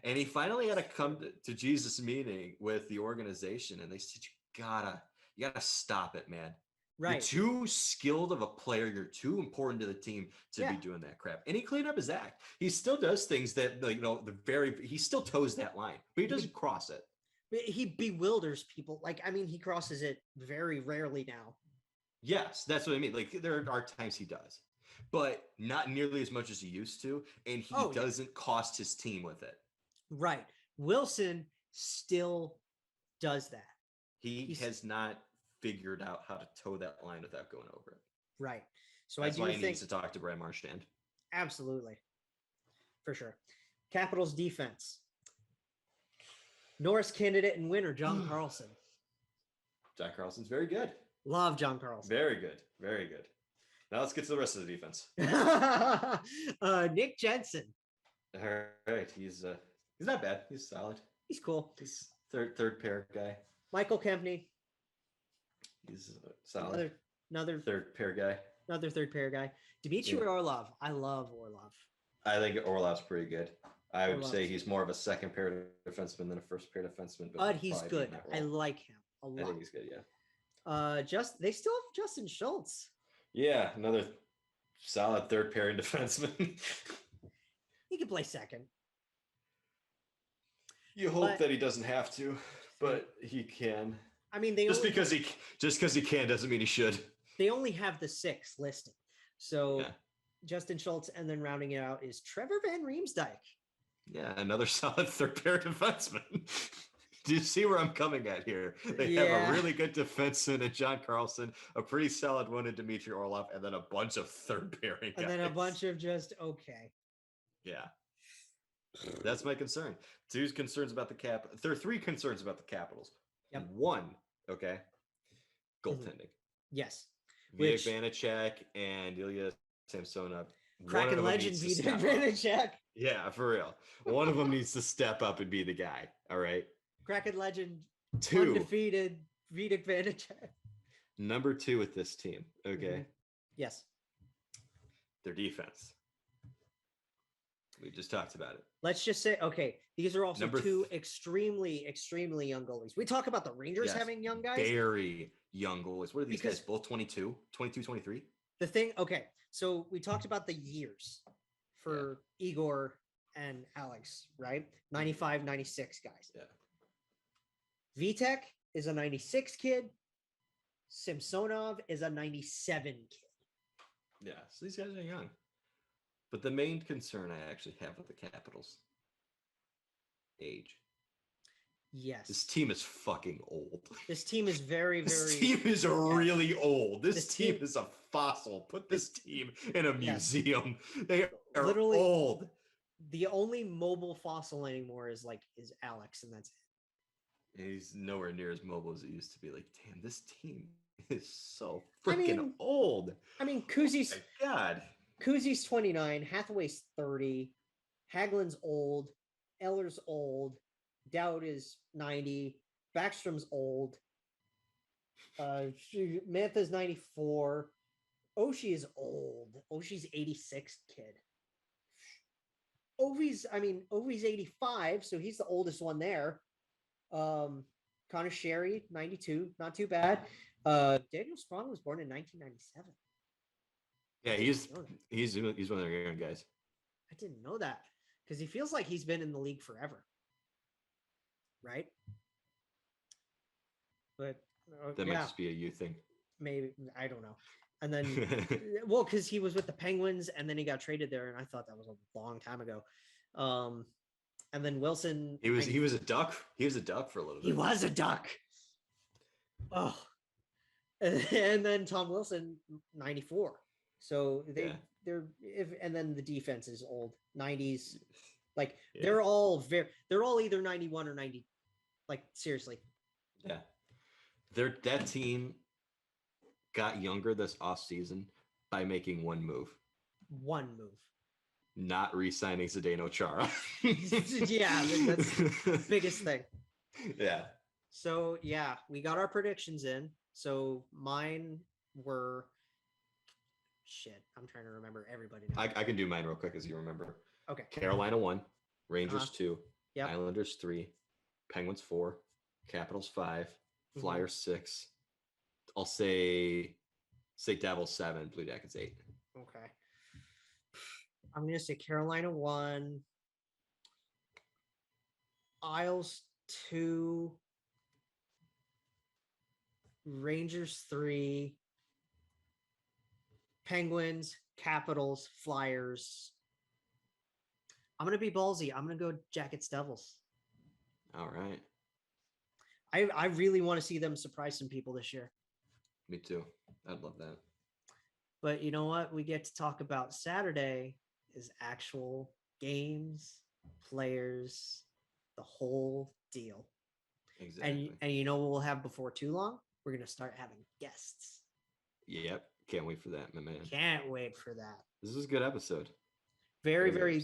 And he finally had to come to Jesus meeting with the organization, and they said, you gotta stop it, man. Right. You're too skilled of a player. You're too important to the team to be doing that crap. And he cleaned up his act. He still does things that, he still toes that line, but he doesn't cross it. He bewilders people. He crosses it very rarely now. Yes, that's what I mean. Like, there are times he does, but not nearly as much as he used to. And he doesn't cost his team with it. Right. Wilson still does that. He has not figured out how to toe that line without going over it. Right. So that's why he needs to talk to Brad Marchand. Absolutely. For sure. Capitals defense. Norris candidate and winner, John Carlson. John Carlson's very good. Love John Carlson. Very good. Very good. Now let's get to the rest of the defense. Nick Jensen. All right. He's not bad. He's solid. He's cool. He's third pair guy. Michael Kempney. He's solid. Another third pair guy. Another third pair guy. Dmitry Orlov. I love Orlov. I think Orlov's pretty good. I would say he's more of a second pair defenseman than a first pair defenseman. But he's good. I like him a lot. I think he's good, yeah. They still have Justin Schultz. Yeah, another solid third pairing defenseman. He can play second. You hope that he doesn't have to, but he can. I mean, just because he can doesn't mean he should. They only have the 6 listed. So Justin Schultz, and then rounding it out is Trevor Van Riemsdyk. Yeah, another solid third pair defenseman. Do you see where I'm coming at here? They have a really good defenseman in John Carlson, a pretty solid one in Dmitry Orlov, and then a bunch of third pairing guys. And then a bunch of just okay. Yeah. That's my concern. There are 3 concerns about the Capitals. Yep. 1, okay, goaltending. Yes. Vitek Vanacek and Ilya Samsonov. Kraken legend Vitek Vanacek. Yeah, for real. One of them needs to step up and be the guy. All right. Kraken legend, 2, undefeated Vitek Vanacek. Number 2 with this team. Okay. Mm-hmm. Yes. Their defense. We just talked about it. Let's just say, okay, these are also 2 extremely, extremely young goalies. We talk about the Rangers having young guys. Very young goalies. What are these guys? Both 22, 23? The thing, okay, so we talked about the years for Igor and Alex, right? 95, 96 guys. Yeah. Vitek is a 96 kid. Samsonov is a 97 kid. Yeah, so these guys are young. But the main concern I actually have with the Capitals, age. Yes. This team is fucking old. This team is very, very... This team is really old. This team is a fossil. Put this team in a museum. They are literally old. The only mobile fossil anymore is Alex, and that's it. He's nowhere near as mobile as it used to be. Like, damn, this team is so freaking old. I mean, Kuzi's... Oh my God. Kuzi's 29, Hathaway's 30, Hagelin's old, Eller's old, Dowd is 90, Baxtrom's old, Nemeth is 94, Oshie is old. Oshie's 86 kid. Ovi's 85, so he's the oldest one there. Connor Sherry, 92, not too bad. Daniel Sprong was born in 1997. Yeah, he's one of their young guys. I didn't know that because he feels like he's been in the league forever, right? But that might just be a you thing. Maybe, I don't know. And then, well, because he was with the Penguins and then he got traded there, and I thought that was a long time ago. And then Wilson, he was a Duck. He was a Duck for a little bit. He was a Duck. Oh, and then Tom Wilson, 94. So and then the defense is old, 90s. Like they're all either 91 or 90. Like seriously. Yeah. That team got younger this offseason by making one move. Not re-signing Zdeno Chara. Yeah, that's the biggest thing. Yeah. So yeah, we got our predictions in. So mine were I'm trying to remember everybody now. I can do mine real quick as you remember. Okay. Carolina 1, Rangers 2, yep. Islanders 3, Penguins 4, Capitals 5, Flyers 6. I'll say Devils 7, Blue Jackets 8. Okay. I'm gonna say Carolina 1, Isles 2, Rangers 3, Penguins, Capitals, Flyers. I'm going to be ballsy. I'm going to go Jackets, Devils. All right. I really want to see them surprise some people this year. Me too. I'd love that. But you know what? We get to talk about Saturday is actual games, players, the whole deal. Exactly. And you know what we'll have before too long? We're going to start having guests. Yep. Can't wait for that, my man. Can't wait for that. This is a good episode. Very, very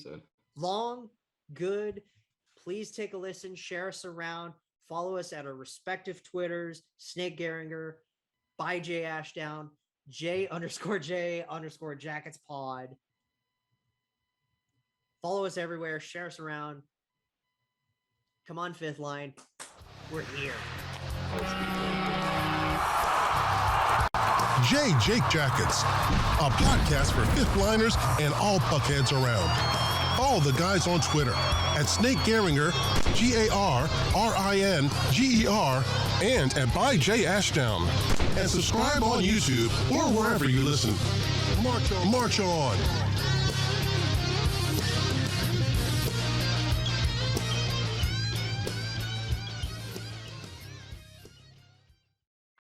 long, good. Please take a listen. Share us around. Follow us at our respective Twitters. Snake Gehringer, by J Ashdown, J_J_Jackets Pod. Follow us everywhere. Share us around. Come on, Fifth Line. We're here. Jake Jackets, a podcast for fifth liners and all puckheads around. Follow the guys on Twitter at Snake Gehringer, GARRINGER, and at by J Ashdown. And subscribe on YouTube or wherever you listen. March on.